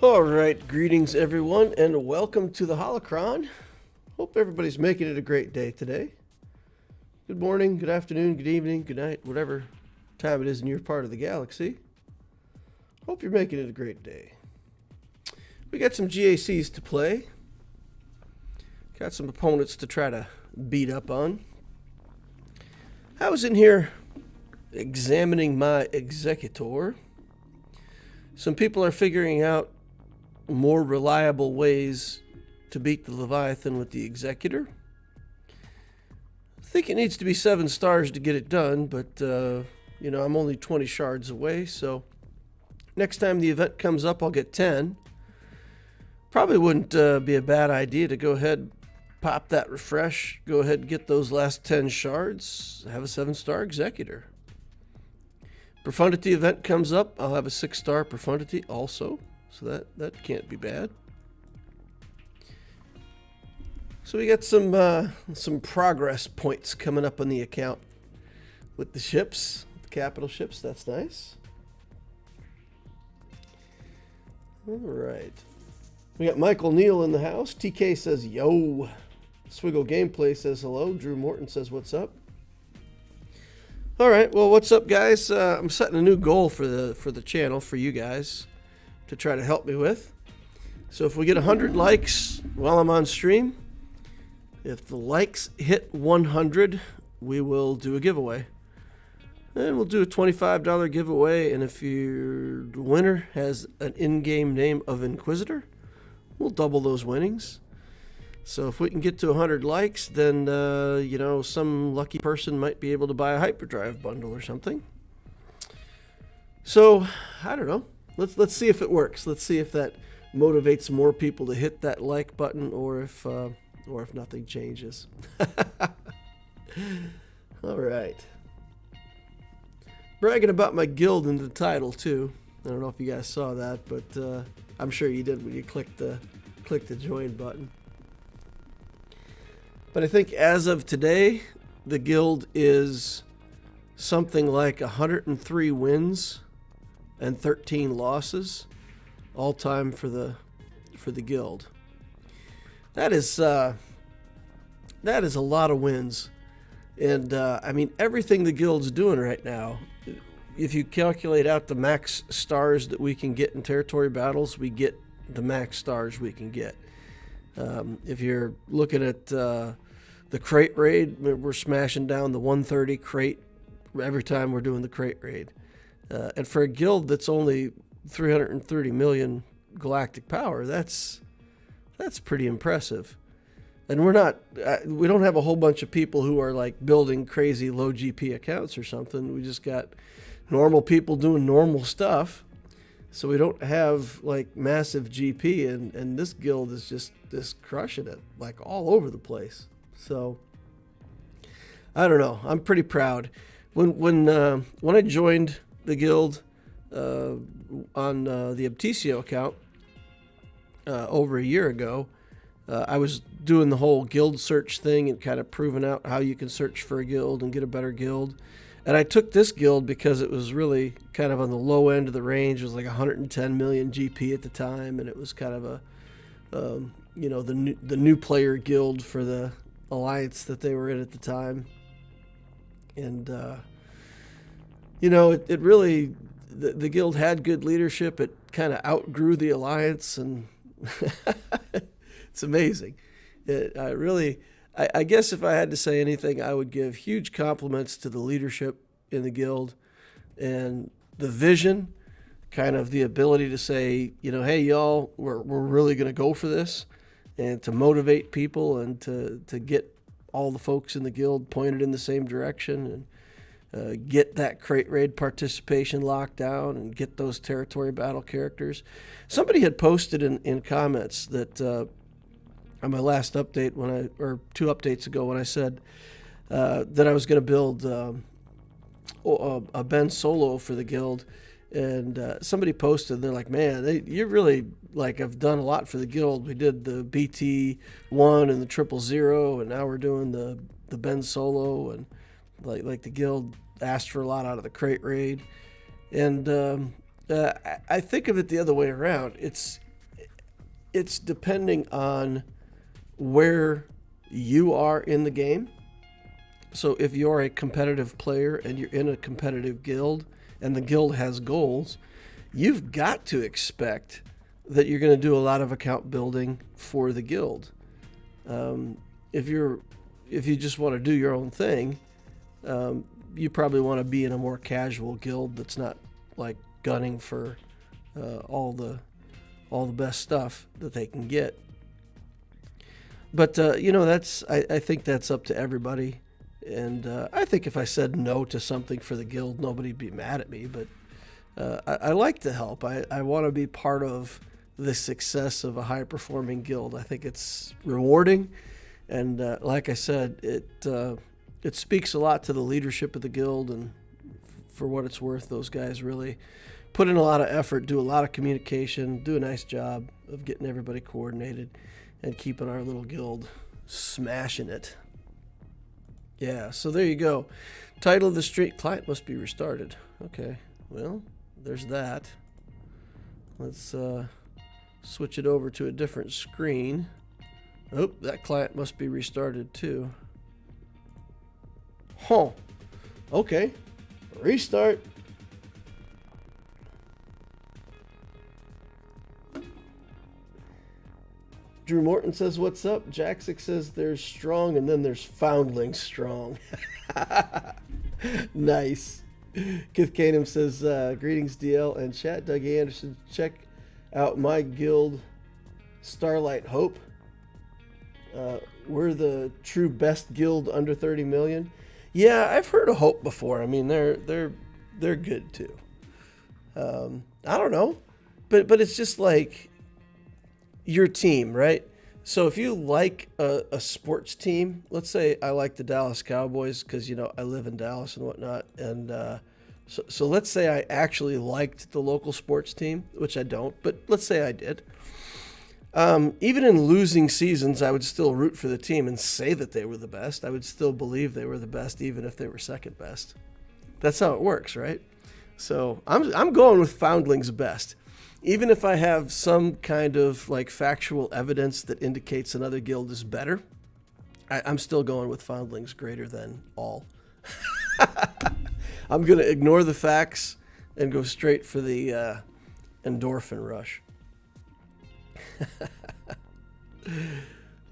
Alright, greetings everyone, and welcome to the Holocron. Hope everybody's making it a great day today. Good morning, good afternoon, good evening, good night, whatever time it is in your part of the galaxy. Hope you're making it a great day. We got some GACs to play. Got some opponents to try to beat up on. I was in here examining my Executor. Some people are figuring out more reliable ways to beat the Leviathan with the Executor. I think it needs to be 7 stars to get it done, but you know, I'm only 20 shards away, so next time the event comes up I'll get 10. Probably wouldn't be a bad idea to go ahead, pop that refresh, go ahead and get those last 10 shards, have a 7-star Executor. Profundity event comes up, I'll have a 6-star Profundity also. So that can't be bad. So we got some progress points coming up on the account with the ships, the capital ships. That's nice. All right. We got Michael Neal in the house. TK says yo. Swgoh Gameplay says hello. Drew Morton says what's up. All right. Well, what's up, guys? I'm setting a new goal for the channel for you guys to try to help me with. So if we get 100 likes while I'm on stream, if the likes hit 100, we will do a giveaway. And we'll do a $25 giveaway, and if the winner has an in-game name of Inquisitor, we'll double those winnings. So if we can get to 100 likes, then you know, some lucky person might be able to buy a hyperdrive bundle or something. So I don't know. Let's see if it works. Let's see if that motivates more people to hit that like button, or if nothing changes. All right. Bragging about my guild in the title too. I don't know if you guys saw that, but I'm sure you did when you clicked the join button. But I think as of today, the guild is something like 103 wins and 13 losses, all time for the guild. That is a lot of wins, and I mean, everything the guild's doing right now. If you calculate out the max stars that we can get in territory battles, we get the max stars we can get. If you're looking at the Krayt raid, we're smashing down the 130 Krayt every time we're doing the Krayt raid. And for a guild that's only 330 million galactic power, that's pretty impressive. And we don't have a whole bunch of people who are like building crazy low GP accounts or something. We just got normal people doing normal stuff. So we don't have like massive GP, and this guild is just crushing it like all over the place. So I don't know. I'm pretty proud. When I joined the guild on the Abtesio account over a year ago, I was doing the whole guild search thing and kind of proving out how you can search for a guild and get a better guild. And I took this guild because it was really kind of on the low end of the range. It was like 110 million GP at the time, and it was kind of a you know, the new player guild for the alliance that they were in at the time. And you know, it really, the guild had good leadership. It kind of outgrew the alliance, and it's amazing. I guess if I had to say anything, I would give huge compliments to the leadership in the guild and the vision, kind of the ability to say, you know, hey, y'all, we're really going to go for this, and to motivate people and to get all the folks in the guild pointed in the same direction, and get that Krayt raid participation locked down, and get those territory battle characters. Somebody had posted in comments that on my last update, or 2 updates ago, when I said that I was going to build a Ben Solo for the guild, and somebody posted, they're like, man, you really like have done a lot for the guild. We did the BT1 and the 000, and now we're doing the Ben Solo, and like the guild asked for a lot out of the Krayt raid. And I think of it the other way around. It's it's depending on where you are in the game. So if you're a competitive player and you're in a competitive guild and the guild has goals, you've got to expect that you're going to do a lot of account building for the guild. If you just want to do your own thing, you probably want to be in a more casual guild that's not like gunning for all the best stuff that they can get. But I think that's up to everybody. And I think if I said no to something for the guild, nobody'd be mad at me. But I like to help. I want to be part of the success of a high-performing guild. I think it's rewarding. And like I said, it speaks a lot to the leadership of the guild. And for what it's worth, those guys really put in a lot of effort, do a lot of communication, do a nice job of getting everybody coordinated and keeping our little guild smashing it. Yeah, so there you go. Title of the stream, client must be restarted. Okay, well, there's that. Let's switch it over to a different screen. Oh, that client must be restarted too. Huh. Okay, restart. Drew Morton says, what's up? Jaxic says there's strong and then there's Phoundlings strong. Nice. Kith Canum says, greetings DL and chat. Doug Anderson, check out my guild, Starlight Hope. We're the true best guild under 30 million. Yeah, I've heard of Hope before. I mean, they're good too. I don't know, but it's just like your team, right? So if you like a sports team, let's say I like the Dallas Cowboys because, I live in Dallas and whatnot. And so let's say I actually liked the local sports team, which I don't, but let's say I did. Even in losing seasons, I would still root for the team and say that they were the best. I would still believe they were the best, even if they were second best. That's how it works, right? So I'm going with Phoundlings best. Even if I have some kind of like factual evidence that indicates another guild is better, I'm still going with Phoundlings greater than all. I'm going to ignore the facts and go straight for the endorphin rush.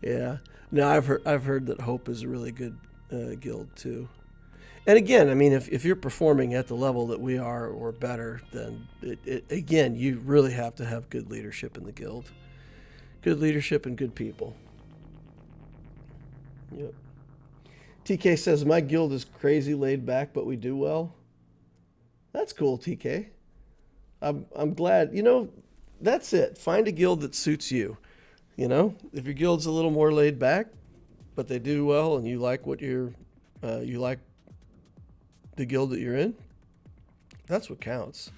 Yeah. No, I've heard that Hope is a really good guild too. And again, I mean, if you're performing at the level that we are or better, then again, you really have to have good leadership in the guild. Good leadership and good people. Yep. TK says, my guild is crazy laid back, but we do well. That's cool, TK. I'm glad. That's it. Find a guild that suits you. If your guild's a little more laid back, but they do well and you like what you like the guild that you're in, that's what counts.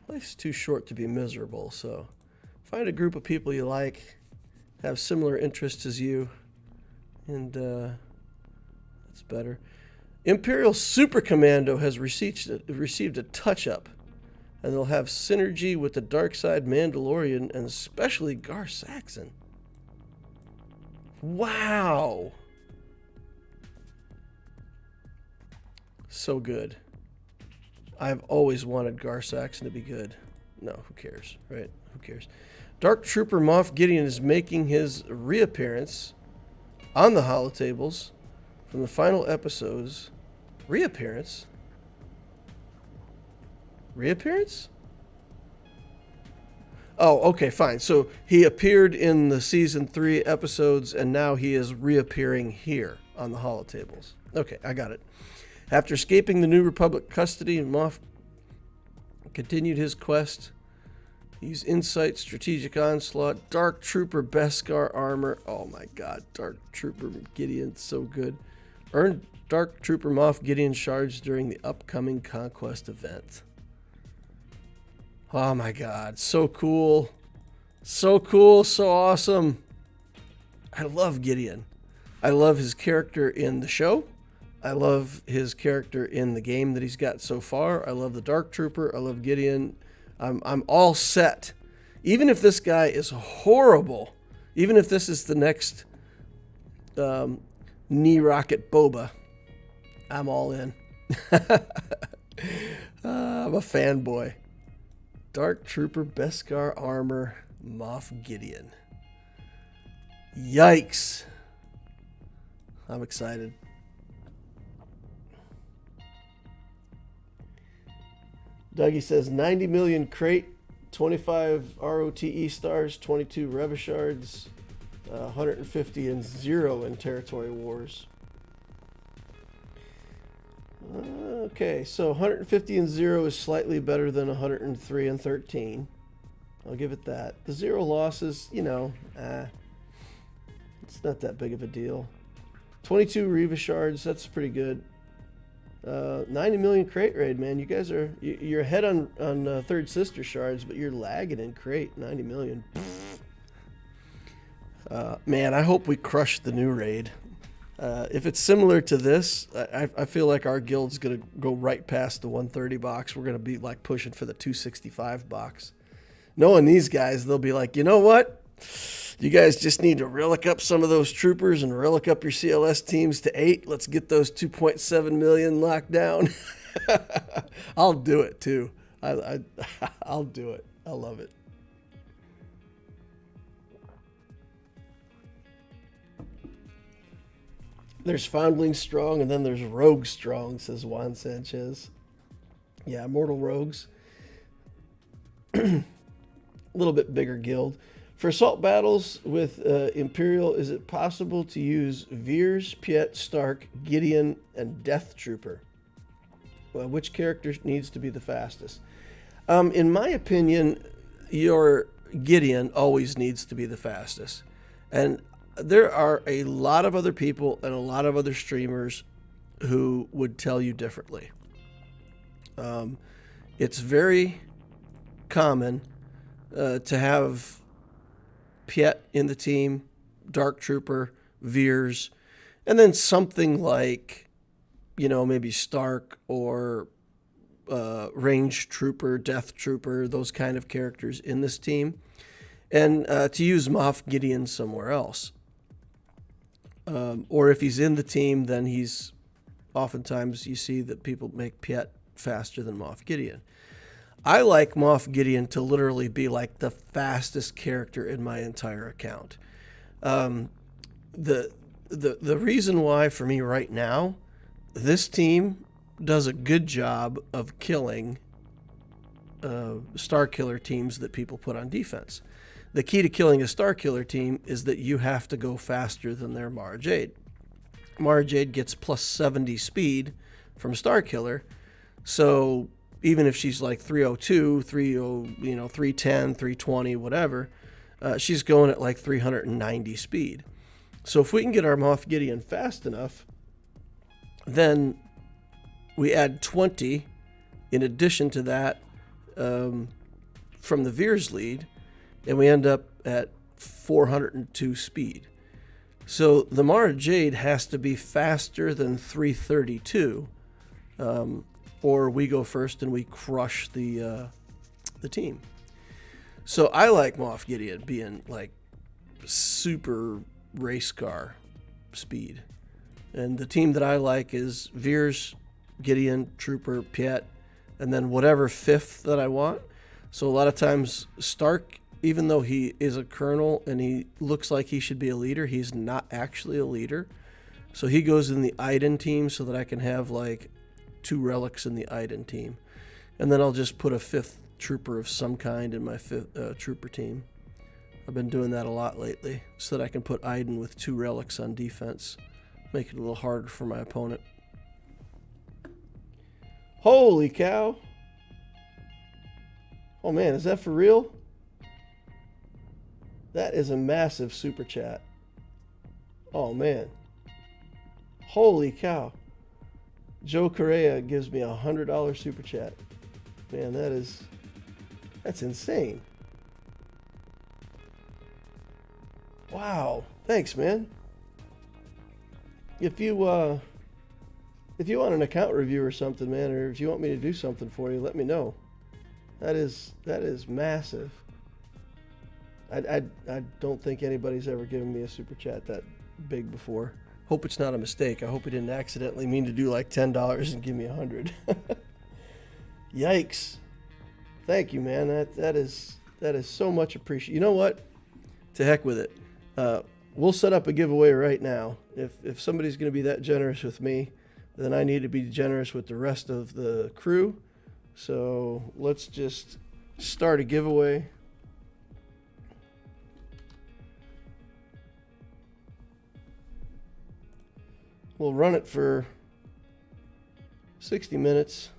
Life's too short to be miserable, so find a group of people you like, have similar interests as you, and that's better. Imperial Super Commando has received a touch-up, and they'll have synergy with the Dark Side Mandalorian and especially Gar Saxon. Wow! So good. I've always wanted Gar Saxon to be good. No, who cares, right? Who cares? Dark Trooper Moff Gideon is making his reappearance on the holotables from the final episodes. Reappearance? Oh, okay, fine. So he appeared in the season 3 episodes, and now he is reappearing here on the holotables. Okay, I got it. After escaping the New Republic custody, Moff continued his quest. Use insight, strategic onslaught, Dark Trooper Beskar armor. Oh my God, Dark Trooper Gideon, so good. Earned Dark Trooper Moff Gideon shards during the upcoming Conquest event. Oh my God, so cool. So cool, so awesome. I love Gideon. I love his character in the show. I love his character in the game that he's got so far. I love the Dark Trooper. I love Gideon. I'm all set. Even if this guy is horrible, even if this is the next knee rocket boba, I'm all in. I'm a fanboy. Dark Trooper, Beskar armor, Moff Gideon. Yikes. I'm excited. Dougie says 90 million Krayt, 25 ROTE stars, 22 Revichards, 150 and 0 in Territory Wars. Okay, so 150 and 0 is slightly better than 103 and 13. I'll give it that. The 0 losses, you know, it's not that big of a deal. 22 Reva shards, that's pretty good. 90 million Krayt raid, man. You guys are, you're ahead on Third Sister shards, but you're lagging in Krayt. 90 million. Man, I hope we crush the new raid. If it's similar to this, I feel like our guild's going to go right past the 130 box. We're going to be like pushing for the 265 box. Knowing these guys, they'll be like, you know what? You guys just need to relic up some of those troopers and relic up your CLS teams to 8. Let's get those 2.7 million locked down. I'll do it too. I'll do it. I love it. There's Phoundlings strong, and then there's Rogue strong, says Juan Sanchez. Yeah, Immortal Rogues. A little bit bigger guild. For assault battles with Imperial, is it possible to use Veers, Piet, Stark, Gideon, and Death Trooper? Well, which character needs to be the fastest? In my opinion, your Gideon always needs to be the fastest. And there are a lot of other people and a lot of other streamers who would tell you differently. It's very common to have Piet in the team, Dark Trooper, Veers, and then something like, you know, maybe Stark or Range Trooper, Death Trooper, those kind of characters in this team, and to use Moff Gideon somewhere else. Or if he's in the team, then he's oftentimes you see that people make Piet faster than Moff Gideon. I like Moff Gideon to literally be like the fastest character in my entire account. The reason why for me right now, this team does a good job of killing star killer teams that people put on defense. The key to killing a star killer team is that you have to go faster than their Mara Jade. Mara Jade gets plus 70 speed from star killer, so even if she's like 302, 310, 320, whatever, she's going at like 390 speed. So if we can get our Moff Gideon fast enough, then we add 20 in addition to that from the Veers lead, and we end up at 402 speed. So the Mara Jade has to be faster than 332, or we go first and we crush the team. So I like Moff Gideon being like super race car speed. And the team that I like is Veers, Gideon, Trooper, Piet, and then whatever fifth that I want. So a lot of times Stark, even though he is a colonel and he looks like he should be a leader, he's not actually a leader. So he goes in the Iden team so that I can have like 2 relics in the Iden team. And then I'll just put a 5th trooper of some kind in my 5th trooper team. I've been doing that a lot lately so that I can put Iden with 2 relics on defense. Make it a little harder for my opponent. Holy cow. Oh man, is that for real? That is a massive super chat. Oh man. Holy cow. Joe Correa gives me $100 super chat. Man, that's insane. Wow. Thanks, man. If you want an account review or something, man, or if you want me to do something for you, let me know. That is massive. I don't think anybody's ever given me a super chat that big before. Hope it's not a mistake. I hope he didn't accidentally mean to do like $10 and give me 100. Yikes. Thank you, man. That is so much appreciated. You know what? To heck with it. We'll set up a giveaway right now. If somebody's going to be that generous with me, then I need to be generous with the rest of the crew. So let's just start a giveaway. We'll run it for 60 minutes.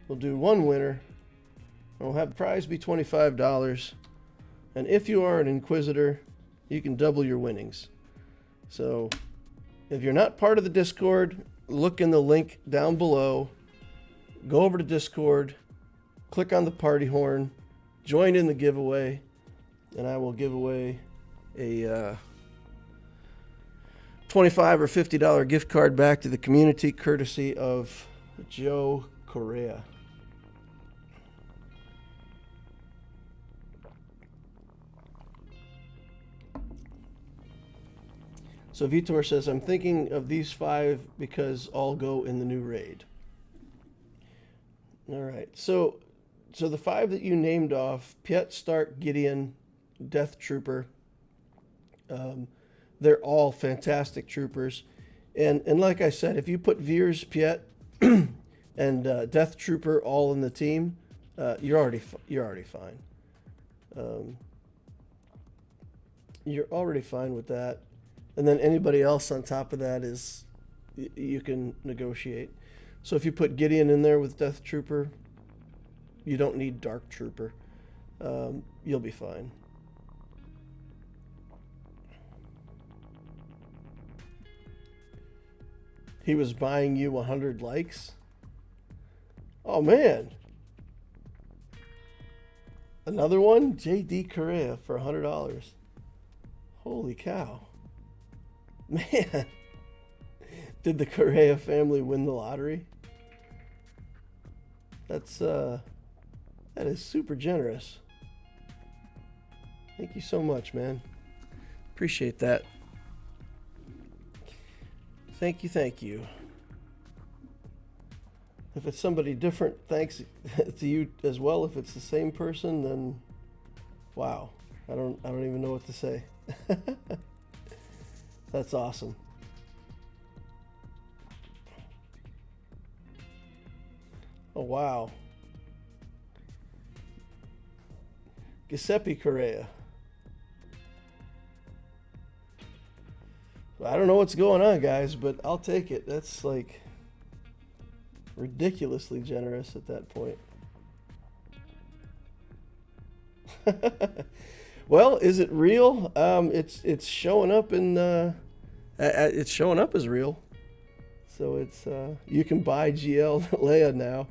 We'll do one winner. We'll have the prize be $25. And if you are an Inquisitor, you can double your winnings. So if you're not part of the Discord, look in the link down below. Go over to Discord, click on the party horn, join in the giveaway, and I will give away a $25 or $50 gift card back to the community, courtesy of Joe Correa. So Vitor says, I'm thinking of these 5 because all go in the new raid. All right, so the 5 that you named off, Piet, Stark, Gideon, Death Trooper, they're all fantastic troopers. And like I said, if you put Veers, Piet, and Death Trooper all in the team, you're already fine. You're already fine with that. And then anybody else on top of that is you can negotiate. So if you put Gideon in there with Death Trooper, you don't need Dark Trooper. You'll be fine. He was buying you 100 likes? Oh, man. Another one? J.D. Correa for $100. Holy cow. Man. Did the Correa family win the lottery? That is super generous. Thank you so much, man. Appreciate that. Thank you, thank you. If it's somebody different, thanks to you as well. If it's the same person, then wow. I don't even know what to say. That's awesome. Oh, wow. Giuseppe Correa. I don't know what's going on, guys, but I'll take it. That's like ridiculously generous at that point. Well, is it real? It's showing up in it's showing up as real. So it's you can buy GL Leia now.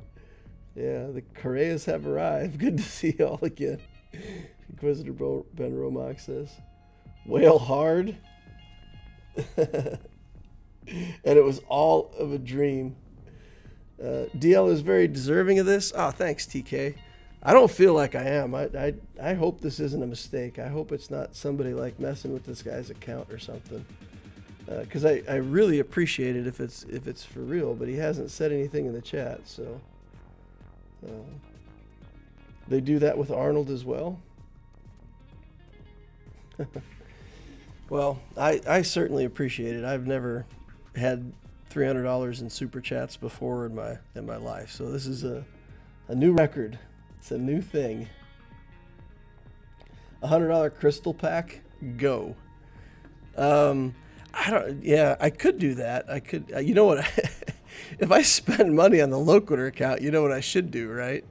Yeah, the Correas have arrived. Good to see you all again. Inquisitor Ben Romack says, "Whale hard." And it was all of a dream. DL is very deserving of this. Oh, thanks, TK. I don't feel like I am. I hope this isn't a mistake. I hope it's not somebody like messing with this guy's account or something. Because I really appreciate it if it's for real. But he hasn't said anything in the chat, so they do that with Arnold as well. Well, I certainly appreciate it. I've never had $300 in super chats before in my life, so this is a new record. It's a new thing. $100 crystal pack, go. I could do that. I could. You know what? If I spend money on the Loquitur account, you know what I should do, right?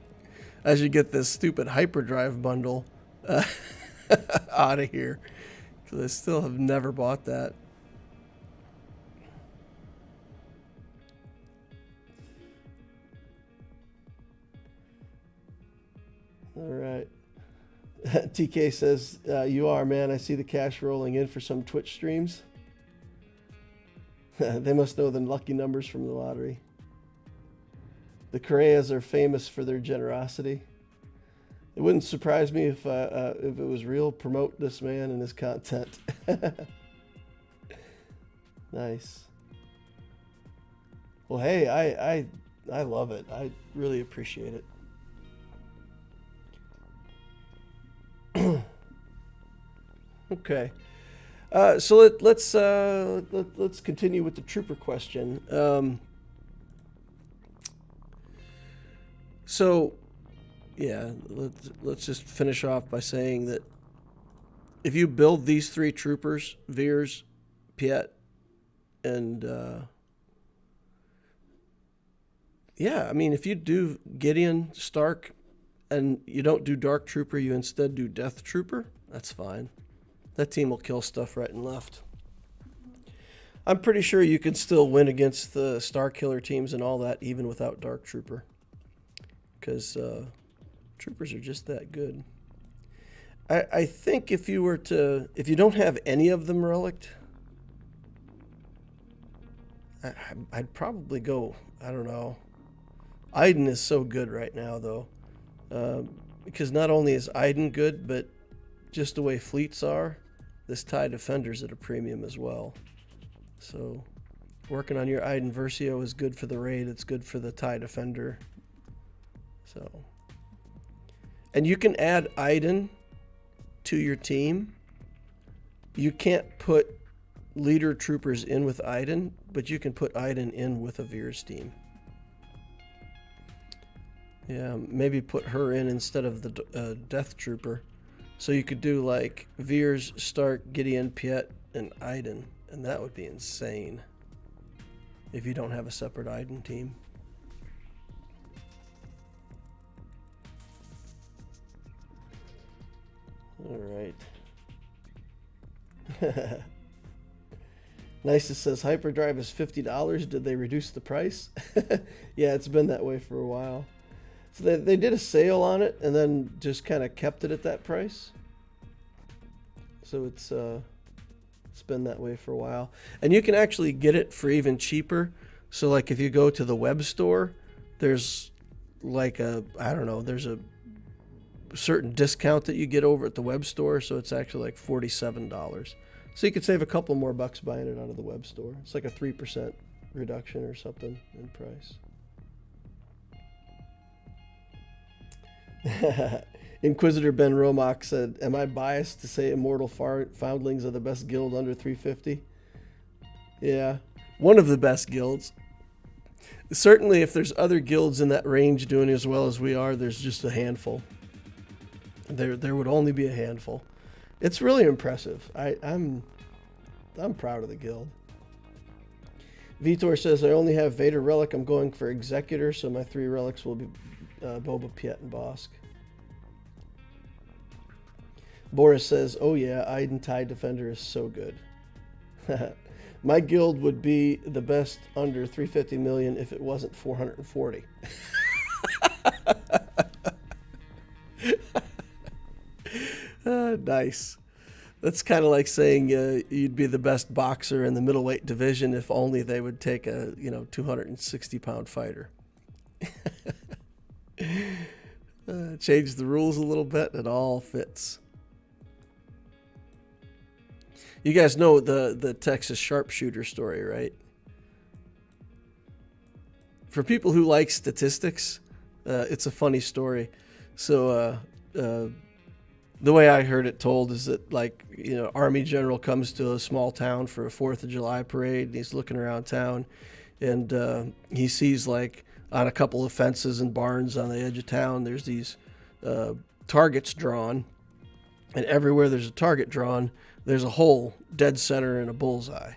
I should get this stupid hyperdrive bundle out of here. I still have never bought that. All right. TK says, you are, man. I see the cash rolling in for some Twitch streams. They must know the lucky numbers from the lottery. The Correas are famous for their generosity. It wouldn't surprise me if it was real. Promote this man and his content. Nice. Well, hey, I love it. I really appreciate it. Okay. So let's continue with the trooper question. So, yeah, let's just finish off by saying that if you build these three troopers, Veers, Piet, and yeah, I mean, if you do Gideon, Stark, and you don't do Dark Trooper, you instead do Death Trooper, that's fine. That team will kill stuff right and left. I'm pretty sure you can still win against the Star Killer teams and all that, even without Dark Trooper. Because troopers are just that good. I think if you don't have any of them relicked, I'd probably go, I don't know. Iden is so good right now, though. Because not only is Iden good, but just the way fleets are, this TIE Defender's at a premium as well. So working on your Iden Versio is good for the raid. It's good for the TIE Defender. So, and you can add Iden to your team. You can't put leader troopers in with Iden, but you can put Iden in with a Veers team. Yeah, maybe put her in instead of the Death Trooper. So you could do like Veers, Stark, Gideon, Piet, and Iden. And that would be insane if you don't have a separate Iden team. All right. Nicest says Hyperdrive is $50. Did they reduce the price? Yeah, it's been that way for a while. So they did a sale on it and then just kind of kept it at that price. So it's been that way for a while. And you can actually get it for even cheaper. So like if you go to the web store, there's like there's a certain discount that you get over at the web store. So it's actually like $47. So you could save a couple more bucks buying it out of the web store. It's like a 3% reduction or something in price. Inquisitor Ben Romach said, am I biased to say Immortal Foundlings are the best guild under 350? Yeah, one of the best guilds. Certainly if there's other guilds in that range doing as well as we are, there's just a handful. There would only be a handful. It's really impressive. I'm proud of the guild. Vitor says, I only have Vader Relic. I'm going for Executor, so my 3 relics will be Boba, Piet, and Bosk. Boris says, oh yeah, Iden TIE Defender is so good. My guild would be the best under 350 million if it wasn't 440. Nice. That's kind of like saying you'd be the best boxer in the middleweight division if only they would take a 260-pound fighter. Change the rules a little bit, it all fits. You guys know the Texas sharpshooter story, right? For people who like statistics, it's a funny story. So the way I heard it told is that, Army general comes to a small town for a 4th of July parade, and he's looking around town, and he sees, on a couple of fences and barns on the edge of town, there's these targets drawn, and everywhere there's a target drawn, there's a hole dead center and a bullseye.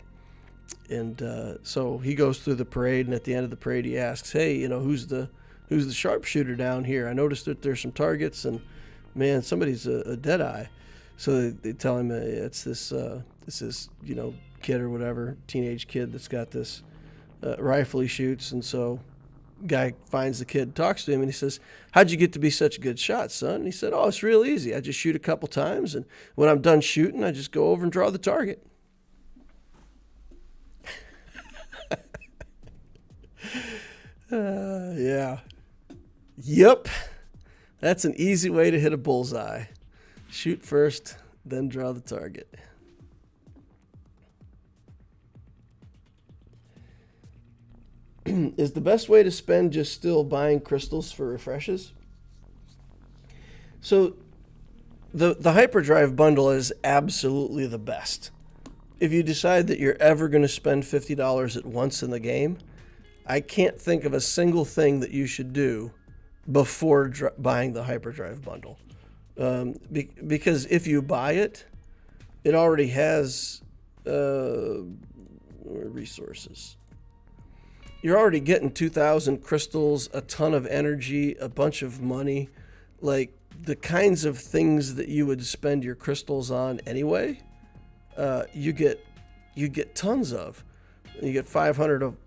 And so he goes through the parade, and at the end of the parade, he asks, "Hey, who's the sharpshooter down here? I noticed that there's some targets, and man, somebody's a dead eye." So they tell him it's this kid or whatever, teenage kid that's got this rifle he shoots, and so guy finds the kid, talks to him, and he says, "How'd you get to be such a good shot, son?" And he said, "Oh, it's real easy. I just shoot a couple times, and when I'm done shooting, I just go over and draw the target." Yeah. Yep. That's an easy way to hit a bullseye. Shoot first, then draw the target. Is the best way to spend just still buying crystals for refreshes? So the hyperdrive bundle is absolutely the best. If you decide that you're ever going to spend $50 at once in the game, I can't think of a single thing that you should do before buying the hyperdrive bundle. Because if you buy it, it already has resources. You're already getting 2,000 crystals, a ton of energy, a bunch of money, like the kinds of things that you would spend your crystals on anyway. You get tons of. You get 500 of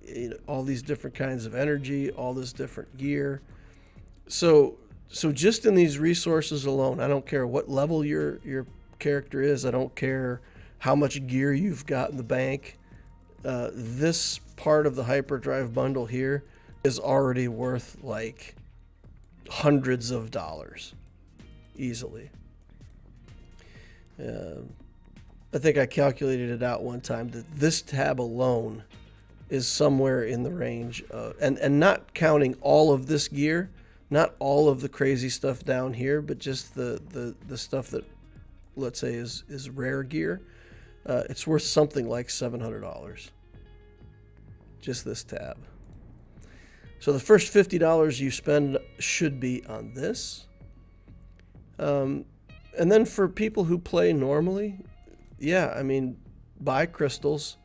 all these different kinds of energy, all this different gear. So just in these resources alone, I don't care what level your character is. I don't care how much gear you've got in the bank. This part of the hyperdrive bundle here is already worth like hundreds of dollars easily. I think I calculated it out one time that this tab alone is somewhere in the range of, and not counting all of this gear, not all of the crazy stuff down here, but just the stuff that, let's say, is rare gear. It's worth something like $700. Just this tab. So the first $50 you spend should be on this. And then for people who play normally, yeah, I mean, buy crystals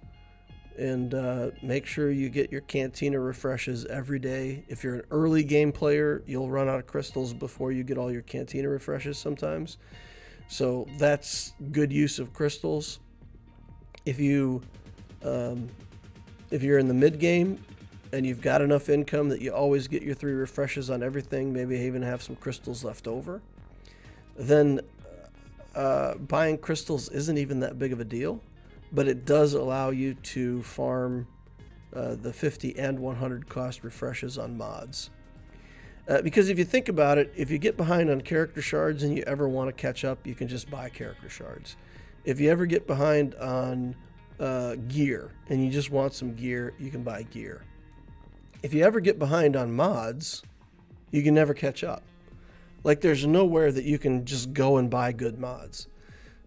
and make sure you get your cantina refreshes every day. If you're an early game player, you'll run out of crystals before you get all your cantina refreshes sometimes. So that's good use of crystals. If you're in the mid game and you've got enough income that you always get your 3 refreshes on everything, maybe even have some crystals left over, then buying crystals isn't even that big of a deal, but it does allow you to farm the 50 and 100 cost refreshes on mods. Because if you think about it, if you get behind on character shards and you ever want to catch up, you can just buy character shards. If you ever get behind on gear and you just want some gear, you can buy gear. If you ever get behind on mods, you can never catch up. Like, there's nowhere that you can just go and buy good mods.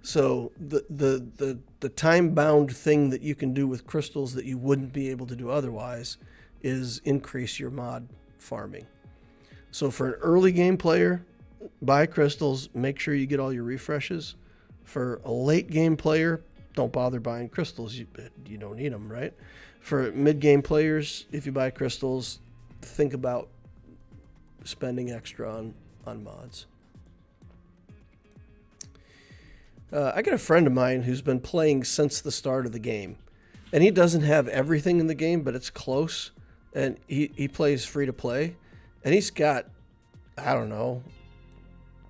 So the time-bound thing that you can do with crystals that you wouldn't be able to do otherwise is increase your mod farming. So for an early game player, buy crystals, make sure you get all your refreshes. For a late game player, don't bother buying crystals. You don't need them, right? For mid-game players, if you buy crystals, think about spending extra on mods. I got a friend of mine who's been playing since the start of the game. And he doesn't have everything in the game, but it's close. And he plays free to play. And he's got, I don't know,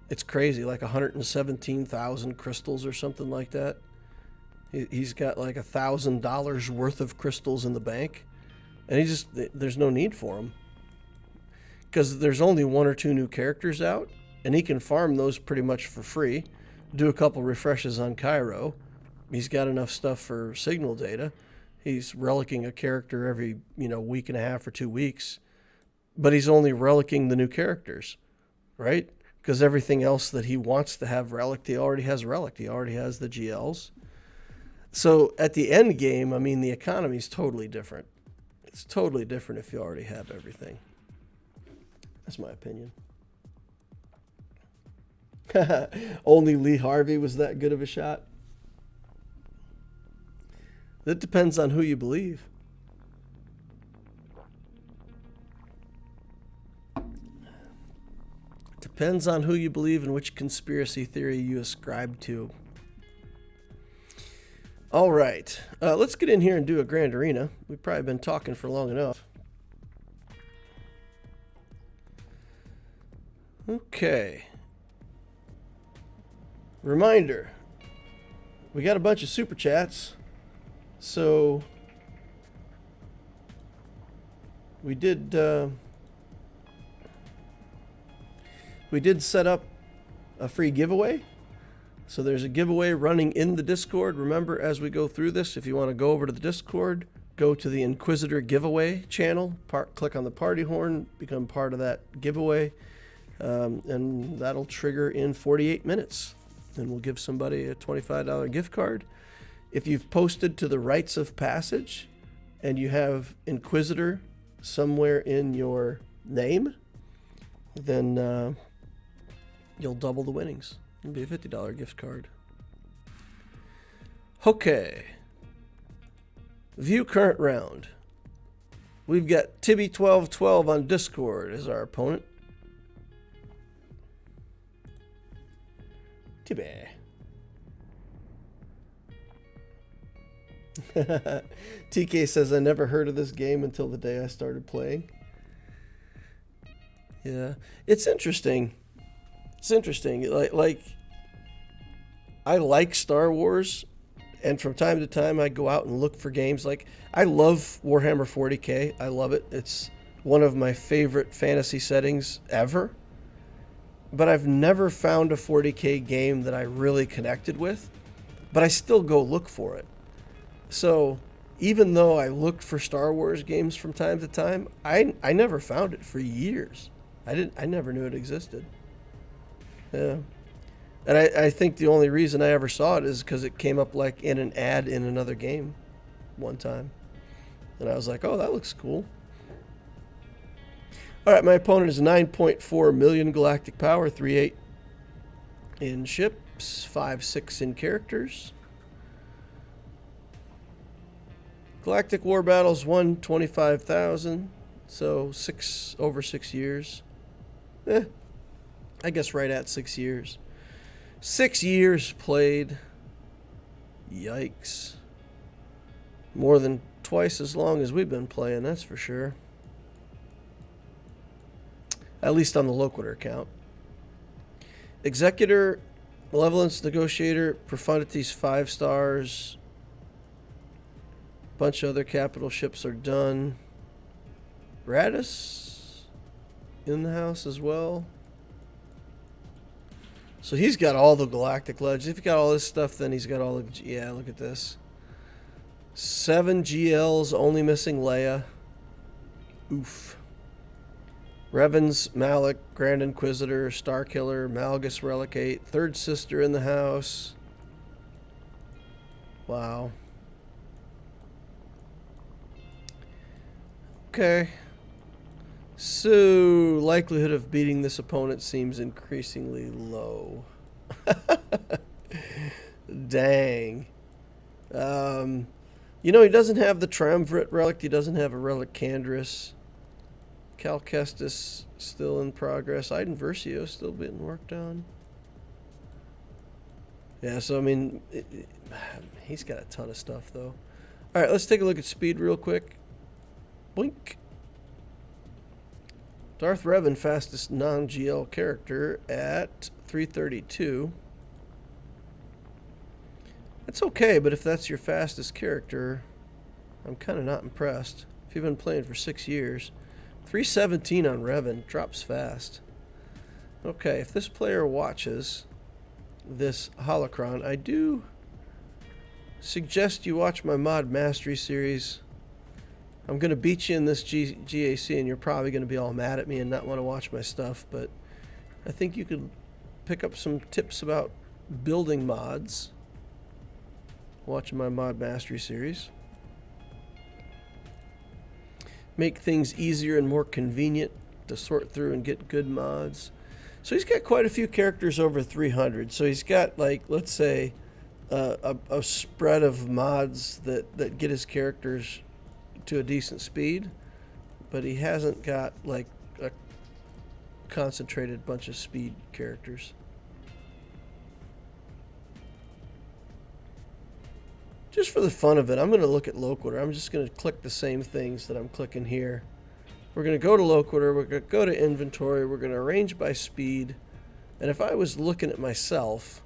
it's crazy, like 117,000 crystals or something like that. He's got like $1,000 worth of crystals in the bank. And there's no need for them. Because there's only 1 or 2 new characters out. And he can farm those pretty much for free. Do a couple refreshes on Cairo. He's got enough stuff for signal data. He's relicking a character every, week and a half or 2 weeks. But he's only relicking the new characters, right? Because everything else that he wants to have relicked, he already has relicked. He already has the GLs. So at the end game, I mean, the economy is totally different. It's totally different if you already have everything. That's my opinion. Only Lee Harvey was that good of a shot. That depends on who you believe. Depends on who you believe and which conspiracy theory you ascribe to. All right, let's get in here and do a Grand Arena. We've probably been talking for long enough. Okay. Reminder, we got a bunch of super chats, so we did we did set up a free giveaway. So there's a giveaway running in the Discord. Remember, as we go through this, if you want to go over to the Discord, go to the Inquisitor giveaway channel, click on the party horn, become part of that giveaway, and that'll trigger in 48 minutes. And we'll give somebody a $25 gift card. If you've posted to the Rites of Passage and you have Inquisitor somewhere in your name, then you'll double the winnings. It'll be a $50 gift card. Okay. View current round. We've got Tibby1212 on Discord as our opponent. Tibby. TK says, I never heard of this game until the day I started playing. Yeah. It's interesting. It's interesting. Like I like Star Wars, and from time to time I go out and look for games. Like, I love Warhammer 40k. I love it. It's one of my favorite fantasy settings ever. But I've never found a 40k game that I really connected with. But I still go look for it. So even though I looked for Star Wars games from time to time, I never found it for years. I never knew it existed. Yeah. And I think the only reason I ever saw it is because it came up like in an ad in another game one time. And I was like, oh, that looks cool. All right, my opponent is 9.4 million galactic power, 3.8 in ships, 5.6 in characters. Galactic War Battles, 125,000, so over 6 years. I guess right at 6 years. 6 years played. Yikes. More than twice as long as we've been playing, that's for sure. At least on the Loquitur account. Executor, Malevolence Negotiator, Profundity's 5 stars. Bunch of other capital ships are done. Radis in the house as well. So he's got all the galactic legends. If he got all this stuff, then he's got all the... Yeah, look at this. 7 GLs, only missing Leia. Oof. Revens, Malik, Grand Inquisitor, Starkiller, Malgus Relicate, Third Sister in the house. Wow. Okay. So, likelihood of beating this opponent seems increasingly low. Dang. You know, he doesn't have the Triumvirate Relic. He doesn't have a Relic Candrus. Cal Kestis still in progress. Iden Versio still being worked on. Yeah, so, I mean, he's got a ton of stuff, though. All right, let's take a look at speed real quick. Blink. Darth Revan, fastest non-GL character at 332. That's okay, but if that's your fastest character, I'm kind of not impressed. If you've been playing for 6 years, 317 on Revan, drops fast. Okay, if this player watches this holocron, I do suggest you watch my Mod Mastery series. I'm going to beat you in this GAC, and you're probably going to be all mad at me and not want to watch my stuff, but I think you could pick up some tips about building mods watching my Mod Mastery series. Make things easier and more convenient to sort through and get good mods. So he's got quite a few characters over 300. So he's got, like, let's say, a spread of mods that get his characters to a decent speed, but he hasn't got like a concentrated bunch of speed characters. Just for the fun of it, I'm going to look at Loquitur. I'm just going to click the same things that I'm clicking here. We're going to go to Loquitur, we're going to go to inventory, we're going to arrange by speed, and if I was looking at myself,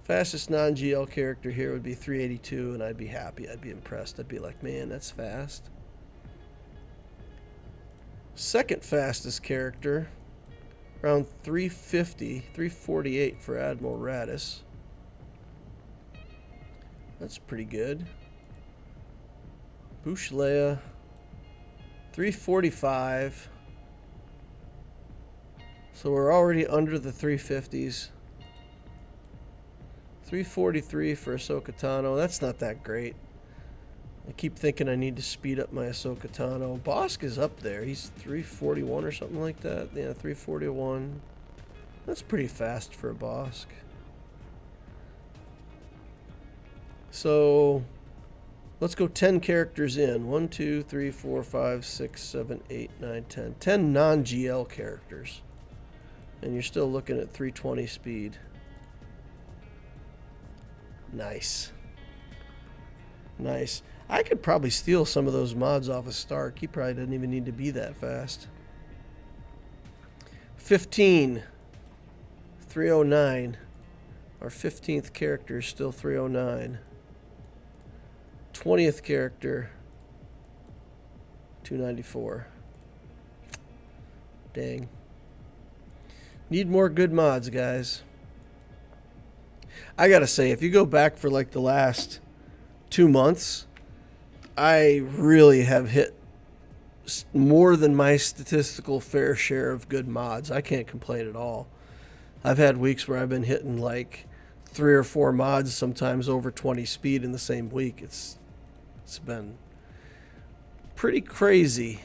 fastest non-GL character here would be 382, and I'd be happy. I'd be impressed. I'd be like, man, that's fast. Second fastest character, Around 350, 348 for Admiral Radis. That's pretty good. Bushlea, 345. So we're already under the 350s. 343 for Ahsoka Tano. That's not that great. I keep thinking I need to speed up my Ahsoka Tano. Bosk is up there. He's 341 or something like that. Yeah, 341. That's pretty fast for a Bosk. So let's go 10 characters in. 1, 2, 3, 4, 5, 6, 7, 8, 9, 10. 10 non-GL characters. And you're still looking at 320 speed. Nice. Nice. I could probably steal some of those mods off of Stark. He probably doesn't even need to be that fast. 15. 309. Our 15th character is still 309. 20th character, 294. Dang. Need more good mods, guys. I gotta say, if you go back for like the last 2 months, I really have hit more than my statistical fair share of good mods. I can't complain at all. I've had weeks where I've been hitting like 3 or 4 mods, sometimes over 20 speed in the same week. It's been pretty crazy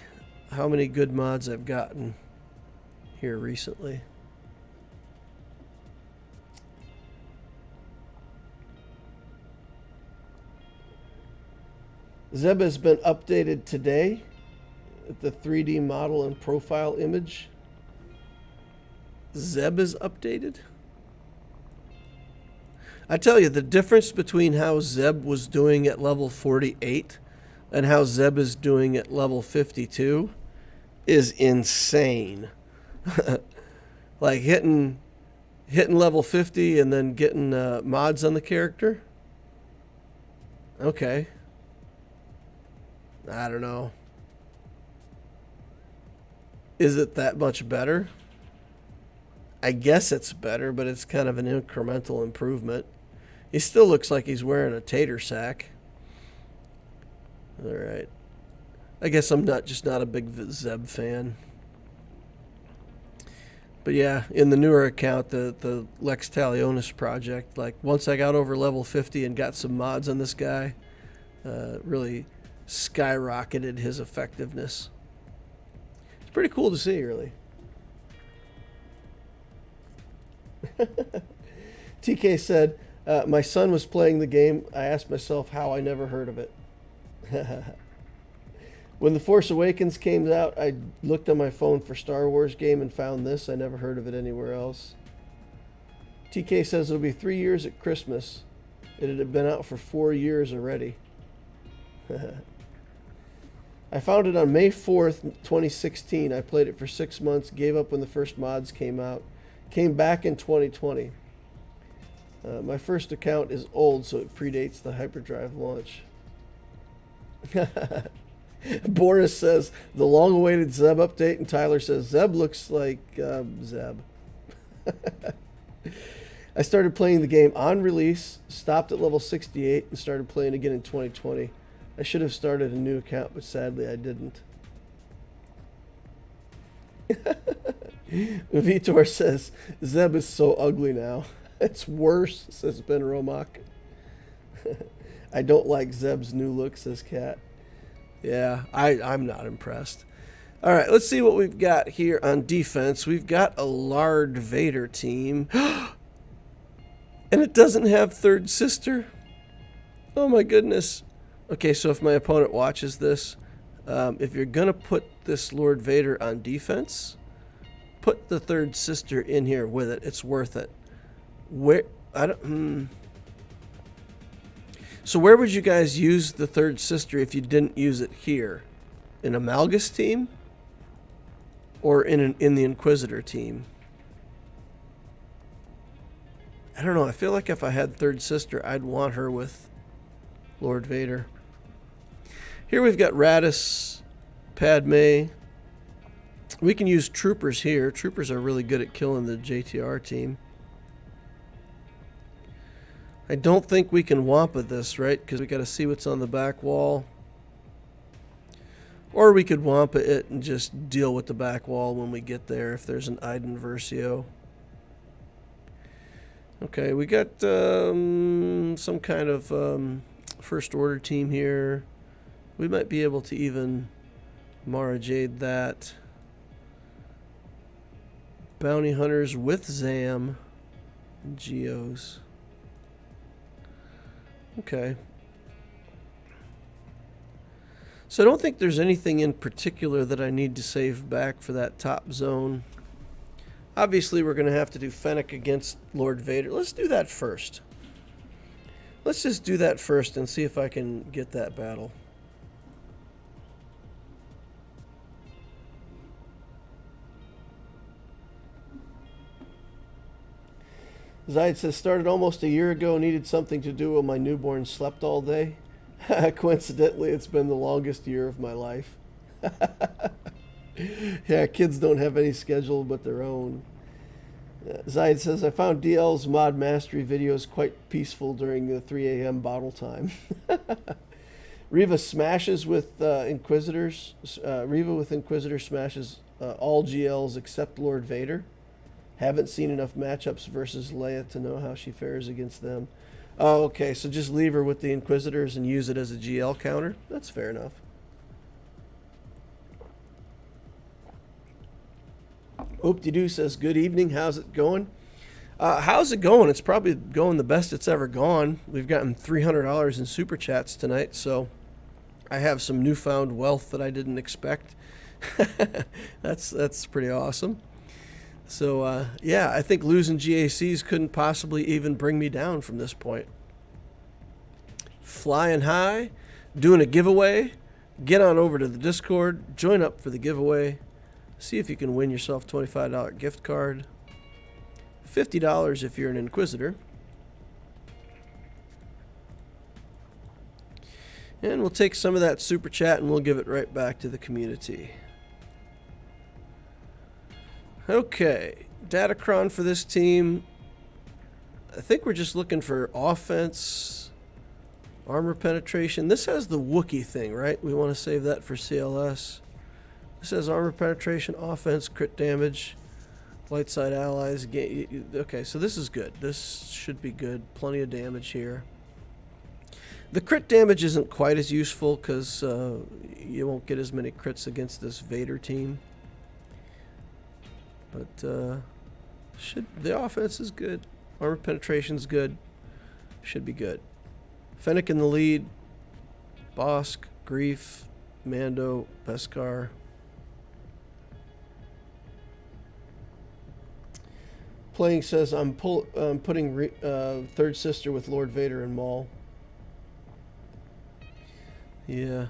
how many good mods I've gotten here recently. Zeb has been updated today. The 3D model and profile image. Zeb is updated? I tell you, the difference between how Zeb was doing at level 48 and how Zeb is doing at level 52 is insane. Like hitting level 50 and then getting mods on the character. Okay. I don't know. Is it that much better? I guess it's better, but it's kind of an incremental improvement. He still looks like he's wearing a tater sack. All right. I guess I'm just not a big Zeb fan. But yeah, in the newer account, the Lex Talionis project, like once I got over level 50 and got some mods on this guy, really skyrocketed his effectiveness. It's pretty cool to see, really. TK said, my son was playing the game. I asked myself how I never heard of it. When The Force Awakens came out, I looked on my phone for Star Wars game and found this. I never heard of it anywhere else. TK says it'll be 3 years at Christmas. It had been out for 4 years already. I found it on May 4th, 2016. I played it for 6 months, gave up when the first mods came out. Came back in 2020. My first account is old, so it predates the hyperdrive launch. Boris says, the long-awaited Zeb update, and Tyler says, Zeb looks like Zeb. I started playing the game on release, stopped at level 68, and started playing again in 2020. I should have started a new account, but sadly I didn't. Vitor says, Zeb is so ugly now. It's worse, says Ben Romak. I don't like Zeb's new look, says Kat. Yeah, I'm not impressed. All right, let's see what we've got here on defense. We've got a Lard Vader team. And it doesn't have Third Sister? Oh my goodness. Okay, so if my opponent watches this, if you're going to put this Lord Vader on defense, put the Third Sister in here with it. It's worth it. So where would you guys use the Third Sister if you didn't use it here? In a Malgus team? Or in the Inquisitor team? I don't know. I feel like if I had Third Sister, I'd want her with Lord Vader. Here we've got Radis, Padme, We can use troopers here. Troopers are really good at killing the JTR team. I don't think we can Wampa this, right? Because we got to see what's on the back wall. Or we could Wampa it and just deal with the back wall when we get there if there's an Iden Versio. Okay, we got some kind of first order team here. We might be able to even Mara Jade that. Bounty hunters with Zam and Geos. Okay. So I don't think there's anything in particular that I need to save back for that top zone. Obviously, we're going to have to do Fennec against Lord Vader. Let's do that first. Let's just do that first and see if I can get that battle. Zaid says, started almost a year ago, needed something to do while my newborn slept all day. Coincidentally, it's been the longest year of my life. Yeah, kids don't have any schedule but their own. Zaid says, I found DL's mod mastery videos quite peaceful during the 3 a.m. bottle time. Riva smashes with Inquisitors. Riva with Inquisitors smashes all GLs except Lord Vader. Haven't seen enough matchups versus Leia to know how she fares against them. Oh, okay, so just leave her with the Inquisitors and use it as a GL counter? That's fair enough. Oop-de-doo says, good evening, how's it going? How's it going? It's probably going the best it's ever gone. We've gotten $300 in Super Chats tonight, so I have some newfound wealth that I didn't expect. That's pretty awesome. So, yeah, I think losing GACs couldn't possibly even bring me down from this point. Flying high, doing a giveaway. Get on over to the Discord, join up for the giveaway. See if you can win yourself a $25 gift card. $50 if you're an Inquisitor. And we'll take some of that Super Chat and we'll give it right back to the community. Okay, Datacron for this team. I think we're just looking for offense, armor penetration. This has the Wookiee thing, right? We want to save that for CLS. This has armor penetration, offense, crit damage, light side allies. Okay, so this is good. This should be good. Plenty of damage here. The crit damage isn't quite as useful because you won't get as many crits against this Vader team. But the offense is good. Armor penetration is good. Should be good. Fennec in the lead. Bosk, Grief, Mando, Beskar. Playing says I'm putting Third Sister with Lord Vader and Maul. Yeah.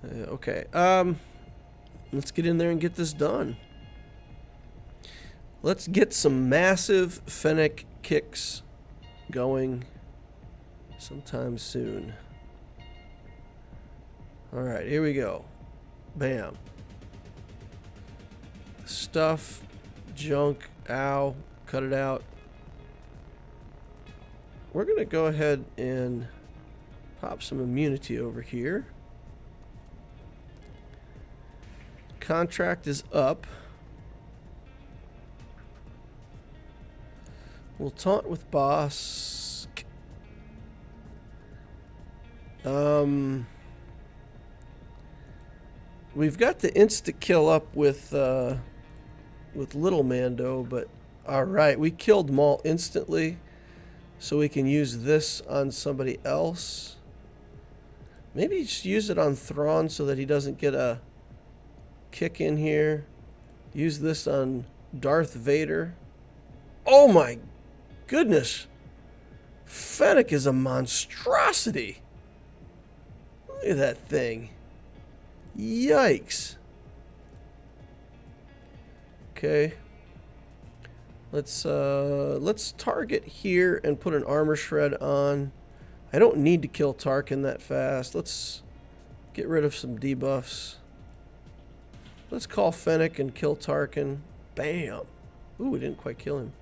Okay. Let's get in there and get this done. Let's get some massive Fennec kicks going sometime soon. Alright, here we go. Bam. Stuff, junk, ow, cut it out. We're going to go ahead and pop some immunity over here. Contract is up. We'll taunt with Bosk. We've got the insta kill up with Little Mando, but all right, we killed Maul instantly, so we can use this on somebody else. Maybe just use it on Thrawn so that he doesn't get a kick in here. Use this on Darth Vader. Oh my goodness. Fennec is a monstrosity. Look at that thing. Yikes. Okay. Let's target here and put an armor shred on. I don't need to kill Tarkin that fast. Let's get rid of some debuffs. Let's call Fennec and kill Tarkin. Bam. Ooh, we didn't quite kill him.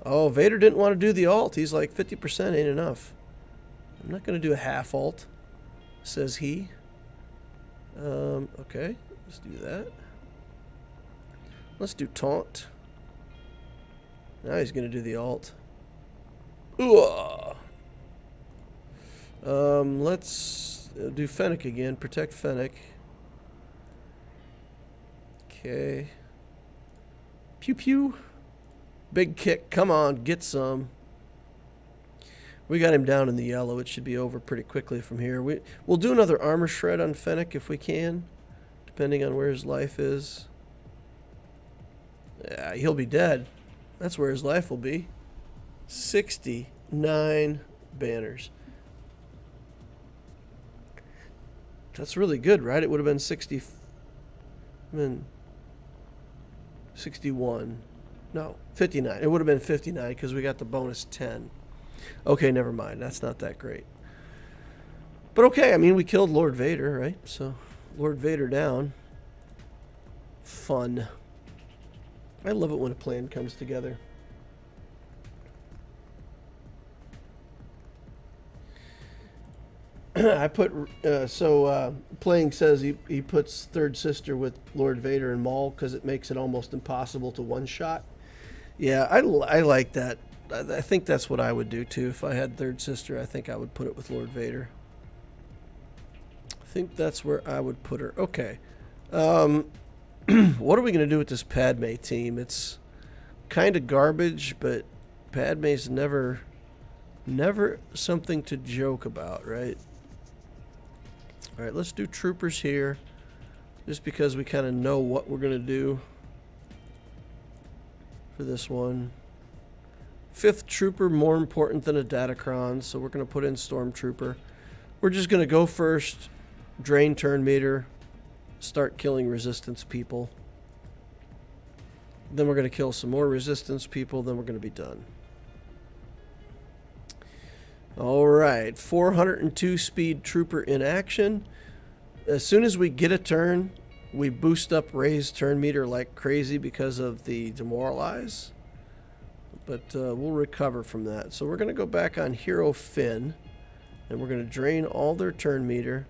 Oh, Vader didn't want to do the alt. He's like 50% ain't enough. I'm not going to do a half alt, says he. Okay, let's do that. Let's do taunt. Now he's going to do the alt. Ooh. Let's do Fennec again. Protect Fennec. Okay. Pew pew. Big kick. Come on, get some. We got him down in the yellow. It should be over pretty quickly from here. We'll do another armor shred on Fennec if we can, depending on where his life is. Yeah, he'll be dead. That's where his life will be. 69 banners. That's really good, right? It would have been 61. No, 59. It would have been 59 because we got the bonus 10. Okay, never mind. That's not that great. But okay, I mean, we killed Lord Vader, right? So, Lord Vader down. Fun. I love it when a plan comes together. I put, playing says he puts Third Sister with Lord Vader and Maul because it makes it almost impossible to one-shot. Yeah, I like that. I think that's what I would do too. If I had Third Sister, I think I would put it with Lord Vader. I think that's where I would put her. Okay. What are we going to do with this Padme team? It's kind of garbage, but Padme's never something to joke about, right? All right, let's do troopers here, just because we kind of know what we're going to do for this one. 5th trooper, more important than a Datacron, so we're going to put in Stormtrooper. We're just going to go first, drain turn meter, start killing resistance people. Then we're going to kill some more resistance people, then we're going to be done. Alright, 402 speed trooper in action. As soon as we get a turn, we boost up Ray's turn meter like crazy because of the demoralize. But we'll recover from that. So we're going to go back on Hero Finn, and we're going to drain all their turn meter.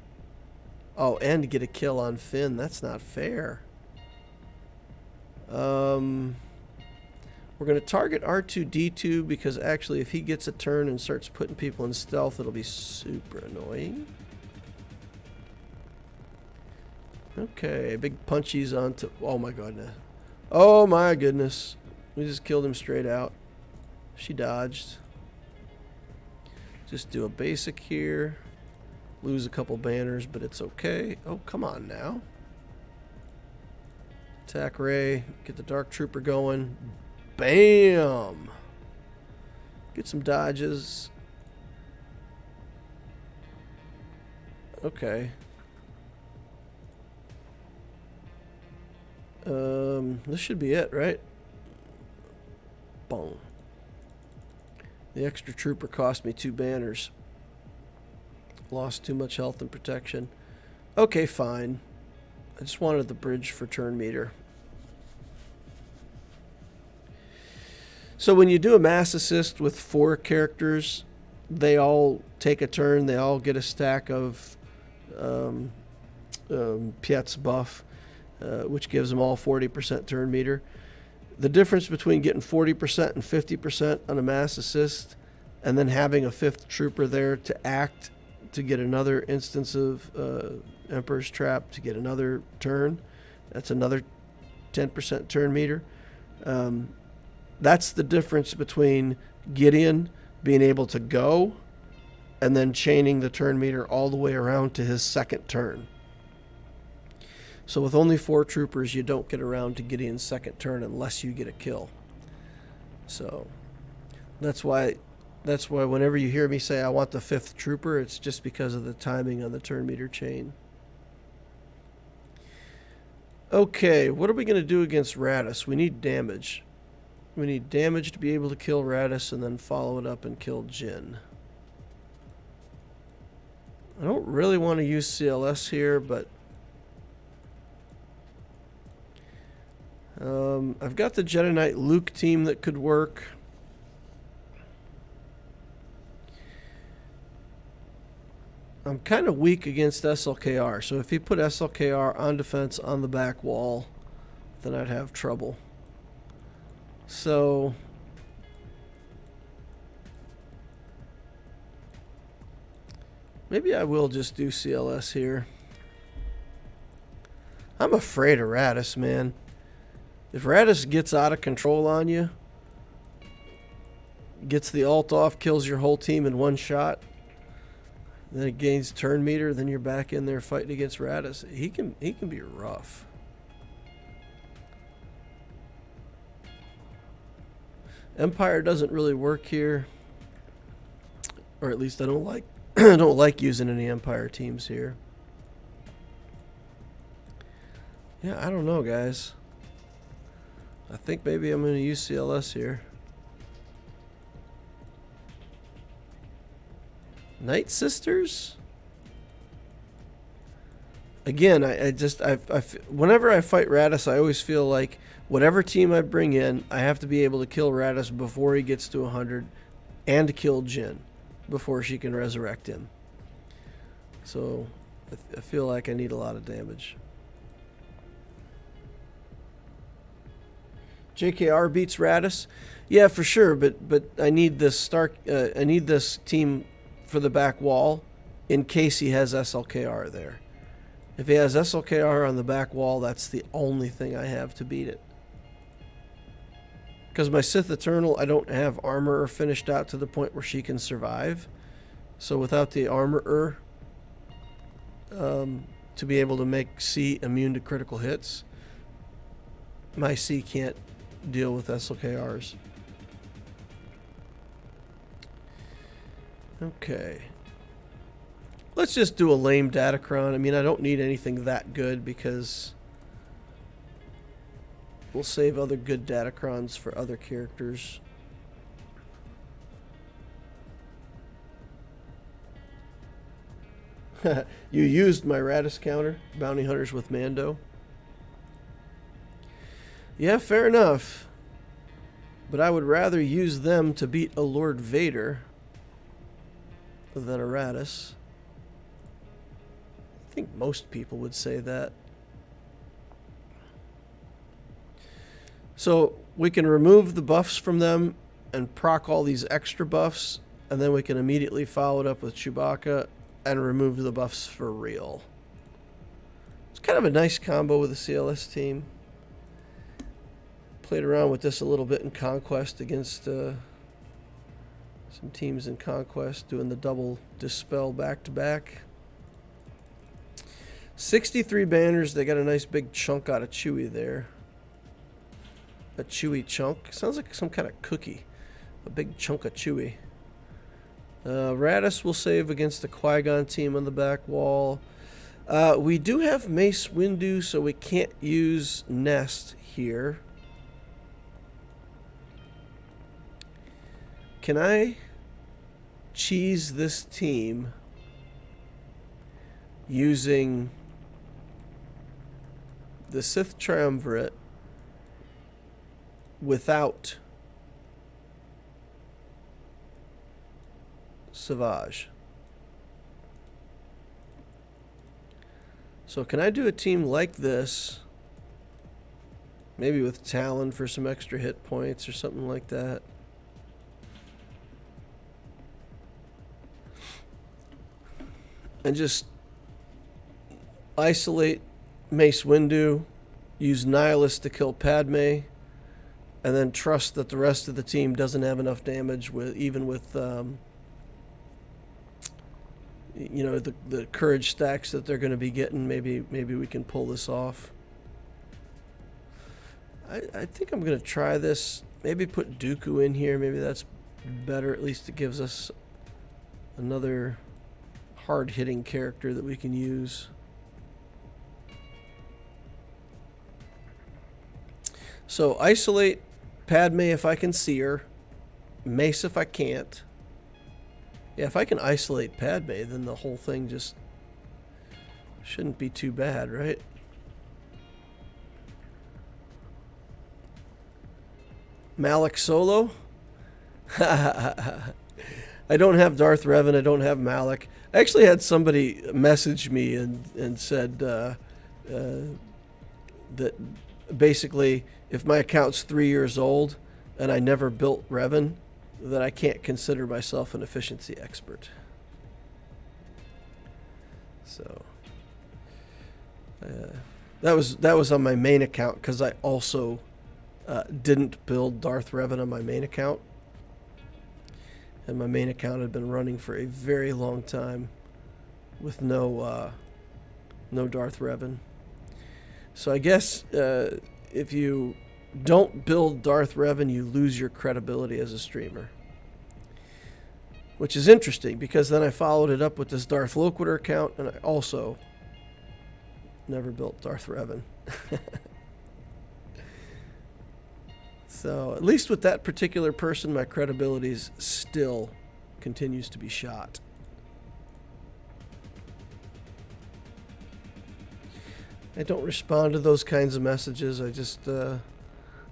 Oh, and get a kill on Finn. That's not fair. We're going to target R2-D2 because actually if he gets a turn and starts putting people in stealth, it'll be super annoying. Okay, big punchies onto... Oh my goodness. Oh my goodness. We just killed him straight out. She dodged. Just do a basic here. Lose a couple banners, but it's okay. Oh, come on now. Attack Ray. Get the Dark Trooper going. Bam! Get some dodges. Okay. This should be it, right? Boom. The extra trooper cost me 2 banners. Lost too much health and protection. Okay, fine. I just wanted the bridge for turn meter. So when you do a mass assist with 4 characters, they all take a turn. They all get a stack of Piet's buff, which gives them all 40% turn meter. The difference between getting 40% and 50% on a mass assist and then having a 5th trooper there to act to get another instance of Emperor's Trap to get another turn, that's another 10% turn meter. That's the difference between Gideon being able to go and then chaining the turn meter all the way around to his 2nd turn. So with only 4 troopers, you don't get around to Gideon's 2nd turn unless you get a kill. So that's why whenever you hear me say I want the 5th trooper, it's just because of the timing on the turn meter chain. Okay, what are we going to do against Radis? We need damage. We need damage to be able to kill Radis and then follow it up and kill Jyn. I don't really want to use CLS here, but I've got the Jedi Knight Luke team that could work. I'm kind of weak against SLKR, so if he put SLKR on defense on the back wall, then I'd have trouble. So maybe I will just do CLS here. I'm afraid of Radis, man. If Radis gets out of control on you, gets the ult off, kills your whole team in one shot, then it gains turn meter, then you're back in there fighting against Radis. He can be rough. Empire doesn't really work here, or at least I don't like I don't like using any Empire teams here. Yeah, I don't know, guys. I think maybe I'm going to use CLS here. Night Sisters? Again, whenever I fight Radis, I always feel like whatever team I bring in, I have to be able to kill Radis before he gets to 100 and kill Jin before she can resurrect him. So I feel like I need a lot of damage. JKR beats Radis? Yeah, for sure, but I need this I need this team for the back wall in case he has SLKR there. If he has SLKR on the back wall, that's the only thing I have to beat it. Because my Sith Eternal, I don't have Armorer finished out to the point where she can survive. So without the Armorer to be able to make C immune to critical hits, my C can't deal with SLKRs. Okay. Let's just do a lame Datacron. I mean, I don't need anything that good because we'll save other good Datacrons for other characters. You used my Radis counter, Bounty Hunters with Mando. Yeah, fair enough. But I would rather use them to beat a Lord Vader than a Radis. I think most people would say that. So we can remove the buffs from them and proc all these extra buffs, and then we can immediately follow it up with Chewbacca and remove the buffs for real. It's kind of a nice combo with the CLS team. Played around with this a little bit in Conquest against some teams in Conquest, doing the double Dispel back-to-back. 63 banners. They got a nice big chunk out of Chewie there. A Chewie chunk. Sounds like some kind of cookie. A big chunk of Chewie. Radis will save against the Qui-Gon team on the back wall. We do have Mace Windu, so we can't use Nest here. Can I cheese this team using the Sith Triumvirate without Savage? So can I do a team like this, maybe with Talon for some extra hit points or something like that? And just isolate Mace Windu, use Nihilist to kill Padme, and then trust that the rest of the team doesn't have enough damage with you know, the courage stacks that they're going to be getting. Maybe we can pull this off. I think I'm going to try this. Maybe put Dooku in here. Maybe that's better. At least it gives us another hard-hitting character that we can use. So isolate Padme if I can see her. Mace if I can't. Yeah, if I can isolate Padme, then the whole thing just shouldn't be too bad, right? Malik solo? I don't have Darth Revan. I don't have Malik. I actually had somebody message me and said that basically if my account's 3 years old and I never built Revan, that I can't consider myself an efficiency expert. So that was on my main account, because I also didn't build Darth Revan on my main account. And my main account had been running for a very long time with no Darth Revan. So I guess if you don't build Darth Revan, you lose your credibility as a streamer. Which is interesting, because then I followed it up with this Darth Loquitur account, and I also never built Darth Revan. So at least with that particular person, my credibility still continues to be shot. I don't respond to those kinds of messages. I just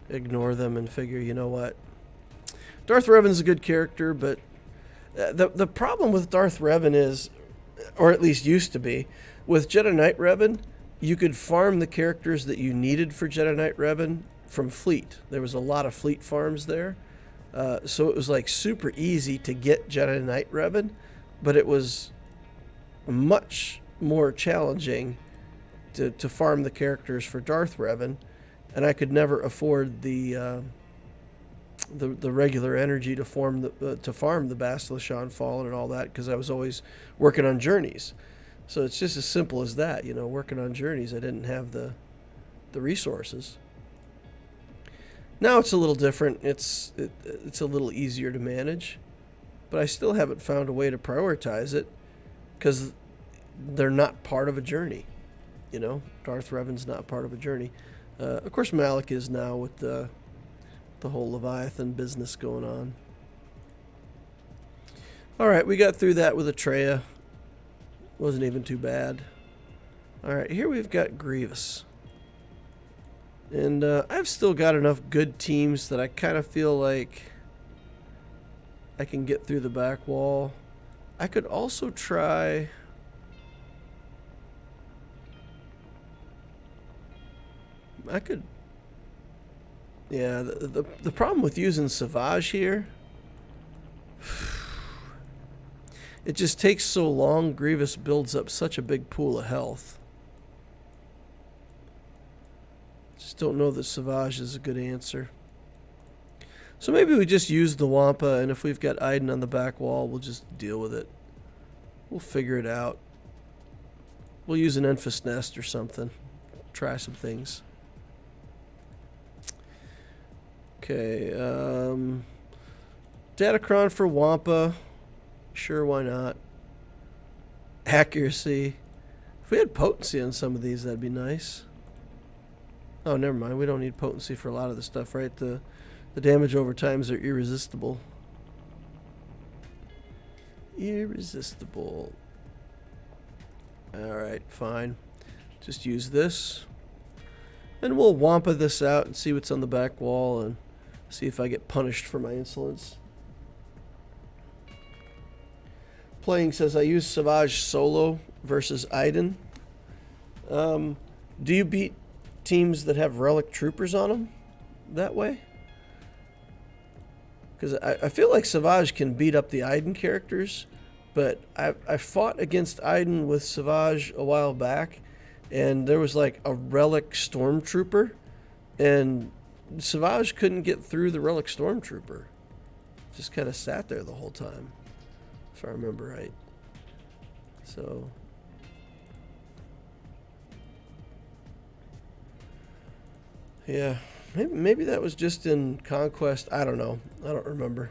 ignore them and figure, you know what? Darth Revan's a good character, but the problem with Darth Revan is, or at least used to be, with Jedi Knight Revan, you could farm the characters that you needed for Jedi Knight Revan from fleet. There was a lot of fleet farms there. So it was like super easy to get Jedi Knight Revan, but it was much more challenging to farm the characters for Darth Revan, and I could never afford the regular energy to farm the Bastila Fallen and all that, because I was always working on journeys. So it's just as simple as that, you know, working on journeys. I didn't have the resources. Now it's a little different. It's a little easier to manage, but I still haven't found a way to prioritize it, because they're not part of a journey. You know, Darth Revan's not part of a journey. Of course, Malik is now with the whole Leviathan business going on. All right, we got through that with Atreya. Wasn't even too bad. All right, here we've got Grievous. And I've still got enough good teams that I kind of feel like I can get through the back wall. I could also try... Yeah, the problem with using Savage here, it just takes so long. Grievous builds up such a big pool of health. Just don't know that Savage is a good answer. So maybe we just use the Wampa, and if we've got Iden on the back wall, we'll just deal with it. We'll figure it out. We'll use an Enfys Nest or something. Try some things. Okay, Datacron for Wampa. Sure, why not? Accuracy. If we had potency on some of these, that'd be nice. Oh, never mind. We don't need potency for a lot of the stuff, right? The damage over times are irresistible. Irresistible. Alright, fine. Just use this. And we'll Wampa this out and see what's on the back wall and see if I get punished for my insolence. Playing says I use Savage solo versus Iden. Do you beat teams that have Relic Troopers on them that way? Because I feel like Savage can beat up the Iden characters, but I fought against Iden with Savage a while back, and there was like a Relic Stormtrooper, and Savage couldn't get through the Relic Stormtrooper. Just kind of sat there the whole time, if I remember right. So... yeah, maybe that was just in Conquest. I don't know. I don't remember.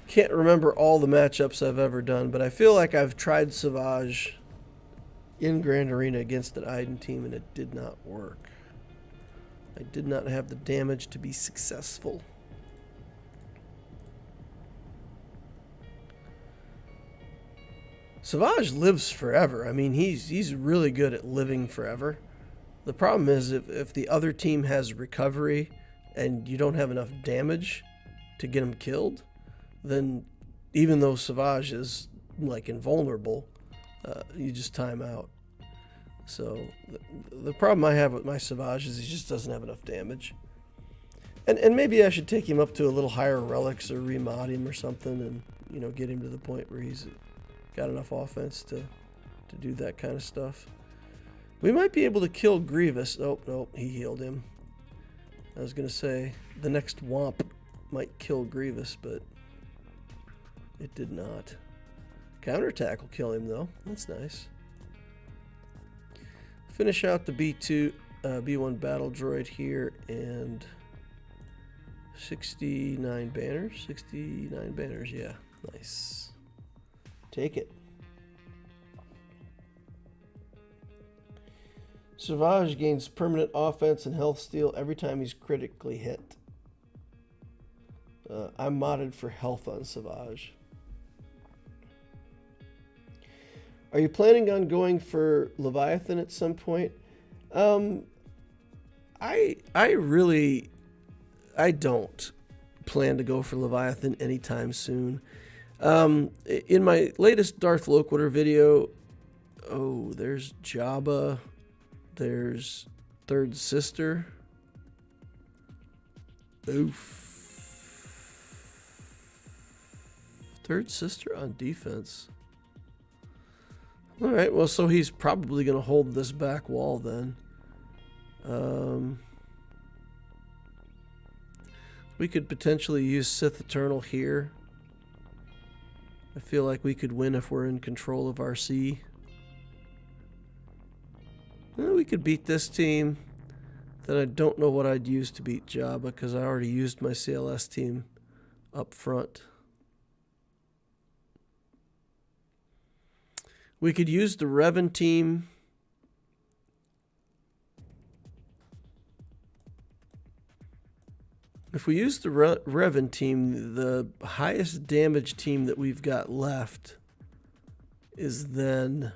Can't remember all the matchups I've ever done, but I feel like I've tried Savage in Grand Arena against an Iden team, and it did not work. I did not have the damage to be successful. Savage lives forever. I mean, he's really good at living forever. The problem is if the other team has recovery and you don't have enough damage to get him killed, then even though Savage is like invulnerable, you just time out. So the problem I have with my Savage is he just doesn't have enough damage. And maybe I should take him up to a little higher relics or remod him or something, and you know, get him to the point where he's got enough offense to do that kind of stuff. We might be able to kill Grievous. Oh, no, he healed him. I was going to say the next Womp might kill Grievous, but it did not. Counterattack will kill him, though. That's nice. Finish out the B1 battle droid here, and 69 banners. 69 banners, yeah. Nice. Take it. Savage gains permanent offense and health steal every time he's critically hit. I'm modded for health on Savage. Are you planning on going for Leviathan at some point? I don't plan to go for Leviathan anytime soon. In my latest Darth Loquitur video, oh, there's Jabba. There's Third Sister. Oof. Third Sister on defense. Alright, well, so he's probably going to hold this back wall then. We could potentially use Sith Eternal here. I feel like we could win if we're in control of our C. We could beat this team. Then I don't know what I'd use to beat Jabba, because I already used my CLS team up front. We could use the Revan team. If we use the Revan team, the highest damage team that we've got left is then...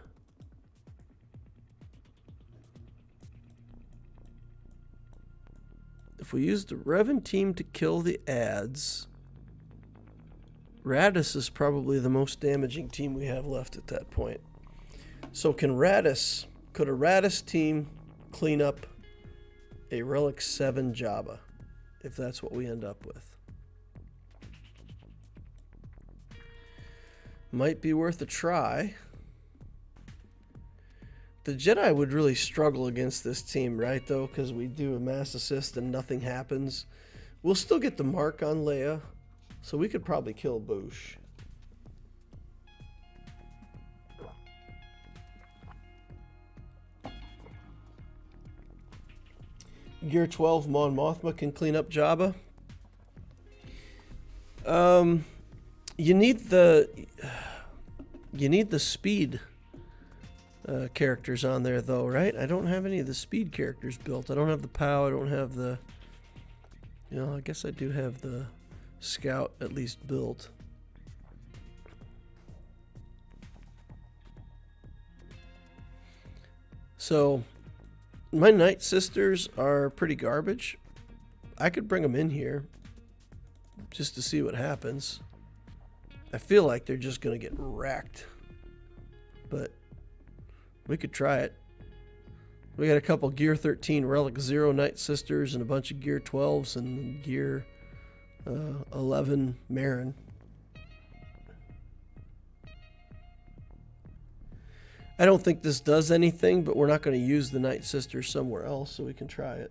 If we use the Revan team to kill the ads, Radis is probably the most damaging team we have left at that point. So could a Radis team clean up a Relic 7 Jabba, if that's what we end up with? Might be worth a try. The Jedi would really struggle against this team, right, though, because we do a mass assist and nothing happens. We'll still get the mark on Leia, so we could probably kill Boushh. Gear 12 Mon Mothma can clean up Jabba. You need the speed characters on there, though, right? I don't have any of the speed characters built. I don't have the POW. I don't have the... You know, I guess I do have the Scout at least built. So, my Night Sisters are pretty garbage. I could bring them in here just to see what happens. I feel like they're just going to get wrecked. But we could try it. We got a couple Gear 13 Relic 0 Night Sisters and a bunch of Gear 12s and Gear 11 Marin. I don't think this does anything, but we're not going to use the Night Sisters somewhere else, so we can try it.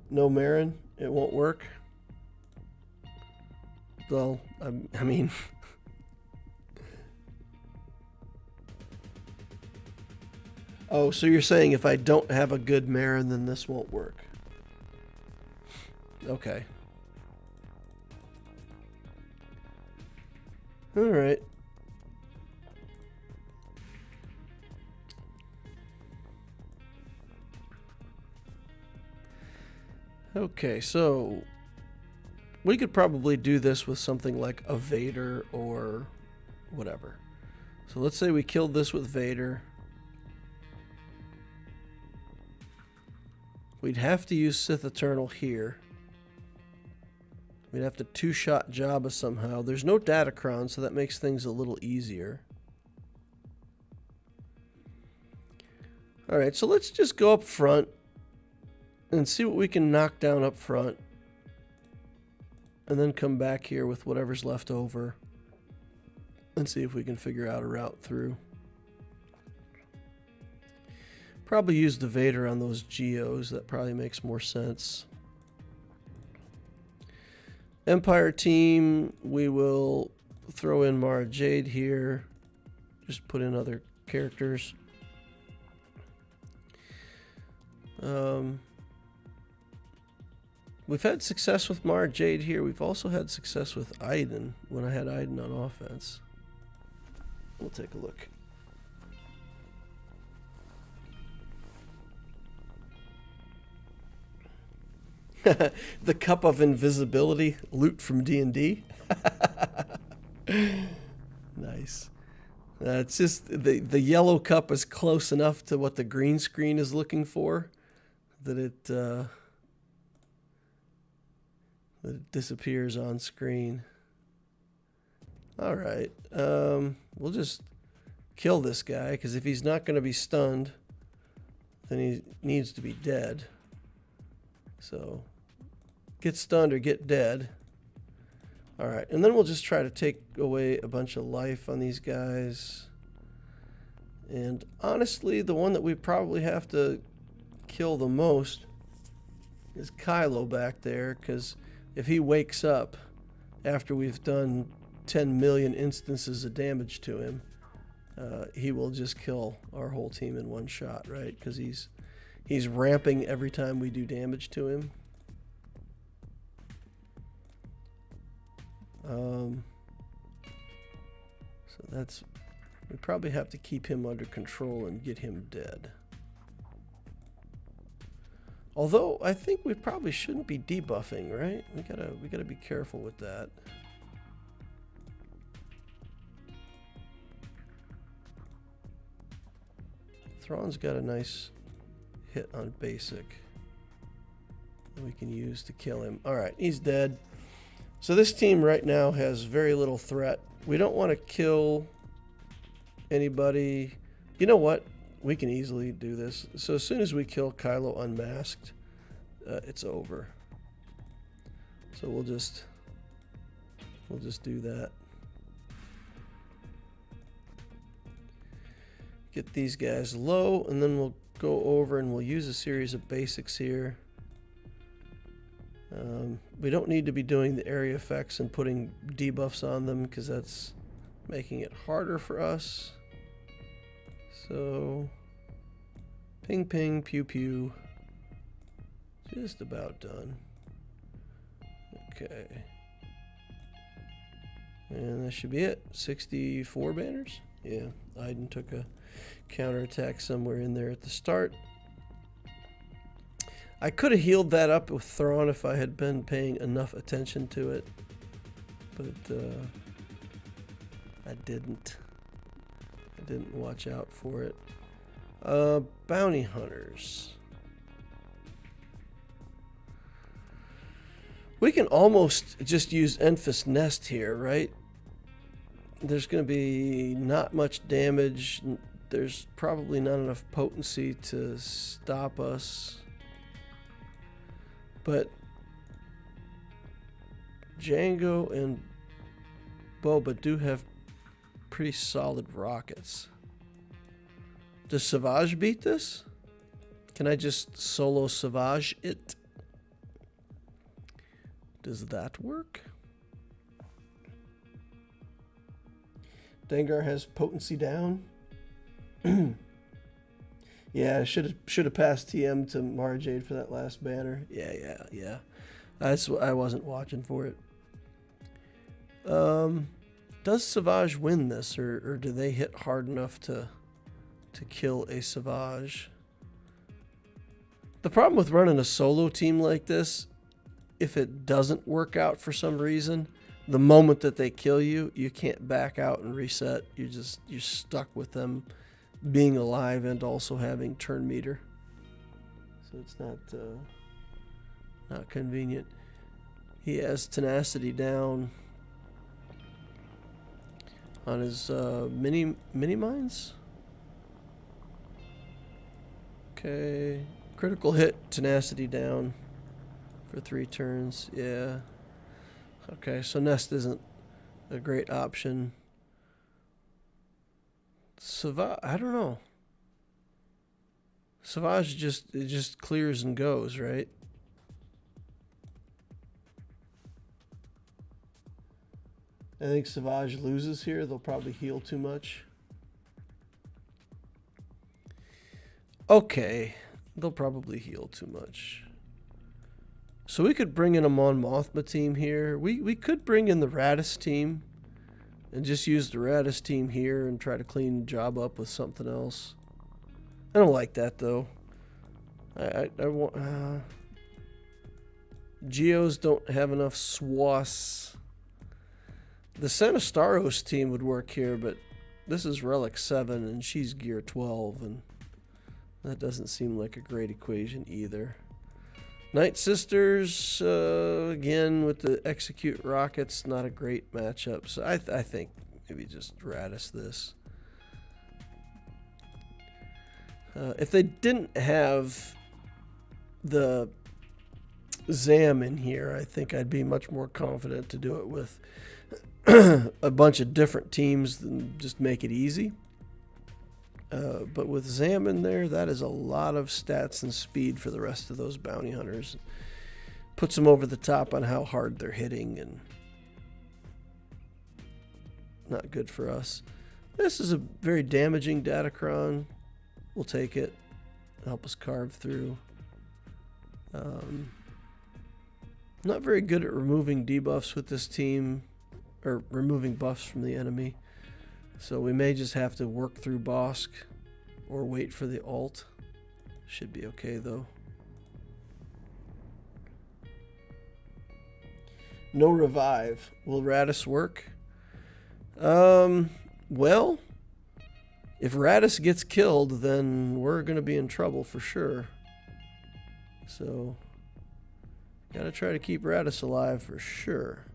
No Marin, it won't work. Well, I mean... Oh, so you're saying if I don't have a good Marin, then this won't work. Okay. Alright. Okay, so we could probably do this with something like a Vader or whatever. So let's say we killed this with Vader. We'd have to use Sith Eternal here. We'd have to two-shot Jabba somehow. There's no Datacron, so that makes things a little easier. Alright, so let's just go up front and see what we can knock down up front. And then come back here with whatever's left over and see if we can figure out a route through. Probably use the Vader on those Geos. That probably makes more sense. Empire team, we will throw in Mara Jade here. Just put in other characters. We've had success with Mara Jade here. We've also had success with Iden when I had Iden on offense. We'll take a look. The Cup of Invisibility, loot from D&D. Nice. It's just the yellow cup is close enough to what the green screen is looking for that it disappears on screen. All right. We'll just kill this guy, because if he's not going to be stunned, then he needs to be dead. So get stunned or get dead. All right, and then we'll just try to take away a bunch of life on these guys. And honestly, the one that we probably have to kill the most is Kylo back there, because if he wakes up after we've done 10 million instances of damage to him, he will just kill our whole team in one shot, right? Because he's ramping every time we do damage to him. So that's, we probably have to keep him under control and get him dead. Although I think we probably shouldn't be debuffing, right? We gotta be careful with that. Thrawn's got a nice hit on basic that we can use to kill him. All right, he's dead. So this team right now has very little threat. We don't want to kill anybody. You know what? We can easily do this. So as soon as we kill Kylo unmasked, it's over. So we'll just do that. Get these guys low, and then we'll go over and we'll use a series of basics here. We don't need to be doing the area effects and putting debuffs on them, because that's making it harder for us. So ping ping pew pew, just about done. Okay, and that should be it. 64 banners. Yeah, Iden took a counterattack somewhere in there at the start. I could have healed that up with Thrawn if I had been paying enough attention to it, but I didn't. I didn't watch out for it. Bounty hunters. We can almost just use Enfys Nest here, right? There's going to be not much damage. There's probably not enough potency to stop us. But Jango and Boba do have pretty solid rockets. Does Savage beat this? Can I just solo Savage it? Does that work? Dengar has potency down. Yeah, I should have passed TM to Mara Jade for that last banner. Yeah. I wasn't watching for it. Does Savage win this, or do they hit hard enough to kill a Savage? The problem with running a solo team like this, if it doesn't work out for some reason, the moment that they kill you, you can't back out and reset. You're stuck with them being alive and also having turn meter. so it's not convenient. He has tenacity down on his mini mines. Okay, critical hit, tenacity down for 3 turns. Yeah. Okay, so Nest isn't a great option. Savage, I don't know. Savage just clears and goes, right? I think Savage loses here. They'll probably heal too much. Okay, they'll probably heal too much. So we could bring in a Mon Mothma team here. We could bring in the Radis team and just use the Radis team here and try to clean the job up with something else. I don't like that though. I want Geos don't have enough swaths. The Sanistaros team would work here, but this is Relic 7 and she's Gear 12, and that doesn't seem like a great equation either. Night Sisters, again with the Execute Rockets, not a great matchup. So I think maybe just Radis this. If they didn't have the Zam in here, I think I'd be much more confident to do it with a bunch of different teams than just make it easy. But with Zam in there, that is a lot of stats and speed for the rest of those bounty hunters. Puts them over the top on how hard they're hitting, and not good for us. This is a very damaging Datacron. We'll take it. Help us carve through. Not very good at removing debuffs with this team, or removing buffs from the enemy. So we may just have to work through Bosk or wait for the ult. Should be okay though. No revive. Will Radis work? Well, if Radis gets killed, then we're going to be in trouble for sure. So, gotta try to keep Radis alive for sure.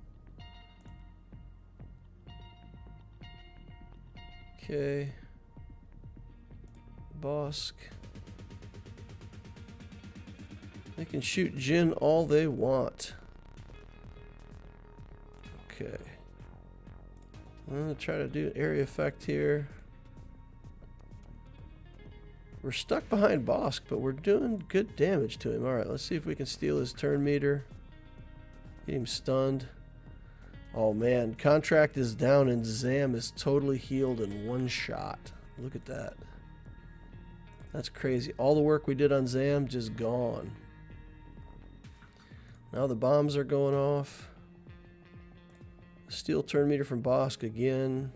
Okay. Bosk. They can shoot Jin all they want. Okay. I'm gonna try to do an area effect here. We're stuck behind Bosk, but we're doing good damage to him. Alright, let's see if we can steal his turn meter. Get him stunned. Oh man, contract is down and Zam is totally healed in one shot. Look at that. That's crazy. All the work we did on Zam just gone. Now the bombs are going off. Steal turn meter from Bosk again.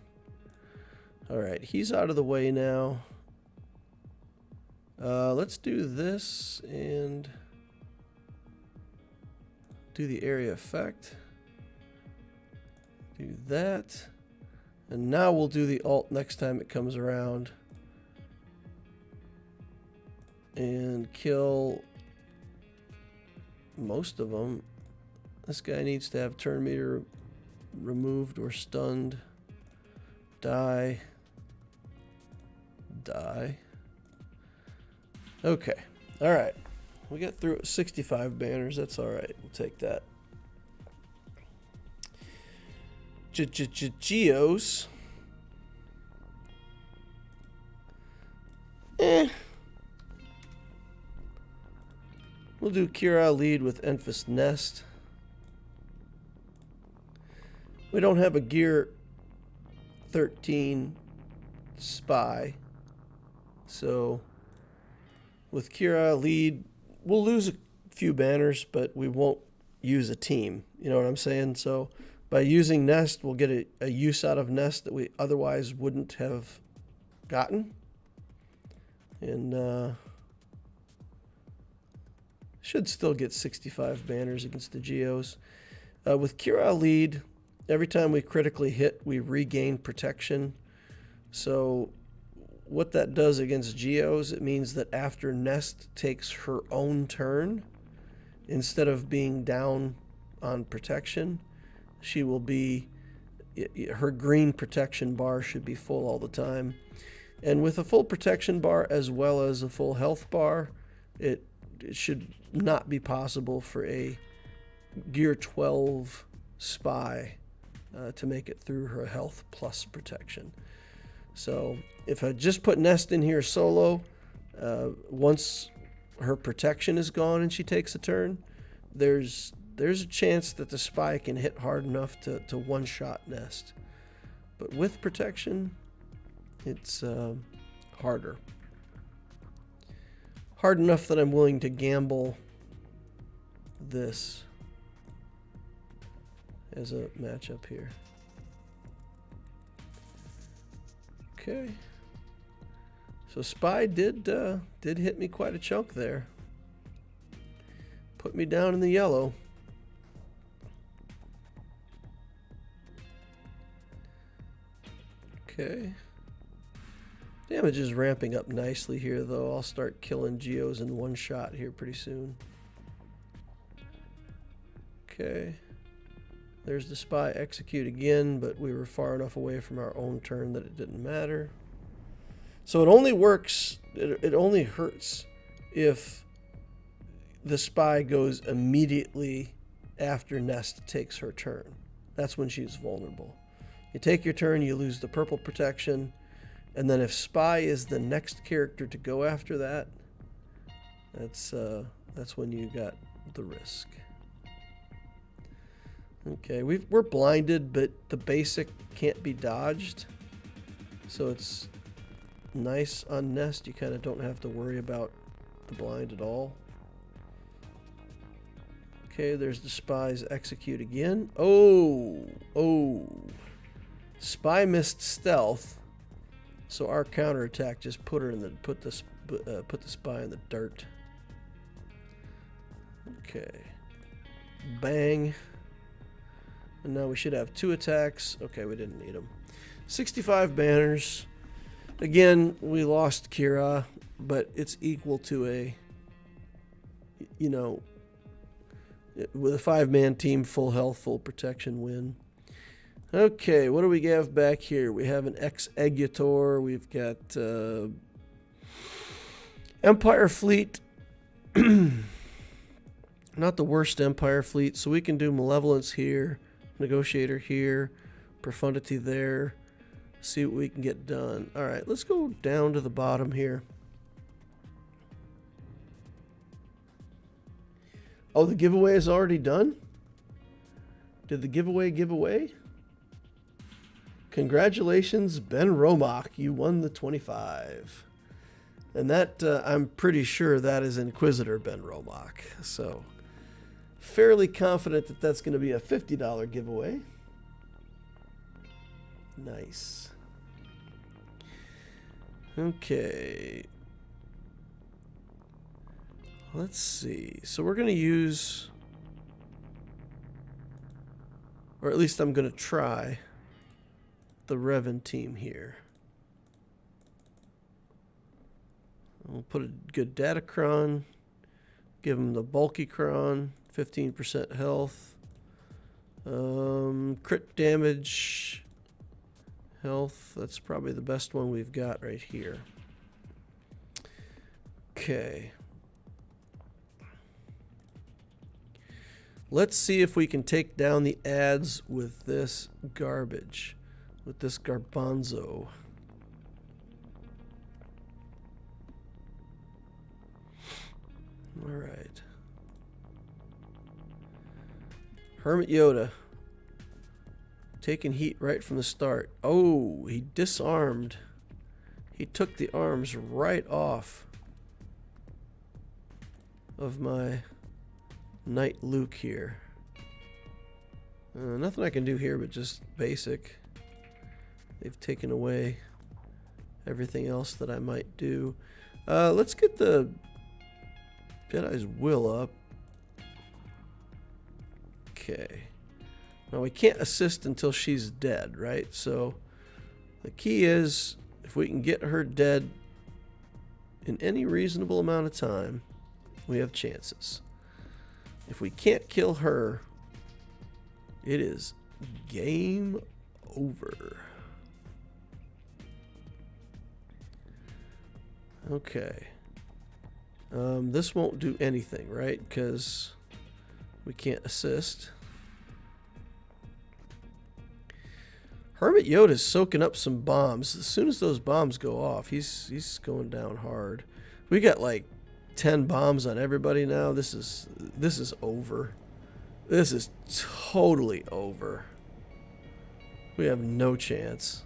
Alright, he's out of the way now. Let's do this and do the area effect. Do that. And now we'll do the ult next time it comes around. And kill most of them. This guy needs to have turn meter removed or stunned. Die. Die. Okay. Alright. We got through 65 banners. That's alright. We'll take that. Geos. We'll do Kira lead with Enfys Nest. We don't have a Gear 13 spy. So with Kira lead, we'll lose a few banners, but we won't use a team. You know what I'm saying? So by using Nest, we'll get a use out of Nest that we otherwise wouldn't have gotten. And should still get 65 banners against the Geos. With Kira lead, every time we critically hit, we regain protection. So what that does against Geos, it means that after Nest takes her own turn, instead of being down on protection, she will be, her green protection bar should be full all the time. And with a full protection bar as well as a full health bar, it should not be possible for a Gear 12 spy to make it through her health plus protection. So if I just put Nest in here solo, once her protection is gone and she takes a turn, there's a chance that the spy can hit hard enough to one-shot Nest. But with protection, it's harder. Hard enough that I'm willing to gamble this as a matchup here. Okay. So Spy did hit me quite a chunk there. Put me down in the yellow. Okay. Damage is ramping up nicely here, though. I'll start killing Geos in one shot here pretty soon. Okay. There's the spy execute again, but we were far enough away from our own turn that it didn't matter. So it only works, it only hurts if the spy goes immediately after Nest takes her turn. That's when she's vulnerable. You take your turn, you lose the purple protection, and then if Spy is the next character to go after that, that's when you got the risk. Okay, we're blinded, but the basic can't be dodged, so it's nice on Nest. You kind of don't have to worry about the blind at all. Okay, there's the Spy's execute again. Oh, Spy missed stealth, so our counterattack just put the Spy in the dirt. Okay, bang. And now we should have 2 attacks. Okay, we didn't need them. 65 banners. Again, we lost Kira, but it's equal to a, you know, with a 5-man team, full health, full protection win. Okay, what do we have back here? We have an Executor. We've got Empire Fleet. Not the worst Empire Fleet, so we can do Malevolence here, Negotiator here, Profundity there, see what we can get done. All right, let's go down to the bottom here. Oh, the giveaway is already done? Did the giveaway give away? Congratulations, Ben Romach. You won the 25. And that, I'm pretty sure that is Inquisitor Ben Romach. So, fairly confident that that's going to be a $50 giveaway. Nice. Okay. Let's see. So we're going to use, or at least I'm going to try, the Revan team here. We'll put a good Datacron, give him the bulky cron, 15% health, crit damage, health. That's probably the best one we've got right here. Okay. Let's see if we can take down the ads with this garbage, with this garbanzo. All right. Hermit Yoda. Taking heat right from the start. Oh, he disarmed. He took the arms right off of my Knight Luke here. Nothing I can do here but just basic. They've taken away everything else that I might do. Let's get the Jedi's Will up. Okay. Now we can't assist until she's dead, right? So the key is If we can get her dead in any reasonable amount of time, we have chances. If we can't kill her, it is game over. Okay. This won't do anything, right? Because we can't assist. Hermit Yoda's soaking up some bombs. As soon as those bombs go off, he's going down hard. We got like 10 bombs on everybody now. This is over. This is totally over. We have no chance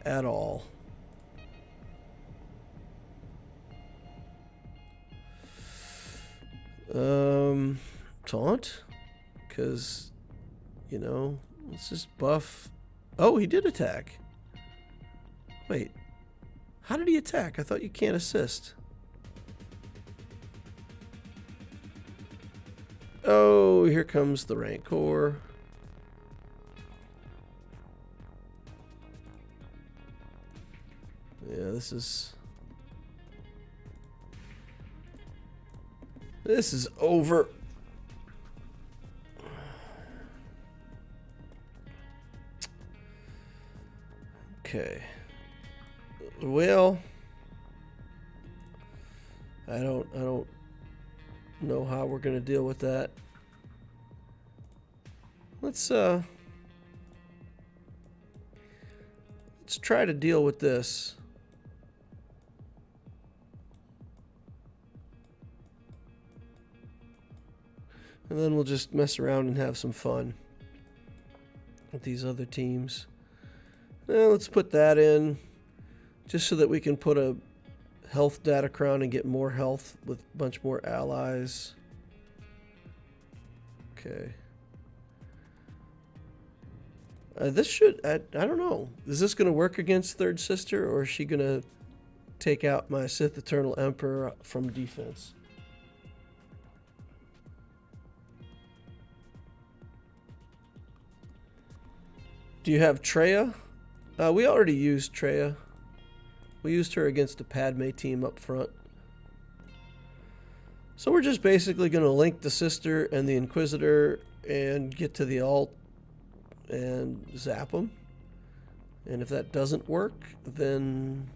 at all. Taunt? Because, you know, let's just buff. Oh, he did attack. Wait. How did he attack? I thought you can't assist. Oh, here comes the Rancor. Yeah, this is over. Okay. Well, I don't know how we're going to deal with that. Let's try to deal with this. And then we'll just mess around and have some fun with these other teams. Well, let's put that in just so that we can put a health data crown and get more health with a bunch more allies. Okay. This should, I don't know. Is this going to work against Third Sister, or is she going to take out my Sith Eternal Emperor from defense? Do you have Traya? We already used Traya. We used her against a Padme team up front. So we're just basically going to link the Sister and the Inquisitor and get to the alt and zap them. And if that doesn't work, then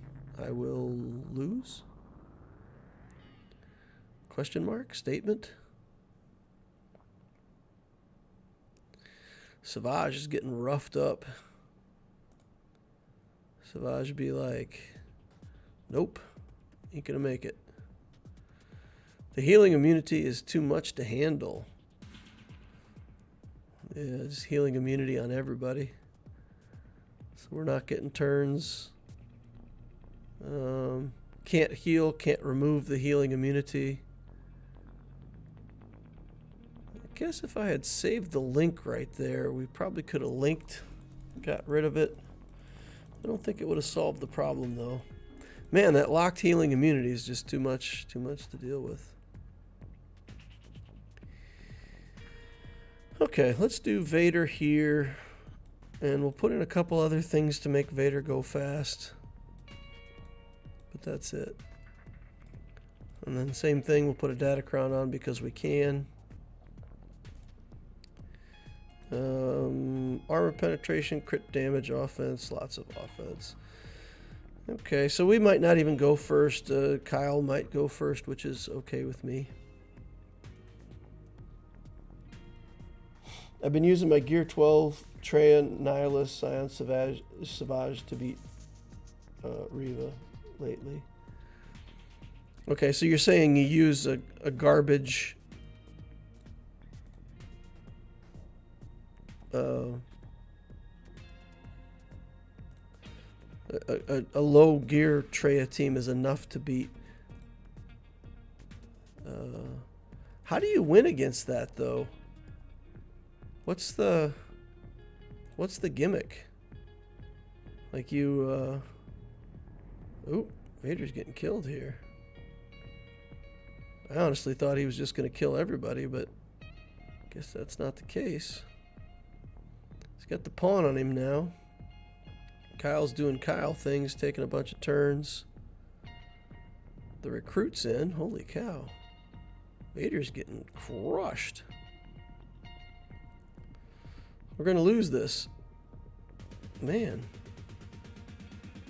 I will lose. Question mark? Statement? Savage is getting roughed up. Savage be like, nope, ain't gonna make it. The healing immunity is too much to handle. Yeah, just healing immunity on everybody. So we're not getting turns. Can't heal, can't remove the healing immunity. I guess if I had saved the link right there, we probably could have linked, got rid of it. I don't think it would have solved the problem though. Man, that locked healing immunity is just too much to deal with. Okay, let's do Vader here, and we'll put in a couple other things to make Vader go fast. But that's it. And then same thing, we'll put a data crown on because we can. Armor penetration, crit damage, offense, lots of offense. Okay, so we might not even go first. Kyle might go first, which is okay with me. I've been using my Gear 12 Traya, Nihilus, Scion, Savage to beat Reva lately. Okay, so you're saying you use a garbage a low gear Traya team is enough to beat. How do you win against that though? What's the gimmick? Like you oh, Vader's getting killed here. I honestly thought he was just going to kill everybody, but I guess that's not the case. He's got the pawn on him now. Kyle's doing Kyle things, taking a bunch of turns. The recruit's in. Holy cow. Vader's getting crushed. We're going to lose this. Man.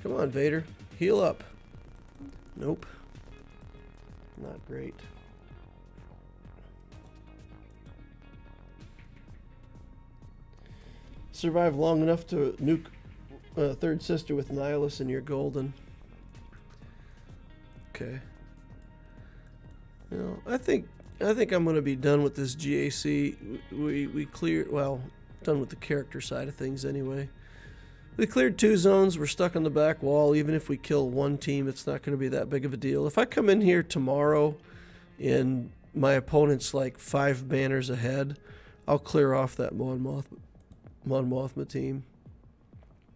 Come on, Vader. Heal up. Nope. Not great. Survive long enough to nuke Third Sister with Nihilus and you're golden. Okay. You know, I think I'm going to be done with this GAC. We cleared, well, done with the character side of things anyway. We cleared 2 zones. We're stuck on the back wall. Even if we kill 1 team, it's not going to be that big of a deal. If I come in here tomorrow and my opponent's like 5 banners ahead, I'll clear off that Mon Mothma team.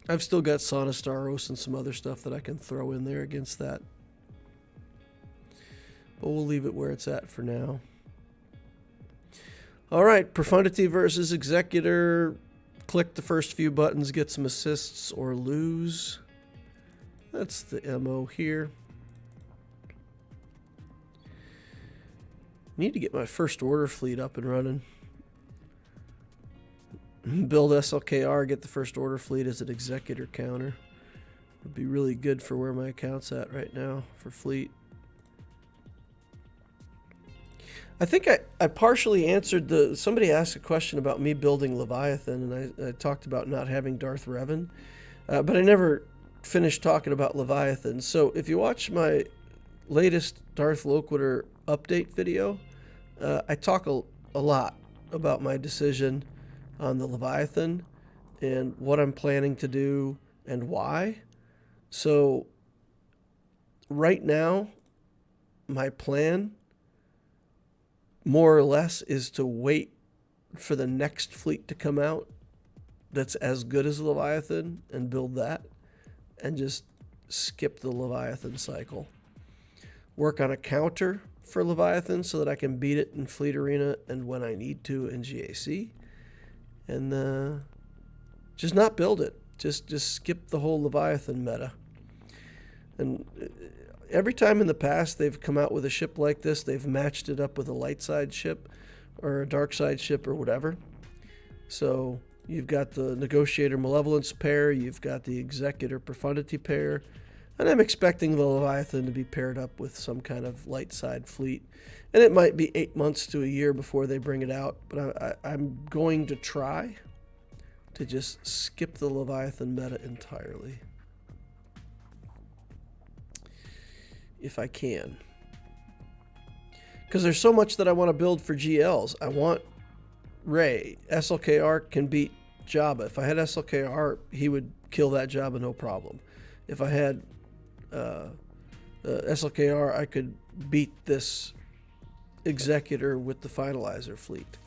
I've still got Sonastaros and some other stuff that I can throw in there against that. But we'll leave it where it's at for now. Alright, Profundity versus Executor. Click the first few buttons, get some assists, or lose. That's the MO here. Need to get my first order fleet up and running. Build SLKR, get the first order fleet as an Executor counter. Would be really good for where my account's at right now for fleet. I think I partially answered somebody asked a question about me building Leviathan, and I talked about not having Darth Revan, but I never finished talking about Leviathan. So if you watch my latest Darth Loquitur update video, I talk a lot about my decision on the Leviathan and what I'm planning to do and why. So right now, my plan more or less is to wait for the next fleet to come out that's as good as Leviathan and build that and just skip the Leviathan cycle. Work on a counter for Leviathan so that I can beat it in Fleet Arena and when I need to in GAC. And just not build it. Just skip the whole Leviathan meta. And every time in the past they've come out with a ship like this, they've matched it up with a light side ship or a dark side ship or whatever. So you've got the Negotiator Malevolence pair, you've got the Executor Profundity pair, and I'm expecting the Leviathan to be paired up with some kind of light side fleet. And it might be 8 months to a year before they bring it out, but I'm going to try to just skip the Leviathan meta entirely. If I can. Because there's so much that I want to build for GLs. I want Rey. SLKR can beat Jabba. If I had SLKR, he would kill that Jabba no problem. If I had SLKR, I could beat this Executor with the Finalizer fleet.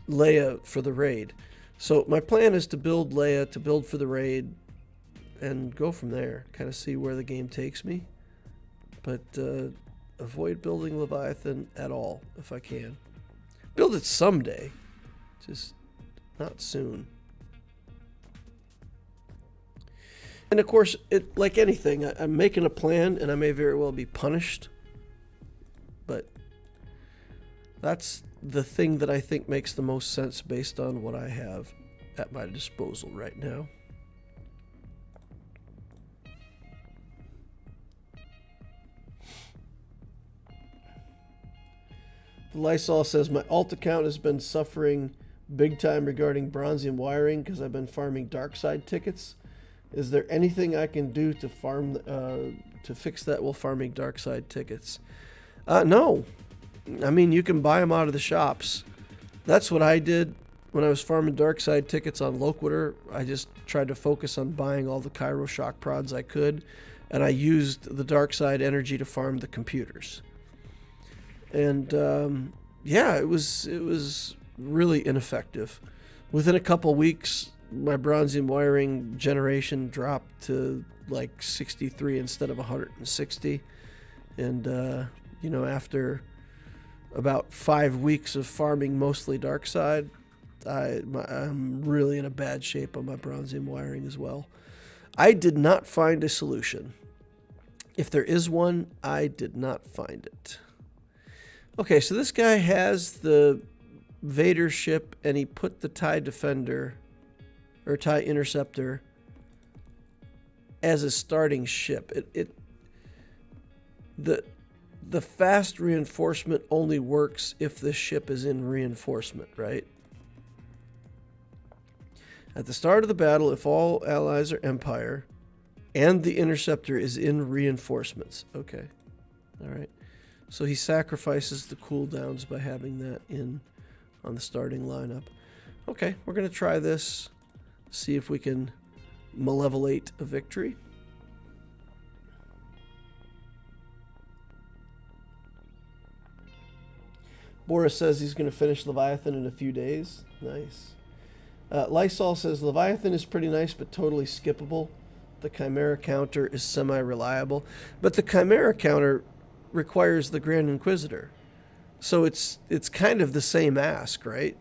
Leia for the raid. So my plan is to build Leia, to build for the raid, and go from there. Kind of see where the game takes me. But avoid building Leviathan at all, if I can. Build it someday. Just not soon. And of course, like anything, I'm making a plan, and I may very well be punished. But that's the thing that I think makes the most sense based on what I have at my disposal right now. Lysol says, my alt account has been suffering big time regarding bronzium wiring because I've been farming dark side tickets. Is there anything I can do to farm to fix that while farming dark side tickets? No. I mean, you can buy them out of the shops. That's what I did when I was farming dark side tickets on Loquitur. I just tried to focus on buying all the Cairo shock prods I could, and I used the dark side energy to farm the computers. And yeah, it was really ineffective. Within a couple weeks, my bronzium wiring generation dropped to like 63 instead of 160. And you know, after about 5 weeks of farming mostly dark side, I'm really in a bad shape on my bronzium wiring as well. I did not find a solution. If there is one, I did not find it. Okay, so this guy has the Vader ship, and he put the TIE Defender, or TIE Interceptor, as a starting ship. The fast reinforcement only works if the ship is in reinforcement, right? At the start of the battle, if all allies are Empire, and the Interceptor is in reinforcements. Okay. All right. So he sacrifices the cooldowns by having that in on the starting lineup. Okay, we're going to try this. See if we can malevolate a victory. Boris says he's going to finish Leviathan in a few days. Nice. Lysol says Leviathan is pretty nice, but totally skippable. The Chimera counter is semi-reliable. But the Chimera counter requires the Grand Inquisitor. So it's kind of the same ask, right?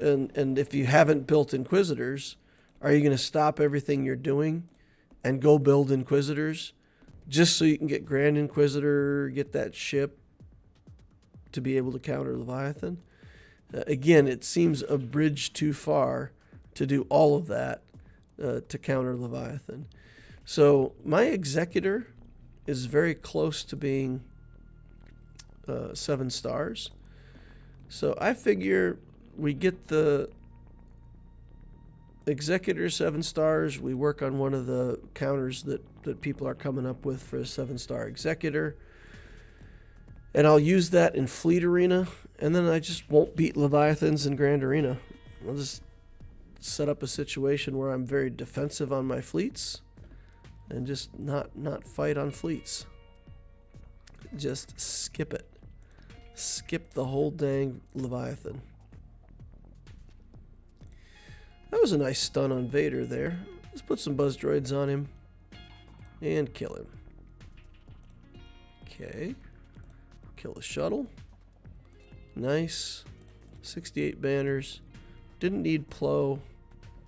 And if you haven't built Inquisitors, are you going to stop everything you're doing and go build Inquisitors just so you can get Grand Inquisitor, get that ship to be able to counter Leviathan? Again, it seems a bridge too far to do all of that to counter Leviathan. So my Executor is very close to being 7 stars. So I figure we get the Executor 7 stars. We work on one of the counters that people are coming up with for a 7-star Executor. And I'll use that in Fleet Arena. And then I just won't beat Leviathans in Grand Arena. I'll just set up a situation where I'm very defensive on my fleets. And just not fight on fleets. Just skip it. Skip the whole dang Leviathan. That was a nice stun on Vader there. Let's put some buzz droids on him. And kill him. Okay. Kill the shuttle. Nice. 68 banners. Didn't need Plo.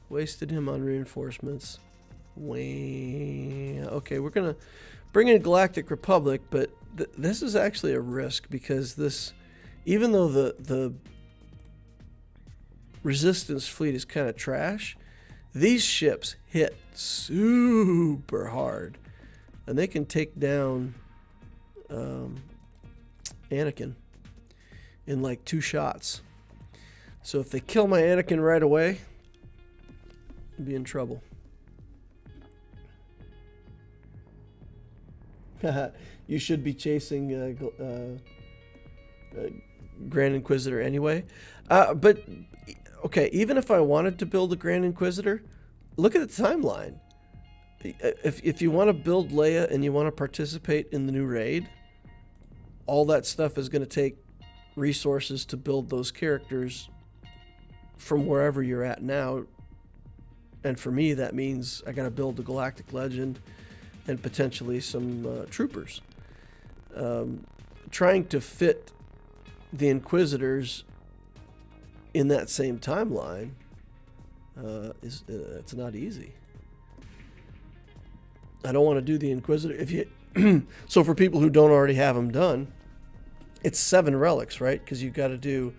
Wasted him on reinforcements. Okay, we're going to bring in Galactic Republic, but this is actually a risk because this, even though the Resistance fleet is kind of trash, these ships hit super hard. And they can take down Anakin in like 2 shots. So if they kill my Anakin right away, I'll be in trouble. You should be chasing Grand Inquisitor anyway. But, okay, even if I wanted to build a Grand Inquisitor, look at the timeline. If you want to build Leia and you want to participate in the new raid, all that stuff is going to take resources to build those characters from wherever you're at now. And for me, that means I got to build the Galactic Legend and potentially some troopers. Trying to fit the Inquisitors in that same timeline it's not easy. I don't want to do the Inquisitor. If you so for people who don't already have them done, it's 7 relics, right? Because you've got to do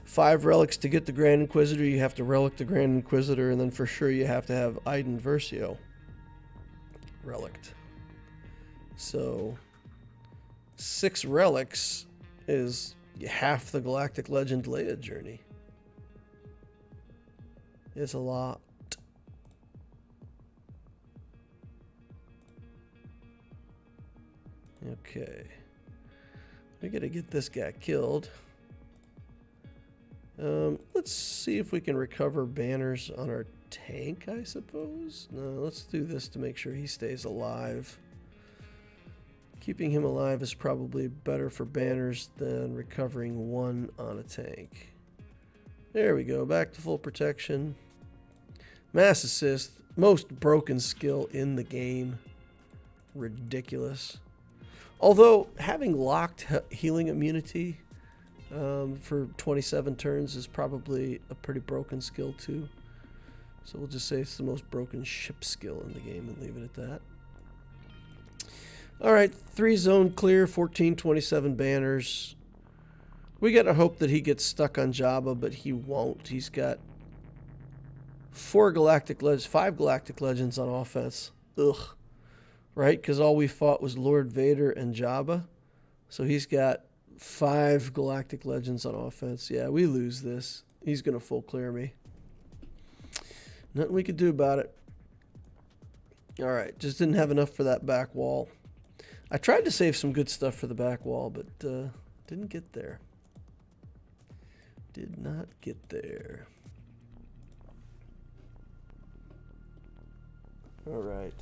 5 relics to get the Grand Inquisitor. You have to relic the Grand Inquisitor, and then for sure you have to have Iden Versio relict. So 6 relics is half the Galactic Legend Leia journey. It's a lot. Okay. We gotta get this guy killed. Let's see if we can recover banners on our tank, I suppose. No, let's do this to make sure he stays alive. Keeping him alive is probably better for banners than recovering 1 on a tank. There we go, back to full protection. Mass assist, most broken skill in the game. Ridiculous. Although having locked healing immunity for 27 turns is probably a pretty broken skill too. So we'll just say it's the most broken ship skill in the game and leave it at that. All right, 3 zone clear, 1427 banners. We got to hope that he gets stuck on Jabba, but he won't. He's got 5 Galactic Legends on offense. Ugh. Right? Because all we fought was Lord Vader and Jabba. So he's got 5 Galactic Legends on offense. Yeah, we lose this. He's going to full clear me. Nothing we could do about it. All right, just didn't have enough for that back wall. I tried to save some good stuff for the back wall, but didn't get there. Did not get there. All right.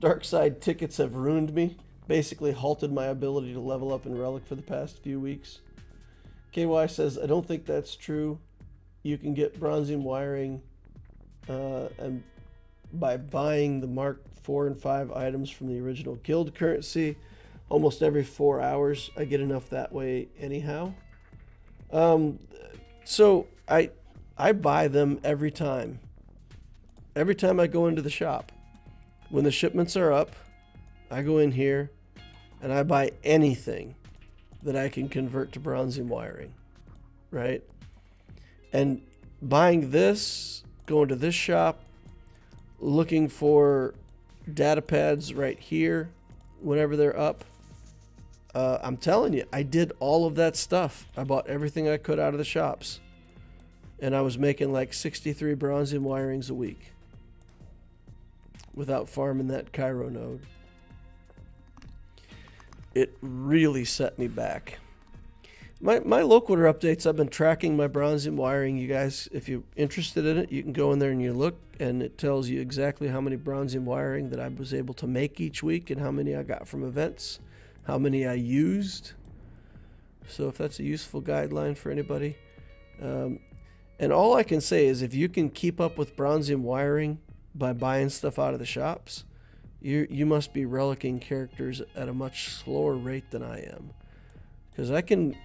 Dark side tickets have ruined me. Basically halted my ability to level up in Relic for the past few weeks. KY says, I don't think that's true. You can get bronzium wiring and by buying the Mark 4 and 5 items from the original guild currency almost every 4 hours. I get enough that way anyhow. So I buy them every time. Every time I go into the shop. When the shipments are up, I go in here and I buy anything that I can convert to bronzium wiring, right? And buying this, going to this shop, looking for data pads right here whenever they're up. I'm telling you, I did all of that stuff. I bought everything I could out of the shops. And I was making like 63 bronzium wirings a week without farming that Cairo node. It really set me back. My Loquitur updates, I've been tracking my bronzium wiring. You guys, if you're interested in it, you can go in there and you look, and it tells you exactly how many bronzium wiring that I was able to make each week and how many I got from events, how many I used. So if that's a useful guideline for anybody. And all I can say is if you can keep up with bronzium wiring by buying stuff out of the shops, you must be relicking characters at a much slower rate than I am. Because I can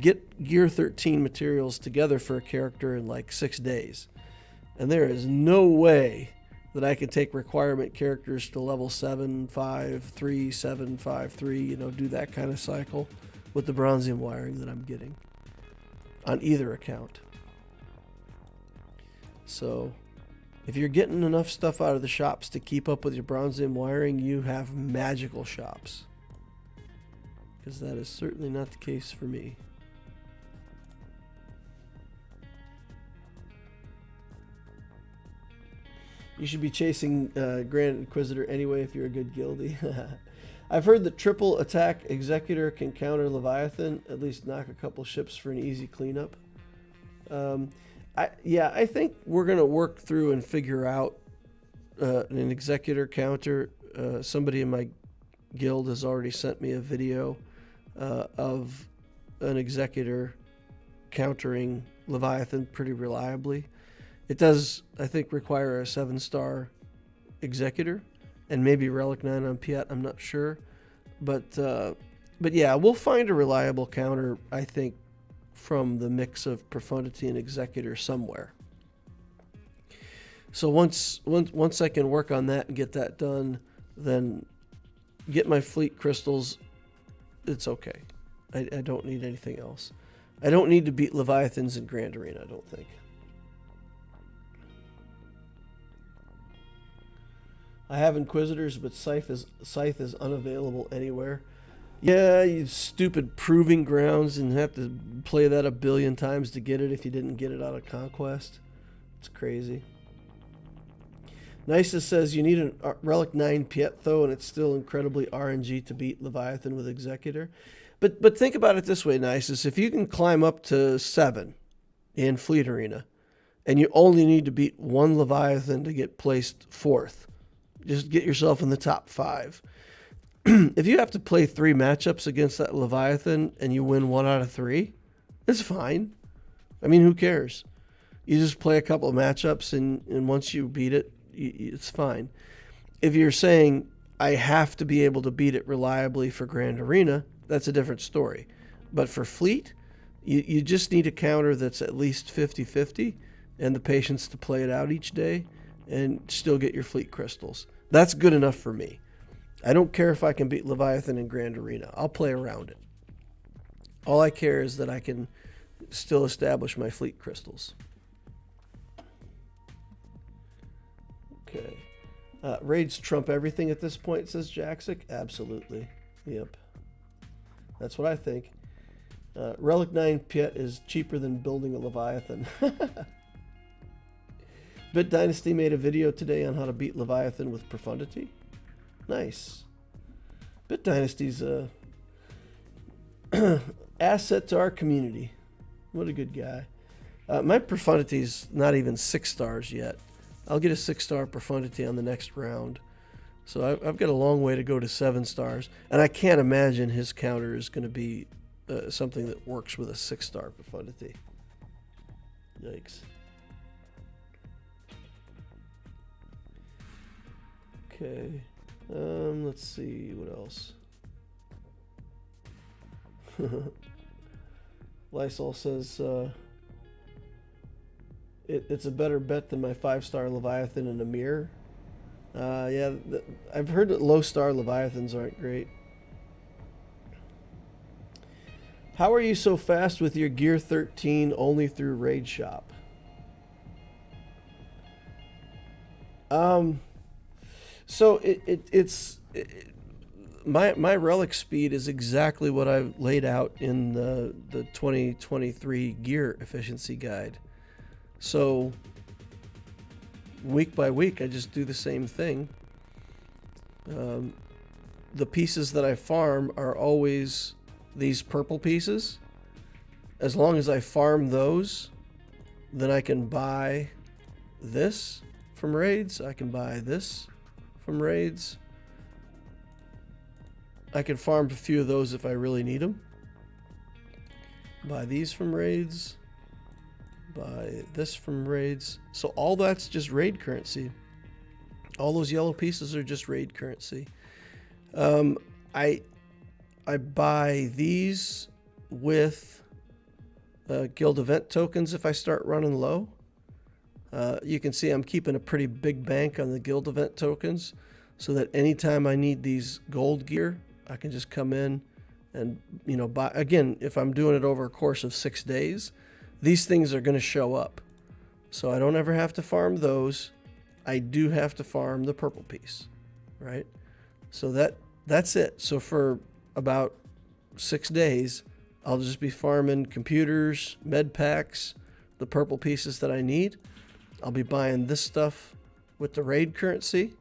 get Gear 13 materials together for a character in like 6 days. And there is no way that I can take requirement characters to level 7, 5, 3, 7, 5, 3, do that kind of cycle with the bronzium wiring that I'm getting on either account. So if you're getting enough stuff out of the shops to keep up with your bronzium wiring, you have magical shops. Because that is certainly not the case for me. You should be chasing Grand Inquisitor anyway if you're a good guildie. I've heard that triple attack Executor can counter Leviathan, at least knock a couple ships for an easy cleanup. I think we're going to work through and figure out an Executor counter. Somebody in my guild has already sent me a video of an Executor countering Leviathan pretty reliably. It does, I think, require a 7-star Executor and maybe Relic 9 on Piet, I'm not sure. But yeah, we'll find a reliable counter, I think, from the mix of Profundity and Executor somewhere. So once I can work on that and get that done, then get my fleet crystals, it's okay. I don't need anything else. I don't need to beat Leviathans in Grand Arena, I don't think. I have Inquisitors, but Scythe is unavailable anywhere. Yeah, you stupid proving grounds, and have to play that a billion times to get it if you didn't get it out of Conquest. It's crazy. Nisus says you need a Relic 9 Piet though, and it's still incredibly RNG to beat Leviathan with Executor. But think about it this way, Nisus. If you can climb up to 7 in Fleet Arena, and you only need to beat 1 Leviathan to get placed 4th, just get yourself in the top 5. If you have to play 3 matchups against that Leviathan and you win 1 out of 3, it's fine. I mean, who cares? You just play a couple of matchups, and once you beat it, it's fine. If you're saying, I have to be able to beat it reliably for Grand Arena. That's a different story. But for Fleet, you just need a counter that's at least 50-50 and the patience to play it out each day and still get your Fleet crystals. That's good enough for me. I don't care if I can beat Leviathan in Grand Arena. I'll play around it. All I care is that I can still establish my Fleet crystals. Okay. Raids trump everything at this point, says Jaxic. Absolutely. Yep. That's what I think. Relic 9 Piet is cheaper than building a Leviathan. Bit Dynasty made a video today on how to beat Leviathan with Profundity. Nice. Bit Dynasty's a asset to our community. What a good guy. My Profundity's not even 6 stars yet. I'll get a 6-star Profundity on the next round. So I've got a long way to go to 7 stars. And I can't imagine his counter is going to be something that works with a 6-star Profundity. Yikes. Okay. Let's see what else. Lysol says it's a better bet than my 5-star Leviathan and Amir. Yeah, I've heard that low-star Leviathans aren't great. How are you so fast with your Gear 13 only through Raid Shop? So my relic speed is exactly what I've laid out in the 2023 gear efficiency guide. So week by week, I just do the same thing. The pieces that I farm are always these purple pieces. As long as I farm those, then I can buy this from raids. I can buy this from raids. I can farm a few of those if I really need them. Buy these from raids. Buy this from raids. So all that's just raid currency. All those yellow pieces are just raid currency. I buy these with guild event tokens if I start running low. You can see I'm keeping a pretty big bank on the guild event tokens so that anytime I need these gold gear, I can just come in and, buy. Again, if I'm doing it over a course of 6 days, these things are going to show up. So I don't ever have to farm those. I do have to farm the purple piece, right? So that's it. So for about 6 days, I'll just be farming computers, med packs, the purple pieces that I need. I'll be buying this stuff with the raid currency,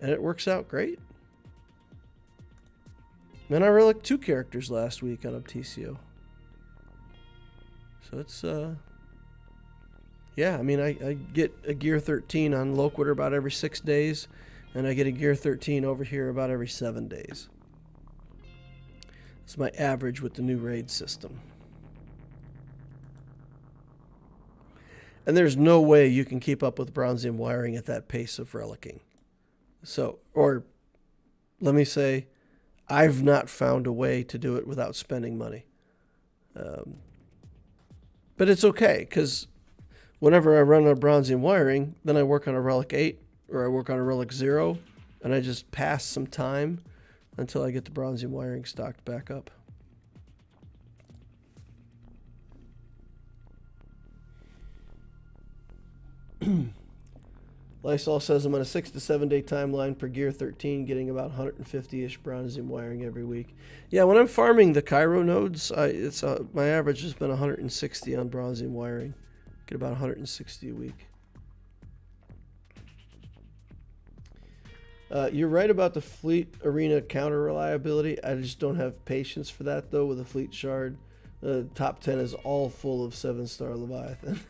and it works out great. And I relicked 2 characters last week on Obtesio. So it's, yeah, I mean, I get a Gear 13 on Loquitur about every 6 days, and I get a Gear 13 over here about every 7 days. It's my average with the new raid system. And there's no way you can keep up with Bronzium wiring at that pace of relicking. So, or let me say, I've not found a way to do it without spending money. But it's okay, because whenever I run on Bronzium wiring, then I work on a Relic 8 or I work on a Relic 0, and I just pass some time until I get the Bronzium wiring stocked back up. Lysol says I'm on a 6 to 7 day timeline per Gear 13, getting about 150-ish Bronzium wiring every week. Yeah, when I'm farming the Cairo nodes, my average has been 160 on Bronzium wiring. Get about 160 a week. You're right about the Fleet Arena counter reliability. I just don't have patience for that, though, with a Fleet Shard. The top 10 is all full of 7-star Leviathan.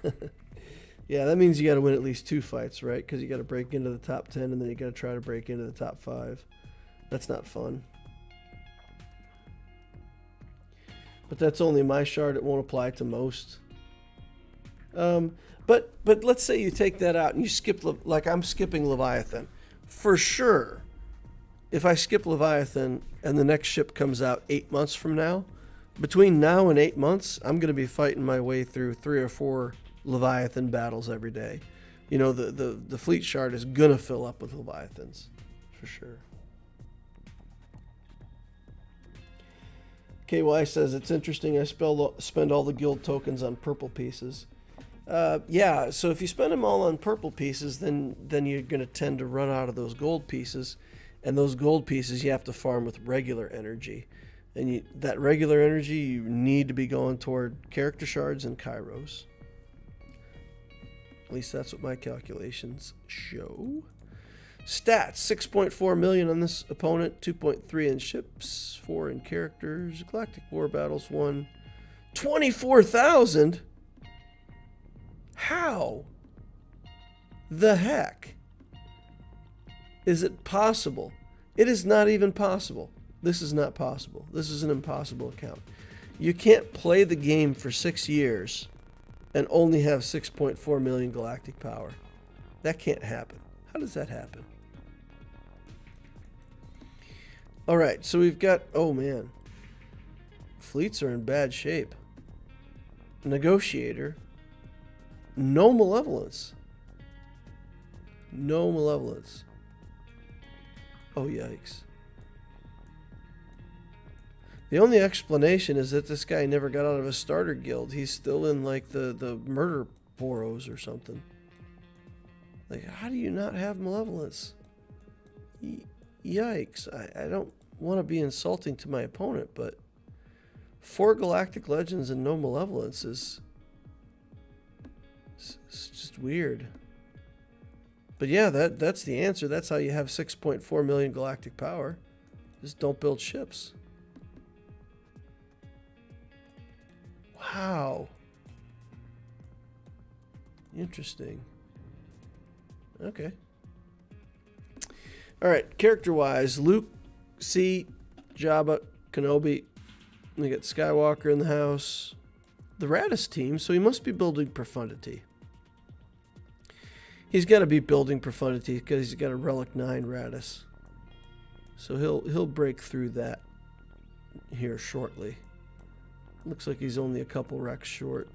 Yeah, that means you got to win at least 2 fights, right? Because you got to break into the top 10 and then you got to try to break into the top 5. That's not fun. But that's only my shard. It won't apply to most. But let's say you take that out and you skip, like I'm skipping Leviathan. For sure, if I skip Leviathan and the next ship comes out 8 months from now, between now and 8 months, I'm going to be fighting my way through 3 or 4 Leviathan battles every day. You know, the fleet shard is going to fill up with Leviathans, for sure. KY says, it's interesting I spend all the guild tokens on purple pieces. Yeah, so if you spend them all on purple pieces, then you're going to tend to run out of those gold pieces. And those gold pieces you have to farm with regular energy. And that regular energy, you need to be going toward character shards and Kairos. At least that's what my calculations show. Stats, 6.4 million on this opponent, 2.3 in ships, 4 in characters. Galactic War Battles won 24,000? How the heck is it possible? It is not even possible. This is not possible. This is an impossible account. You can't play the game for 6 years and only have 6.4 million galactic power. That can't happen. How does that happen? All right, so we've got, oh man, fleets are in bad shape. Negotiator, no malevolence. No malevolence. Oh, yikes. The only explanation is that this guy never got out of a starter guild. He's still in like the murder boros or something. Like, how do you not have malevolence? Yikes. I don't want to be insulting to my opponent, but 4 Galactic Legends and no malevolence is it's just weird. But yeah, that's the answer. That's how you have 6.4 million galactic power. Just don't build ships. Wow. Interesting. Okay. All right, character-wise, Luke, C, Jabba, Kenobi. We got Skywalker in the house. The Radis team, so he must be building profundity. He's got to be building profundity because he's got a Relic 9 Radis. So he'll break through that here shortly. Looks like he's only a couple wrecks short.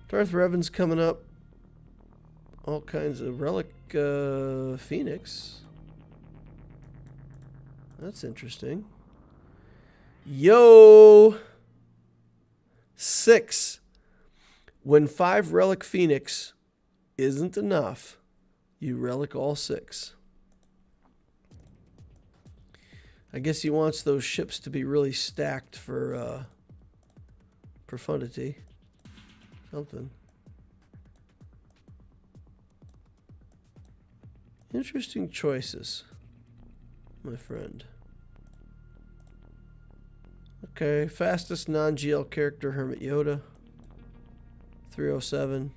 Darth Revan's coming up. All kinds of Relic Phoenix. That's interesting. Yo! 6. When 5 Relic Phoenix isn't enough, you relic all 6. I guess he wants those ships to be really stacked for profundity. Something. Interesting choices, my friend. Okay, fastest non-GL character, Hermit Yoda. 307.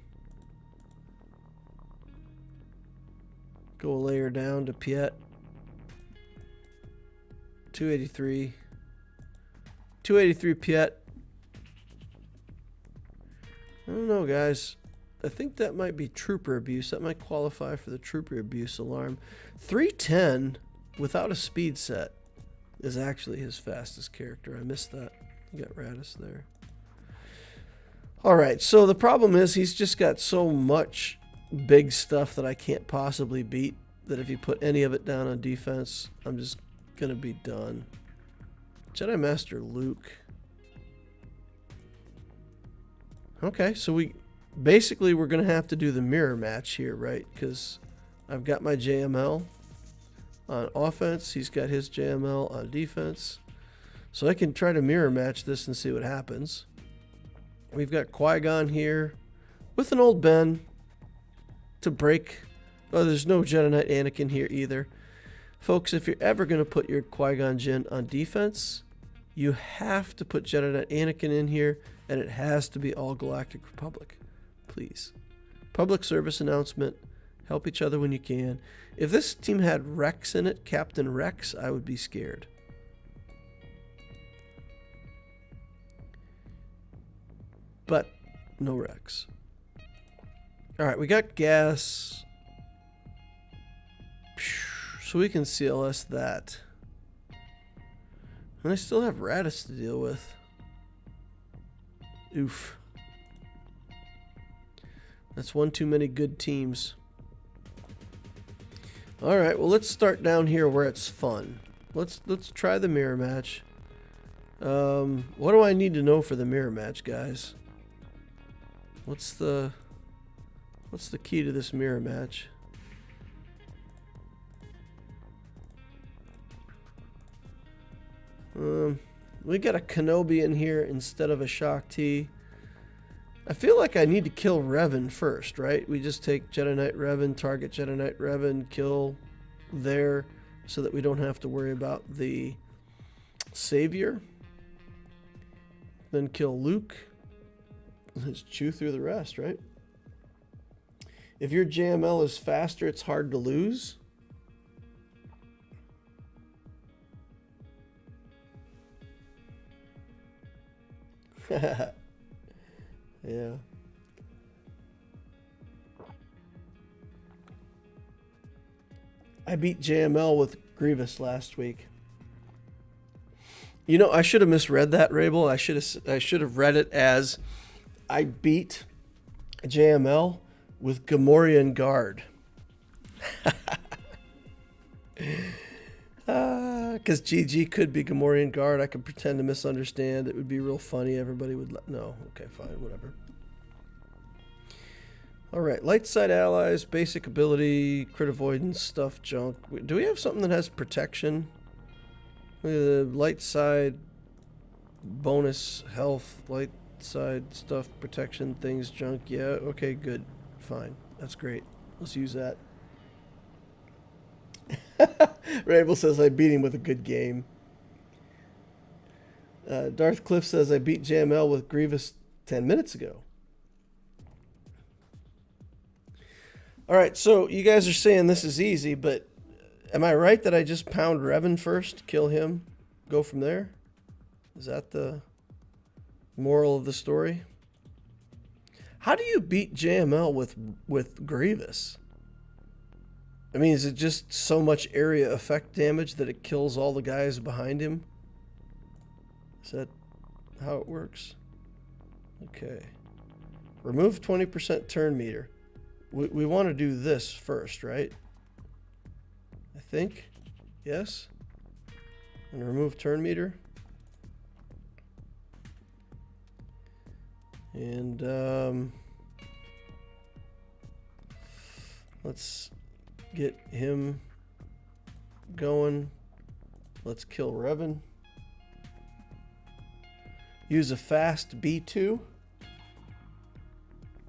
Go a layer down to Piet. 283. 283 Piet. I don't know, guys. I think that might be trooper abuse. That might qualify for the trooper abuse alarm. 310 without a speed set is actually his fastest character. I missed that. You got Radis there. All right, so the problem is he's just got so much big stuff that I can't possibly beat, that if you put any of it down on defense, I'm just going to be done. Jedi Master Luke. Okay, so we're going to have to do the mirror match here, right? Because I've got my JML on offense. He's got his JML on defense. So I can try to mirror match this and see what happens. We've got Qui-Gon here with an old Ben to break. Oh, there's no Jedi Knight Anakin here either. Folks, if you're ever going to put your Qui-Gon Jinn on defense, you have to put Jedi Knight Anakin in here, and it has to be all Galactic Republic. Please. Public service announcement. Help each other when you can. If this team had Rex in it, Captain Rex, I would be scared. But no Rex. All right, we got gas. So we can CLS that. And I still have Radis to deal with. Oof. That's one too many good teams. Alright, well let's start down here where it's fun. Let's try the mirror match. What do I need to know for the mirror match, guys? What's the key to this mirror match? We got a Kenobi in here instead of a Shaak Ti. I feel like I need to kill Revan first, right? We just take Jedi Knight Revan, target Jedi Knight Revan, kill there, so that we don't have to worry about the Savior. Then kill Luke. Let's chew through the rest, right? If your JML is faster, it's hard to lose. Yeah. I beat JML with Grievous last week. You know, I should have misread that, Rabel. I should have read it as I beat JML with Gamorrean Guard. Because GG could be Gamorrean Guard. I could pretend to misunderstand. It would be real funny. Everybody would no. Okay, fine, whatever. Alright, light side allies, basic ability, crit avoidance, stuff, junk. Do we have something that has protection? Light side, bonus, health, light side, stuff, protection, things, junk. Yeah, okay, good. Fine. That's great. Let's use that. Rabel says I beat him with a good game. Darth Cliff says I beat JML with Grievous 10 minutes ago. Alright, so you guys are saying this is easy, but am I right that I just pound Revan first, kill him, go from there? Is that the moral of the story? How do you beat JML with Grievous? I mean, is it just so much area effect damage that it kills all the guys behind him? Is that how it works? Okay. Remove 20% turn meter. We want to do this first, right? I think. Yes? And remove turn meter. And let's get him going. Let's kill Revan. Use a fast B2.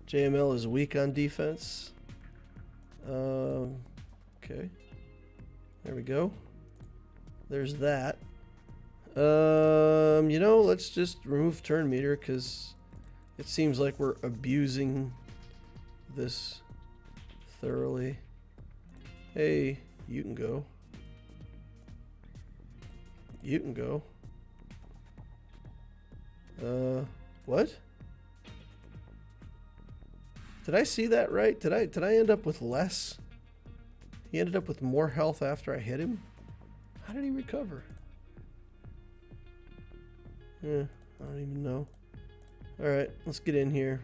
JML is weak on defense. Okay. There we go. There's that. You know, let's just remove turn meter because it seems like we're abusing this thoroughly. Hey, you can go. You can go. What? Did I see that right? Did I end up with less? He ended up with more health after I hit him? How did he recover? Yeah, I don't even know. Alright, let's get in here.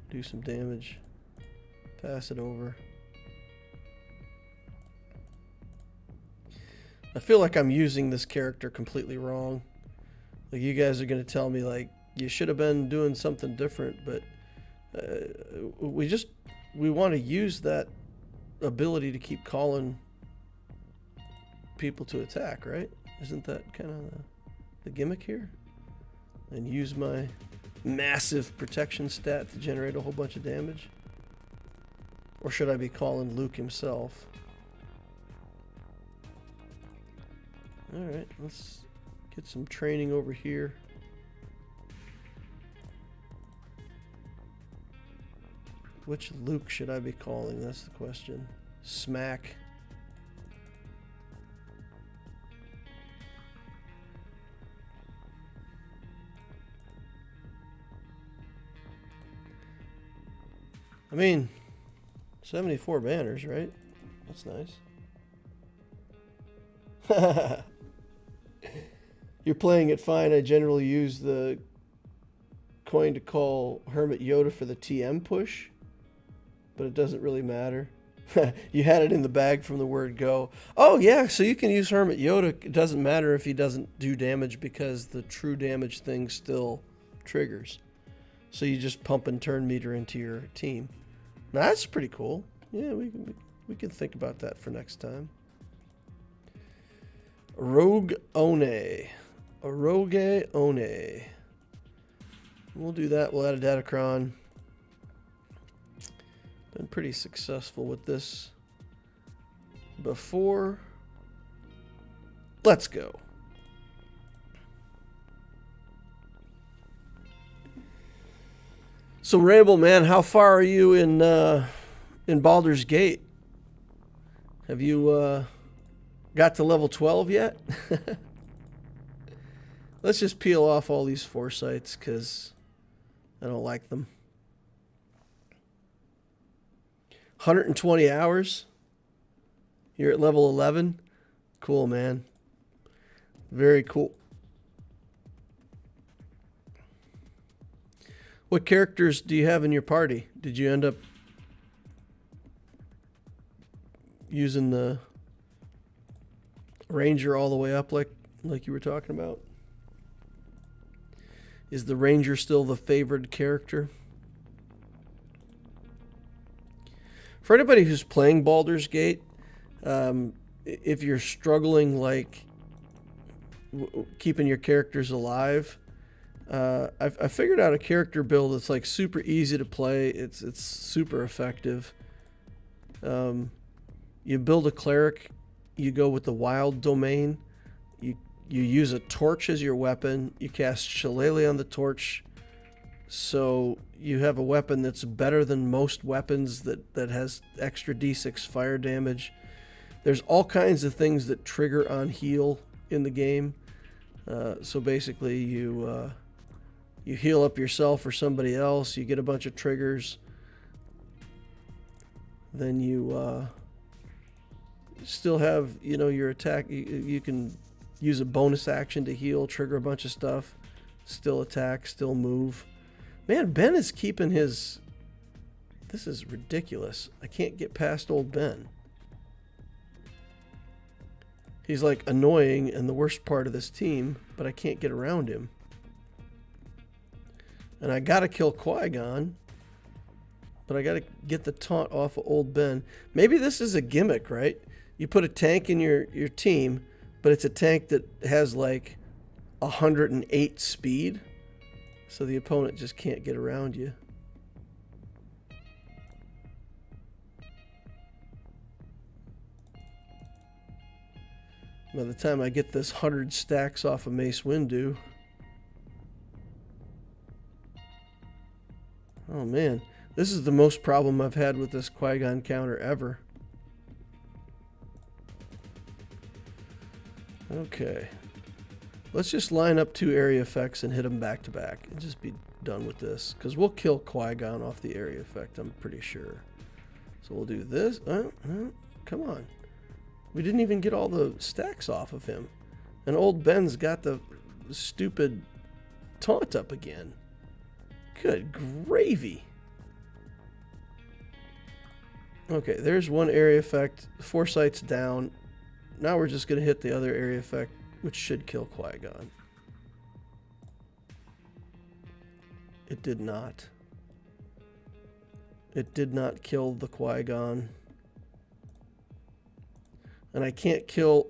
Do some damage. Pass it over. I feel like I'm using this character completely wrong. Like, you guys are going to tell me, like, you should have been doing something different, but we want to use that ability to keep calling people to attack, right? Isn't that kind of the gimmick here? And use my massive protection stat to generate a whole bunch of damage? Or should I be calling Luke himself? Alright, let's get some training over here. Which Luke should I be calling? That's the question. Smack. I mean, 74 banners, right? That's nice. You're playing it fine. I generally use the coin to call Hermit Yoda for the TM push, but it doesn't really matter. You had it in the bag from the word go. Oh, yeah, so you can use Hermit Yoda. It doesn't matter if he doesn't do damage because the true damage thing still triggers. So you just pump and turn meter into your team. Now, that's pretty cool. Yeah, we can think about that for next time. Rogue One. A Rogue One. We'll do that. We'll add a Datacron. Been pretty successful with this before. Let's go. So Ramble, man, how far are you in Baldur's Gate? Have you got to level 12 yet? Let's just peel off all these foresights because I don't like them. 120 hours. You're at level 11. Cool, man. Very cool. What characters do you have in your party? Did you end up using the Ranger all the way up like you were talking about? Is the Ranger still the favored character? For anybody who's playing Baldur's Gate, if you're struggling like keeping your characters alive, I figured out a character build that's like super easy to play. It's super effective. You build a cleric, you go with the wild domain, you use a torch as your weapon, you cast Shillelagh on the torch, so you have a weapon that's better than most weapons that has extra d6 fire damage. There's all kinds of things that trigger on heal in the game. So basically you heal up yourself or somebody else, you get a bunch of triggers, then you still have, your attack. You can use a bonus action to heal, trigger a bunch of stuff, still attack, still move. Man, Ben is keeping his... This is ridiculous. I can't get past old Ben. He's like annoying and the worst part of this team, but I can't get around him. And I gotta kill Qui-Gon, but I gotta get the taunt off of old Ben. Maybe this is a gimmick, right? You put a tank in your team, but it's a tank that has like 108 speed, so the opponent just can't get around you. By the time I get this 100 stacks off of Mace Windu... Oh man, this is the most problem I've had with this Qui-Gon counter ever. Okay. Let's just line up 2 area effects and hit them back to back and just be done with this. Because we'll kill Qui-Gon off the area effect, I'm pretty sure. So we'll do this. Come on. We didn't even get all the stacks off of him. And old Ben's got the stupid taunt up again. Good gravy. Okay, there's one area effect. Foresight's down. Now we're just going to hit the other area effect, which should kill Qui-Gon. It did not. It did not kill the Qui-Gon. And I can't kill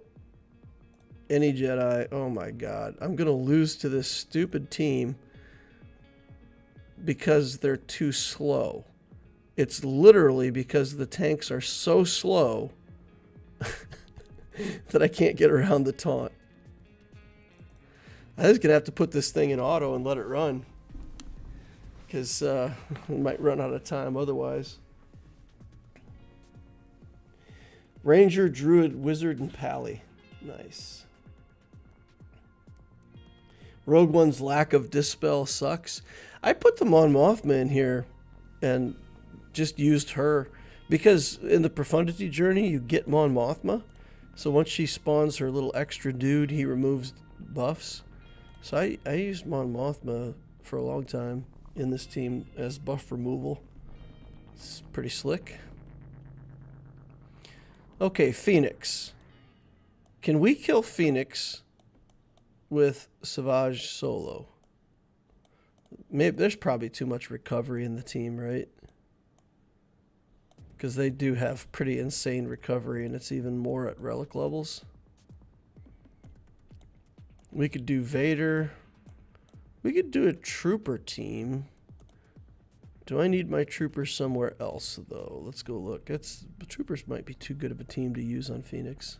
any Jedi. Oh my god. I'm going to lose to this stupid team because they're too slow. It's literally because the tanks are so slow that I can't get around the taunt. I just gonna have to put this thing in auto and let it run, because we might run out of time otherwise. Ranger, Druid, Wizard, and Pally. Nice. Rogue One's lack of Dispel sucks. I put the Mon Mothma in here and just used her because in the Profundity Journey you get Mon Mothma. So once she spawns her little extra dude, he removes buffs. So I used Mon Mothma for a long time in this team as buff removal. It's pretty slick. Okay, Phoenix. Can we kill Phoenix with Savage solo? Maybe there's probably too much recovery in the team, right? Because they do have pretty insane recovery, and it's even more at relic levels. We could do Vader. We could do a trooper team. Do I need my troopers somewhere else, though? Let's go look. The troopers might be too good of a team to use on Phoenix.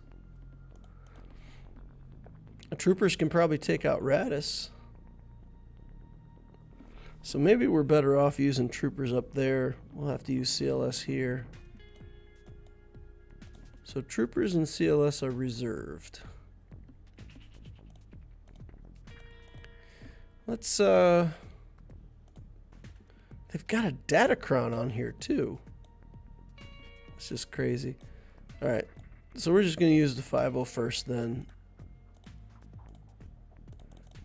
The troopers can probably take out Radis. So maybe we're better off using troopers up there. We'll have to use CLS here. So troopers and CLS are reserved. Let's, they've got a Datacron on here too. It's just crazy. Alright, so we're just going to use the 5.0 first then.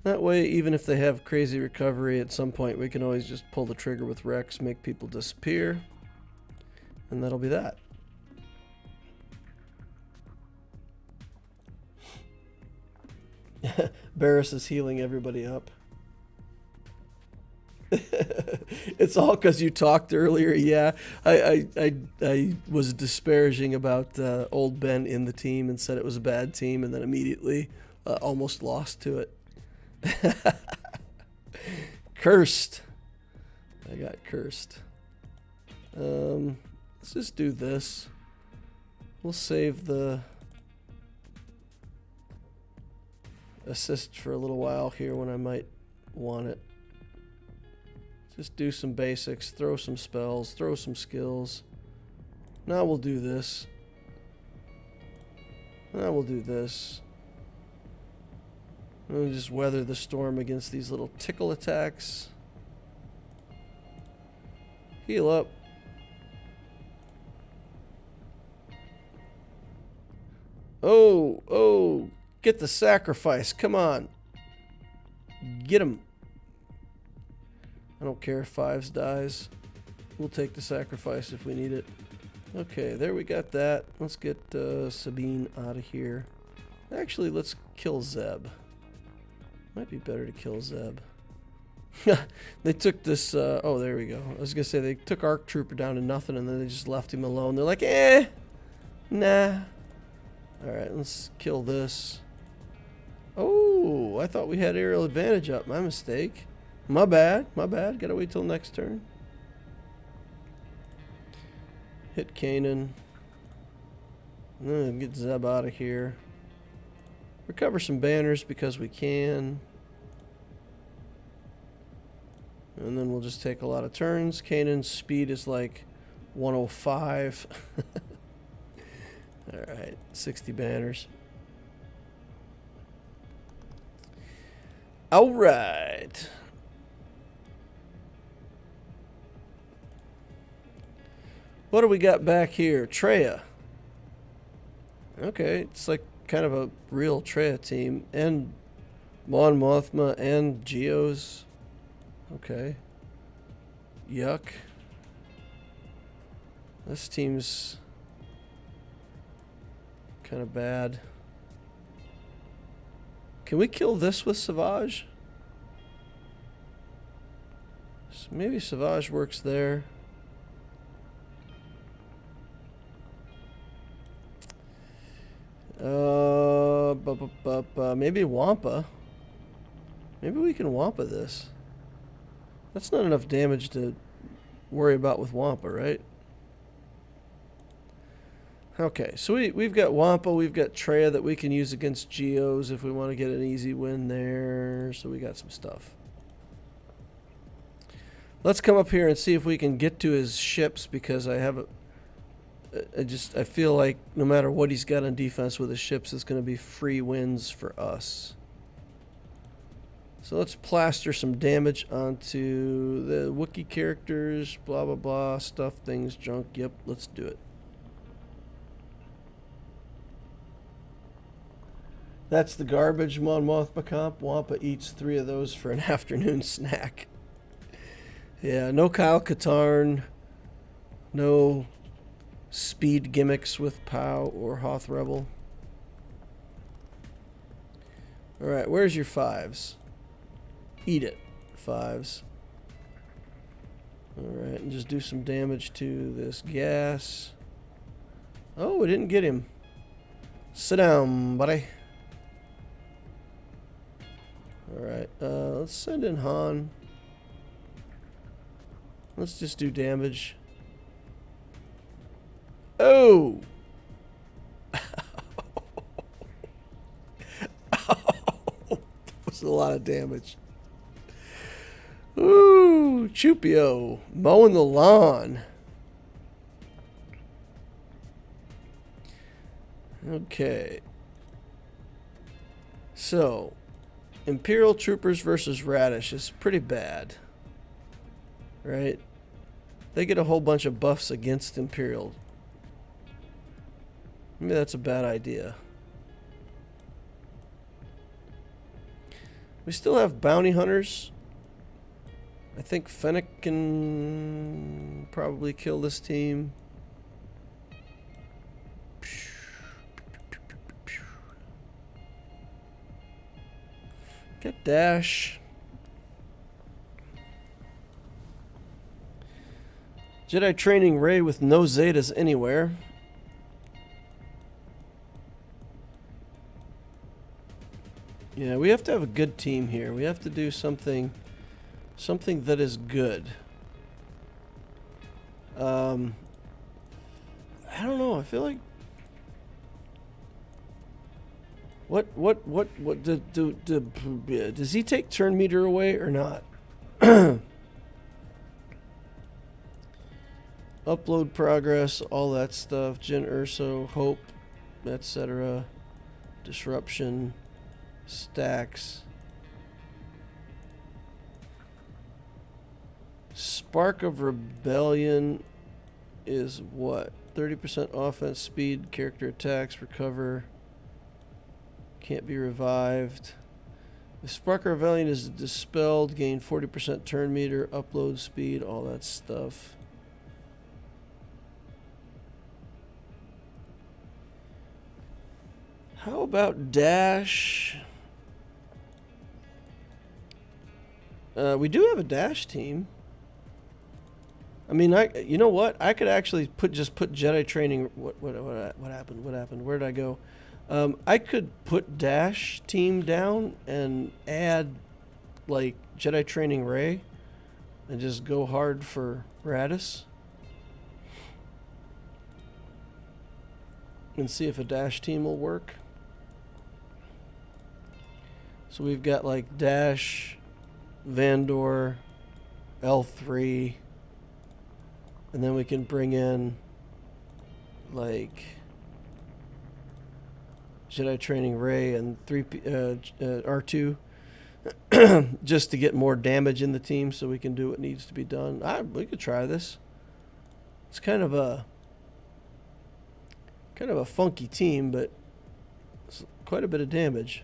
That way, even if they have crazy recovery at some point, we can always just pull the trigger with Rex, make people disappear, and that'll be that. Barris is healing everybody up. It's all because you talked earlier. Yeah, I was disparaging about old Ben in the team and said it was a bad team, and then immediately almost lost to it. Cursed. I got cursed. Let's just do this. We'll save the assist for a little while here when I might want it. Just do some basics, throw some spells, throw some skills. Now we'll do this. Now we'll do this. We'll just weather the storm against these little tickle attacks. Heal up. Oh, get the sacrifice. Come on. Get him. I don't care if Fives dies. We'll take the sacrifice if we need it. Okay, there we got that. Let's get Sabine out of here. Actually, let's kill Zeb. Might be better to kill Zeb. They took this, oh, there we go. I was going to say, they took Arc Trooper down to nothing, and then they just left him alone. They're like, nah. Alright, let's kill this. Oh, I thought we had aerial advantage up. My mistake. My bad. Gotta wait till next turn. Hit Kanan. Get Zeb out of here. Recover some banners because we can. And then we'll just take a lot of turns. Kanan's speed is like 105. Alright, 60 banners. Alright. What do we got back here? Traya. Okay, it's like kind of a real Traya team. And Mon Mothma and Geos. Okay. Yuck. This team's kind of bad. Can we kill this with Savage? So maybe Savage works there. Maybe Wampa. Maybe we can Wampa this. That's not enough damage to worry about with Wampa, right? Okay, so we've got Wampa, we've got Traya that we can use against Geos if we want to get an easy win there. So we got some stuff. Let's come up here and see if we can get to his ships, because I have I feel like no matter what he's got on defense with his ships, it's going to be free wins for us. So let's plaster some damage onto the Wookiee characters, blah, blah, blah, stuff, things, junk. Yep, let's do it. That's the garbage, Mon Mothma comp. Wampa eats 3 of those for an afternoon snack. Yeah, no Kyle Katarn. No speed gimmicks with Pow or Hoth Rebel. Alright, where's your 5s? Eat it, 5s. Alright, and just do some damage to this gas. Oh, we didn't get him. Sit down, buddy. Alright, let's send in Han. Let's just do damage. Oh! That was a lot of damage. Ooh, Chupio, mowing the lawn. Okay. So, Imperial troopers versus Radish is pretty bad. Right? They get a whole bunch of buffs against Imperial. Maybe that's a bad idea. We still have bounty hunters. I think Fennec can probably kill this team. Get dash. Jedi training Rey with no Zetas anywhere. Yeah, we have to have a good team here. We have to do something that is good. I don't know. I feel like what does he take turn meter away or not? Upload progress, all that stuff. Jyn Erso, Hope, etc. Disruption, stacks. Spark of Rebellion is what? 30% offense, speed, character attacks, recover. Can't be revived. The Spark of Rebellion is dispelled, gain 40% turn meter, upload speed, all that stuff. How about dash? We do have a dash team. I mean, you know what? I could actually just put Jedi training. What happened? What happened? Where did I go? I could put dash team down and add like Jedi training Rey, and just go hard for Radis, and see if a dash team will work. So we've got like dash, Vandor, L3. And then we can bring in like Jedi training Rey and R2 just to get more damage in the team so we can do what needs to be done. We could try this. It's kind of a funky team, but it's quite a bit of damage.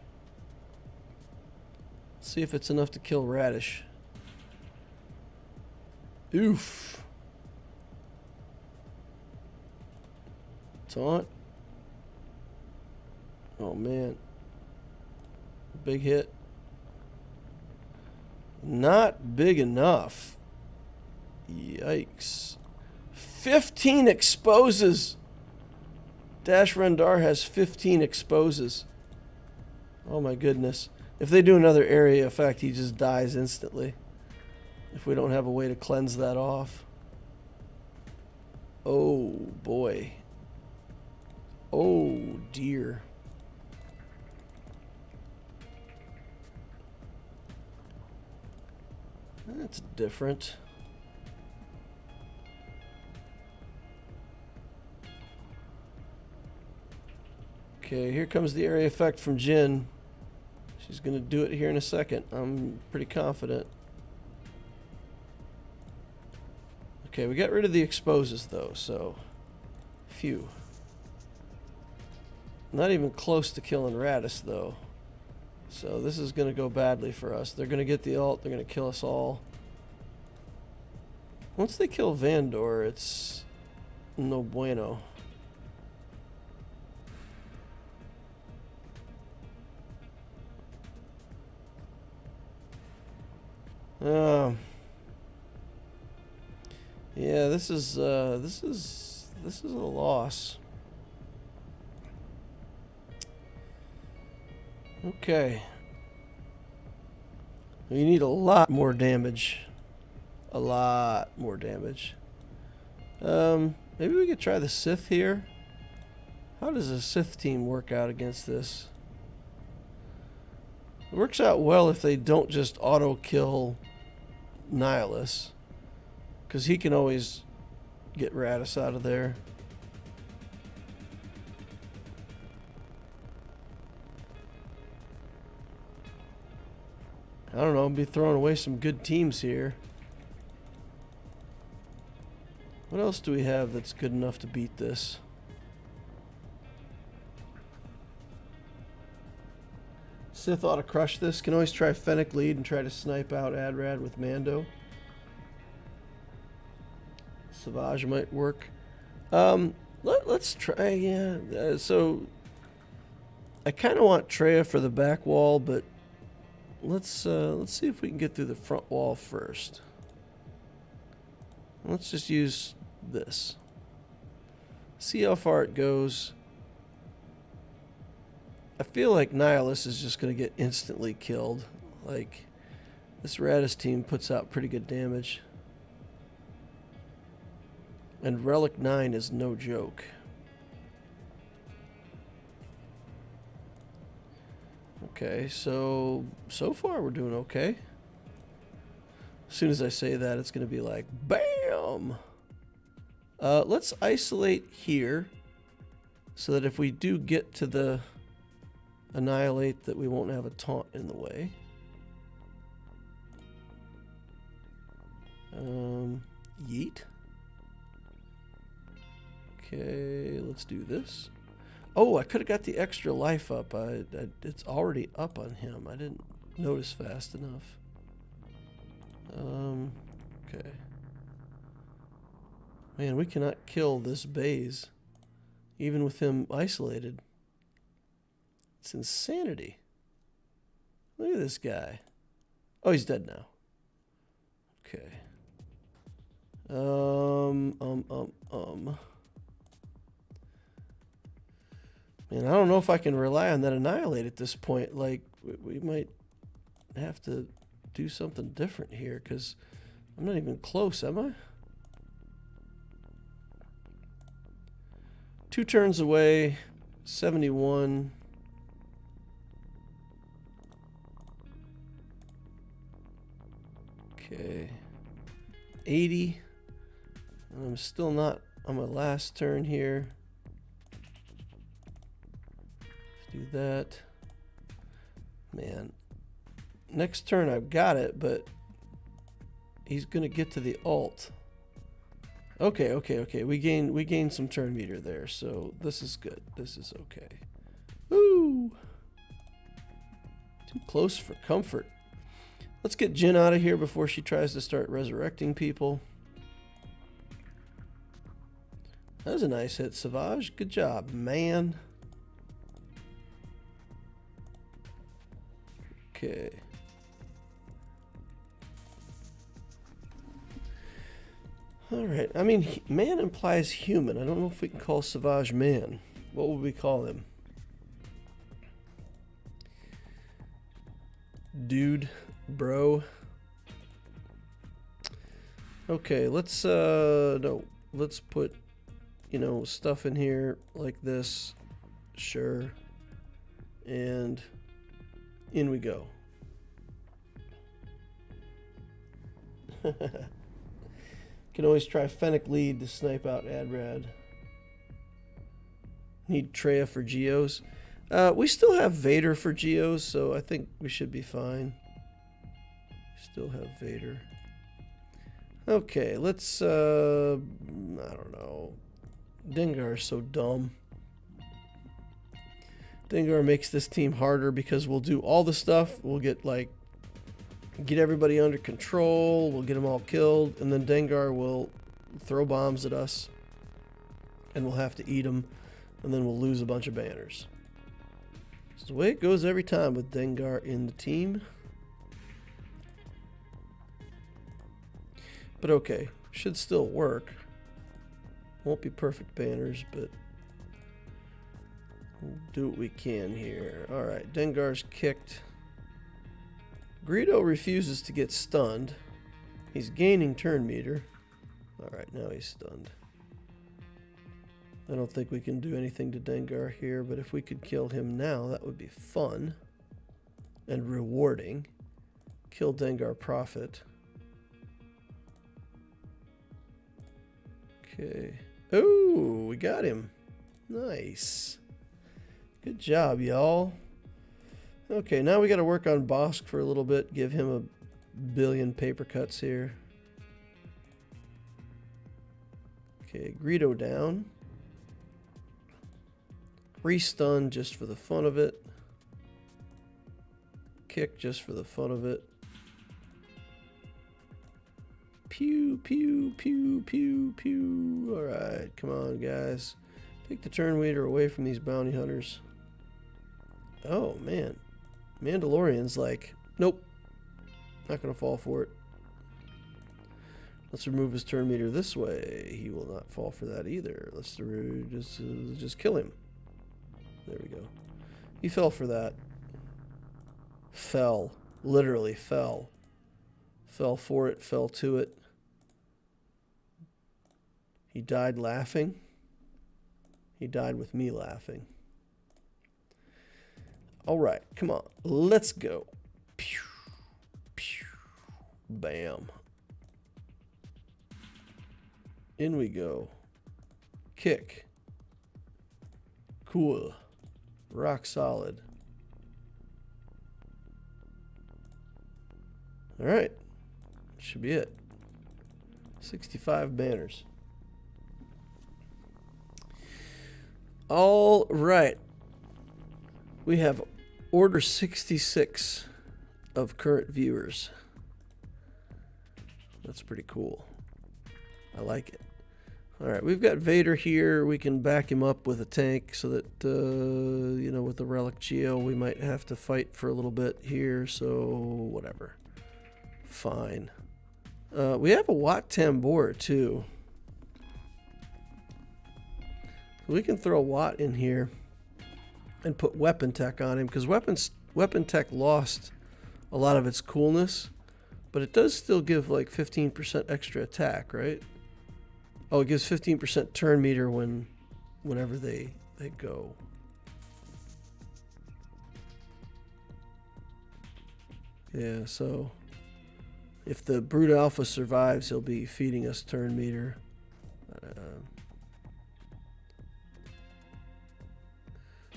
Let's see if it's enough to kill Radish. Oof. Taunt. Oh man. Big hit. Not big enough. Yikes. 15 exposes. Dash Rendar has 15 exposes. Oh my goodness. If they do another area effect, he just dies instantly. If we don't have a way to cleanse that off. Oh boy. Oh dear. That's different. Okay, here comes the area effect from Jyn. She's going to do it here in a second. I'm pretty confident. Okay, we got rid of the exposes though, so phew. Not even close to killing Radis, though. So this is going to go badly for us. They're going to get the ult. They're going to kill us all. Once they kill Vandor, it's no bueno. Yeah, this is a loss. Okay. We need a lot more damage. A lot more damage. Maybe we could try the Sith here. How does a Sith team work out against this? It works out well if they don't just auto-kill Nihilus, because he can always get Radis out of there. I don't know, I'll be throwing away some good teams here. What else do we have that's good enough to beat this? Sith ought to crush this. Can always try Fennec lead and try to snipe out Adrad with Mando. Savage might work. Let's try, yeah. So I kind of want Traya for the back wall, but let's see if we can get through the front wall first. Let's just use this. See how far it goes. I feel like Nihilus is just going to get instantly killed. Like, this Radis team puts out pretty good damage. And Relic 9 is no joke. Okay, so far we're doing okay. As soon as I say that, it's going to be like, BAM! Let's isolate here so that if we do get to the annihilate, that we won't have a taunt in the way. Yeet. Okay, let's do this. Oh, I could have got the extra life up. It's already up on him. I didn't notice fast enough. Okay. Man, we cannot kill this Baze, even with him isolated. It's insanity. Look at this guy. Oh, he's dead now. Okay. Man, I don't know if I can rely on that annihilate at this point. Like, we might have to do something different here, because I'm not even close, am I? 2 turns away, 71. Okay, 80. I'm still not on my last turn here. Let's do that. Man, next turn I've got it, but he's gonna get to the ult. Okay. We gain some turn meter there, so this is good. This is okay. Woo! Too close for comfort. Let's get Jin out of here before she tries to start resurrecting people. That was a nice hit, Savage. Good job, man. Okay. Alright, I mean, man implies human. I don't know if we can call Savage man. What would we call him? Dude, bro. Okay, let's no, let's put, you know, stuff in here like this. Sure. And in we go. Can always try Fennec lead to snipe out Adrad. Need Traya for Geos. We still have Vader for Geos, so I think we should be fine. Still have Vader. Okay, let's, I don't know. Dengar's so dumb. Dengar makes this team harder because we'll do all the stuff. We'll get everybody under control. We'll get them all killed. And then Dengar will throw bombs at us. And we'll have to eat them. And then we'll lose a bunch of banners. It's the way it goes every time with Dengar in the team. But okay, should still work. Won't be perfect banners, but we'll do what we can here. Alright, Dengar's kicked. Greedo refuses to get stunned. He's gaining turn meter. Alright, now he's stunned. I don't think we can do anything to Dengar here, but if we could kill him now, that would be fun and rewarding. Kill Dengar Prophet. Okay. Oh, we got him. Nice. Good job, y'all. Okay, now we got to work on Bosk for a little bit. Give him a billion paper cuts here. Okay, Greedo down. Restun just for the fun of it. Kick just for the fun of it. Pew, pew, pew, pew, pew. Alright, come on, guys. Take the turn meter away from these bounty hunters. Oh, man. Mandalorian's like, nope. Not going to fall for it. Let's remove his turn meter this way. He will not fall for that either. Let's just kill him. There we go. He fell for that. Fell. Literally fell. Fell for it, fell to it. He died laughing. He died with me laughing. All right, come on. Let's go. Pew, pew, bam. In we go. Kick. Cool. Rock solid. All right. Should be it. 65 banners. All right. We have order 66 of current viewers. That's pretty cool. I like it. All right, we've got Vader here. We can back him up with a tank so that, you know, with the Relic Geo, we might have to fight for a little bit here, so whatever. Fine. We have a Wat Tambor, too. We can throw Wat in here and put weapon tech on him, because weapon tech lost a lot of its coolness, but it does still give like 15% extra attack, right? Oh, it gives 15% turn meter whenever they go. Yeah, so if the Brute Alpha survives, he'll be feeding us turn meter.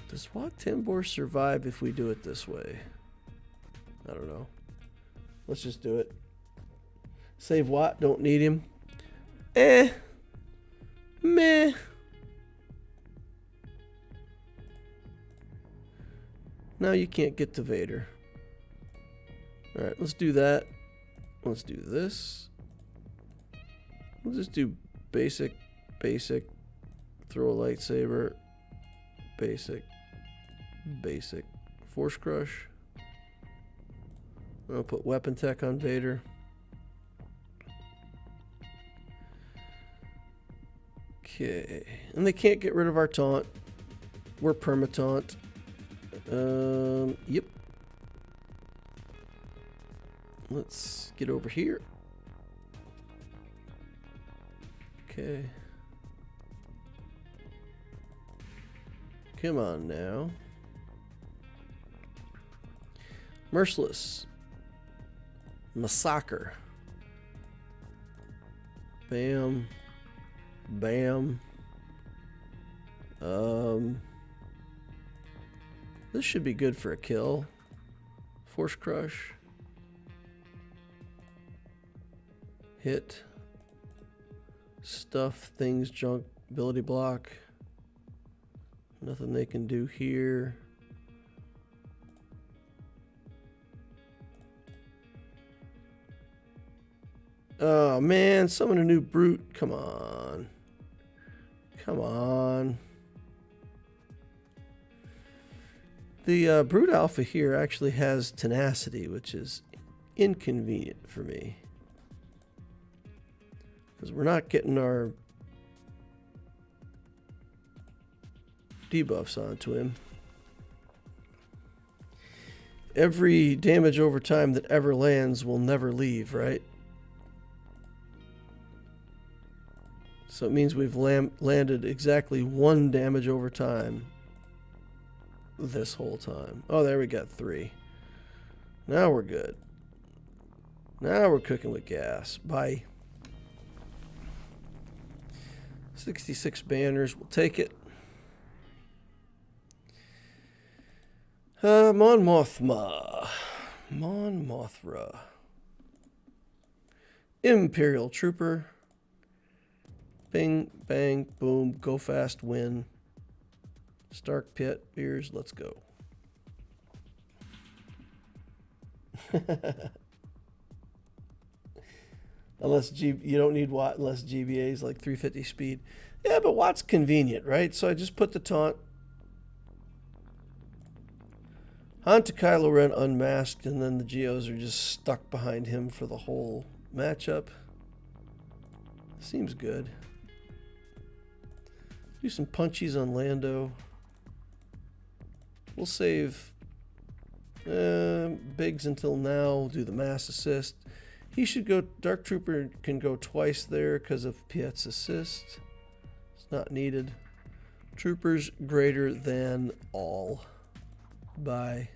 Does Wat Tambor survive if we do it this way? I don't know. Let's just do it. Save Wat, don't need him. Meh. Now you can't get to Vader. Alright, let's do that. Let's do this. We'll just do basic, throw a lightsaber, basic, force crush. I'll put weapon tech on Vader. Okay, and they can't get rid of our taunt. We're perma-taunt. Yep. Let's get over here. Okay. Come on now. Merciless. Massacre. Bam. Bam. This should be good for a kill. Force crush. Hit. Stuff, things, junk, ability block. Nothing they can do here. Oh man, summon a new brute. Come on. Come on. The brute alpha here actually has tenacity, which is inconvenient for me. Because we're not getting our debuffs onto him. Every damage over time that ever lands will never leave, right? So it means we've landed exactly 1 damage over time this whole time. Oh, there we got 3. Now we're good. Now we're cooking with gas. Bye. 66 banners. We'll take it. Mon Mothma. Mon Mothra. Imperial Trooper. Bing, bang, boom, go fast, win. Stark Pit, beers, let's go. You don't need Watt unless GBA is like 350 speed. Yeah, but Watt's convenient, right? So I just put the taunt. On to Kylo Ren unmasked, and then the Geos are just stuck behind him for the whole matchup. Seems good. Do some punchies on Lando. We'll save Biggs until now. We'll do the mass assist. He should go. Dark Trooper can go twice there because of Piet's assist. It's not needed. Troopers greater than all. Bye.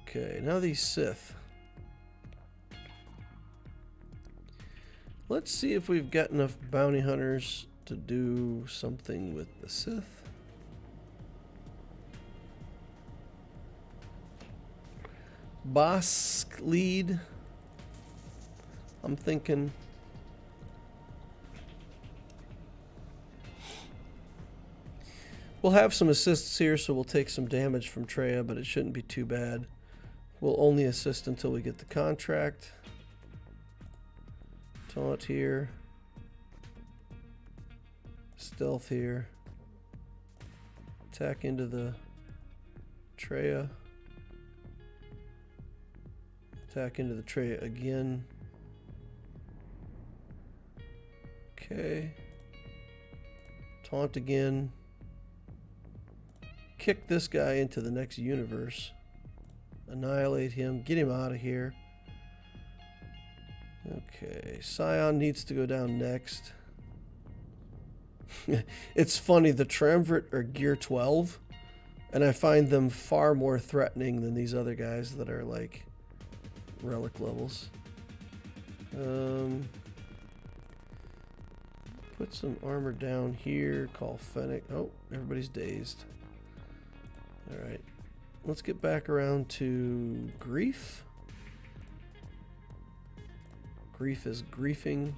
Okay, now these Sith. Let's see if we've got enough bounty hunters to do something with the Sith. Bosk lead. I'm thinking. We'll have some assists here, so we'll take some damage from Traya, but it shouldn't be too bad. We'll only assist until we get the contract. Taunt here. Stealth here. Attack into the Traya. Attack into the Traya again. Okay. Taunt again. Kick this guy into the next universe. Annihilate him. Get him out of here. Okay. Scion needs to go down next. It's funny. The Triumvirate are gear 12. And I find them far more threatening than these other guys that are like relic levels. Put some armor down here. Call Fennec. Oh, everybody's dazed. Alright. Let's get back around to Grief. Grief is griefing.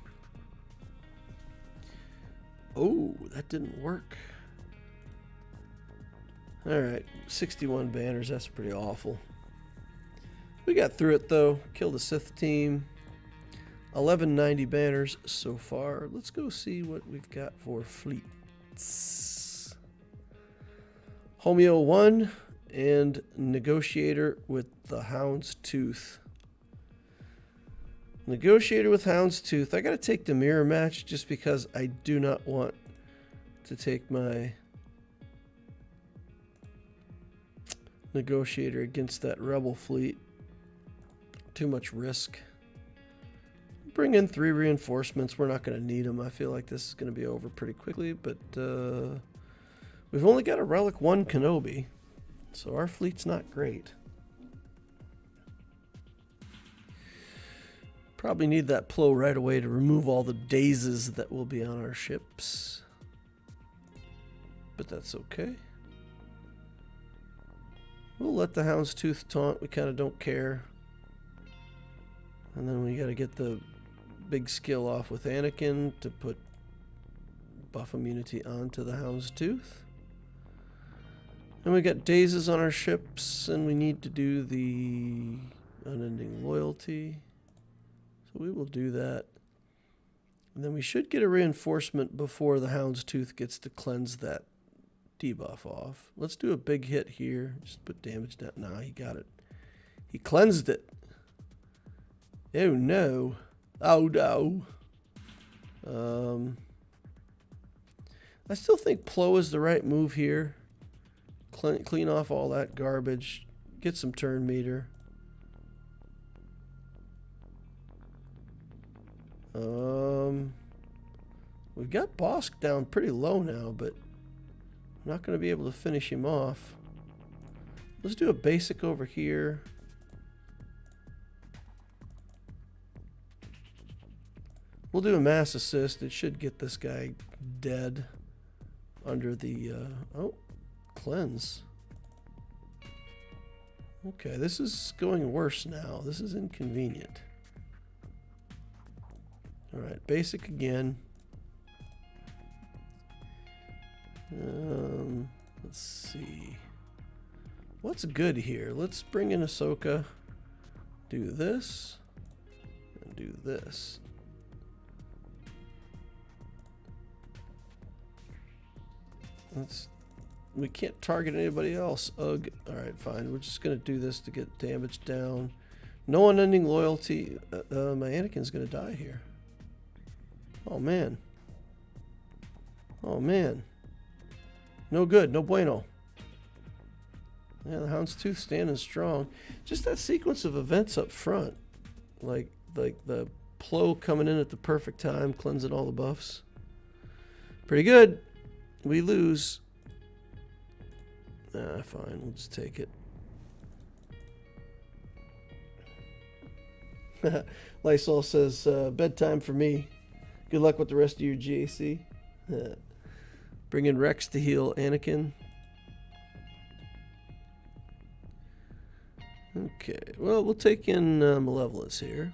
Oh, that didn't work. Alright, 61 banners. That's pretty awful. We got through it though. Killed the Sith team. 1190 banners so far. Let's go see what we've got for fleets. Homeo 1 and Negotiator with the Hound's Tooth. Negotiator with Hound's Tooth. I got to take the mirror match just because I do not want to take my Negotiator against that Rebel fleet. Too much risk. Bring in 3 reinforcements. We're not going to need them. I feel like this is going to be over pretty quickly, but we've only got a Relic 1 Kenobi, so our fleet's not great. Probably need that Plo right away to remove all the dazes that will be on our ships. But that's okay. We'll let the Hound's Tooth taunt. We kind of don't care. And then we got to get the big skill off with Anakin to put buff immunity onto the Hound's Tooth. And we got dazes on our ships, and we need to do the unending loyalty. So we will do that. And then we should get a reinforcement before the Houndstooth gets to cleanse that debuff off. Let's do a big hit here. Just put damage down. Nah, he got it. He cleansed it. Oh no. Oh no. I still think Plo is the right move here. Clean off all that garbage. Get some turn meter. We've got Bosk down pretty low now, but I'm not going to be able to finish him off. Let's do a basic over here. We'll do a mass assist. It should get this guy dead under the... oh, cleanse. Okay, this is going worse now. This is inconvenient. Alright, basic again. Let's see. What's good here? Let's bring in Ahsoka. Do this. And do this. We can't target anybody else. Ugh. Alright, fine. We're just going to do this to get damage down. No unending loyalty. My Anakin's going to die here. Oh, man. Oh, man. No good. No bueno. Yeah, the Houndstooth standing strong. Just that sequence of events up front. Like the Plo coming in at the perfect time, cleansing all the buffs. Pretty good. We lose. Fine. We'll just take it. Lysol says, bedtime for me. Good luck with the rest of your GAC. Bring in Rex to heal Anakin. Okay, well, we'll take in Malevolence here.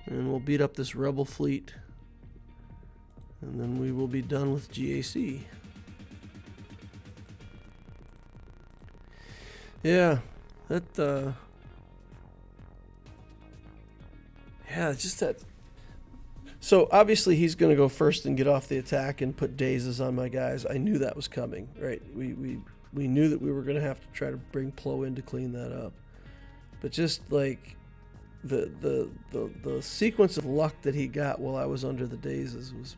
And we'll beat up this Rebel fleet. And then we will be done with GAC. Yeah, that, yeah, just that. So obviously he's going to go first and get off the attack and put dazes on my guys. I knew that was coming, right? We knew that we were going to have to try to bring Plo in to clean that up. But just like the sequence of luck that he got while I was under the dazes was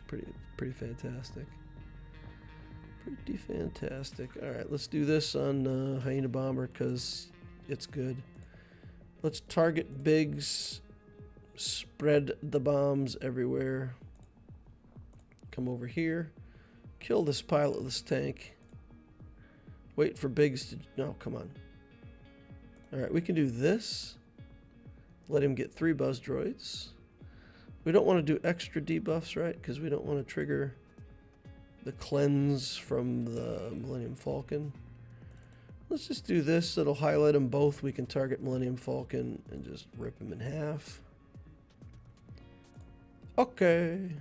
pretty fantastic. Pretty fantastic. All right, let's do this on Hyena Bomber because it's good. Let's target Biggs. Spread the bombs everywhere. Come over here. Kill this pilotless tank. Wait for Biggs to... No, come on. Alright, we can do this. Let him get 3 buzz droids. We don't want to do extra debuffs, right? Because we don't want to trigger the cleanse from the Millennium Falcon. Let's just do this. It'll highlight them both. We can target Millennium Falcon and just rip him in half. Okay.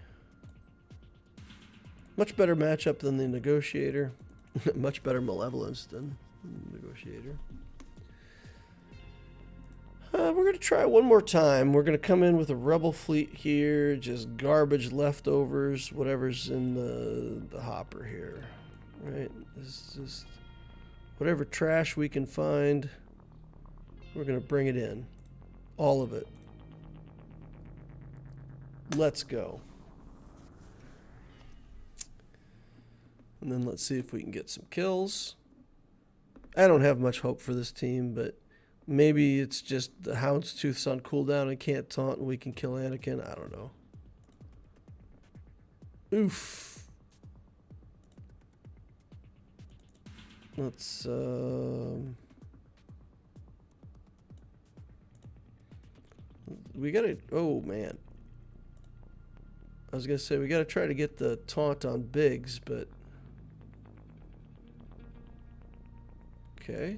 Much better matchup than the Negotiator. Much better Malevolence than the Negotiator. We're going to try one more time. We're going to come in with a Rebel fleet here. Just garbage leftovers. Whatever's in the hopper here. Right? It's just whatever trash we can find. We're going to bring it in. All of it. Let's go. And then let's see if we can get some kills. I don't have much hope for this team, but maybe it's just the Houndstooth's on cooldown and can't taunt and we can kill Anakin. I don't know. Oof. Let's we gotta... Oh, man. I was going to say, we got to try to get the taunt on Biggs, but... Okay.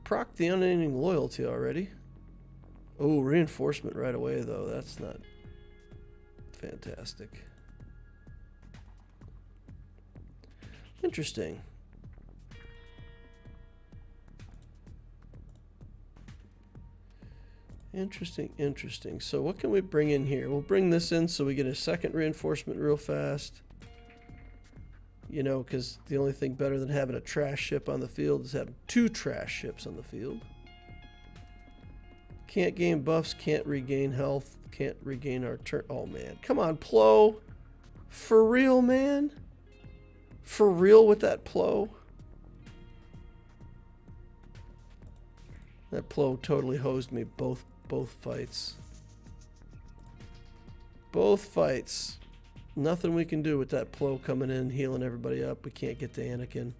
Proc the unending loyalty already. Oh, reinforcement right away, though. That's not fantastic. Interesting. Interesting, interesting. So what can we bring in here? We'll bring this in so we get a second reinforcement real fast. You know, because the only thing better than having a trash ship on the field is having 2 trash ships on the field. Can't gain buffs, can't regain health, can't regain our turn. Oh, man. Come on, Plo. For real, man? For real with that Plo? That Plo totally hosed me both fights. Both fights. Nothing we can do with that Plo coming in, healing everybody up. We can't get to Anakin.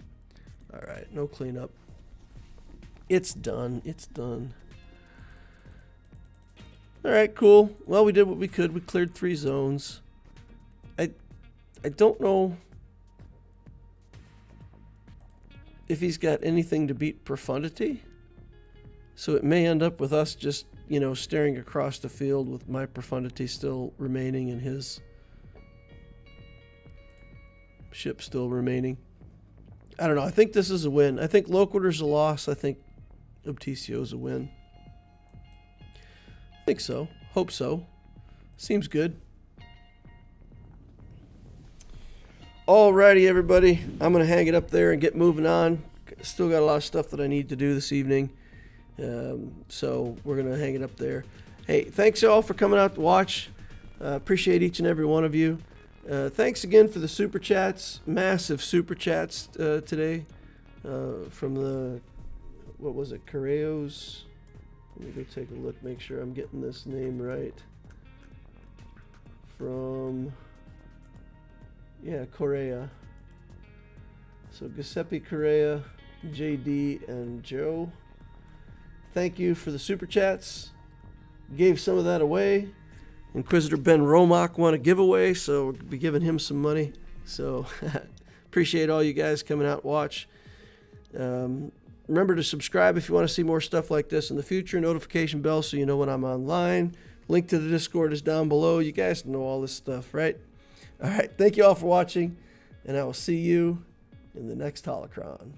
Alright, no cleanup. It's done. It's done. Alright, cool. Well, we did what we could. We cleared 3 zones. I don't know if he's got anything to beat Profundity. So it may end up with us just, you know, staring across the field with my Profundity still remaining and his ship still remaining. I don't know. I think this is a win. I think Loquitur's a loss. I think Obticio's a win. I think so. Hope so. Seems good. Alrighty, everybody. I'm going to hang it up there and get moving on. Still got a lot of stuff that I need to do this evening. So we're going to hang it up there. Hey, thanks all for coming out to watch. Appreciate each and every one of you. Thanks again for the super chats, massive super chats today from the, what was it, Correos? Let me go take a look, make sure I'm getting this name right. From, yeah, Correa. So Giuseppe Correa, JD, and Joe. Thank you for the super chats. Gave some of that away. Inquisitor Ben Romock won a giveaway, so we'll be giving him some money. So appreciate all you guys coming out and watch. Remember to subscribe if you want to see more stuff like this in the future. Notification bell so you know when I'm online. Link to the Discord is down below. You guys know all this stuff, right? All right, thank you all for watching, and I will see you in the next Holocron.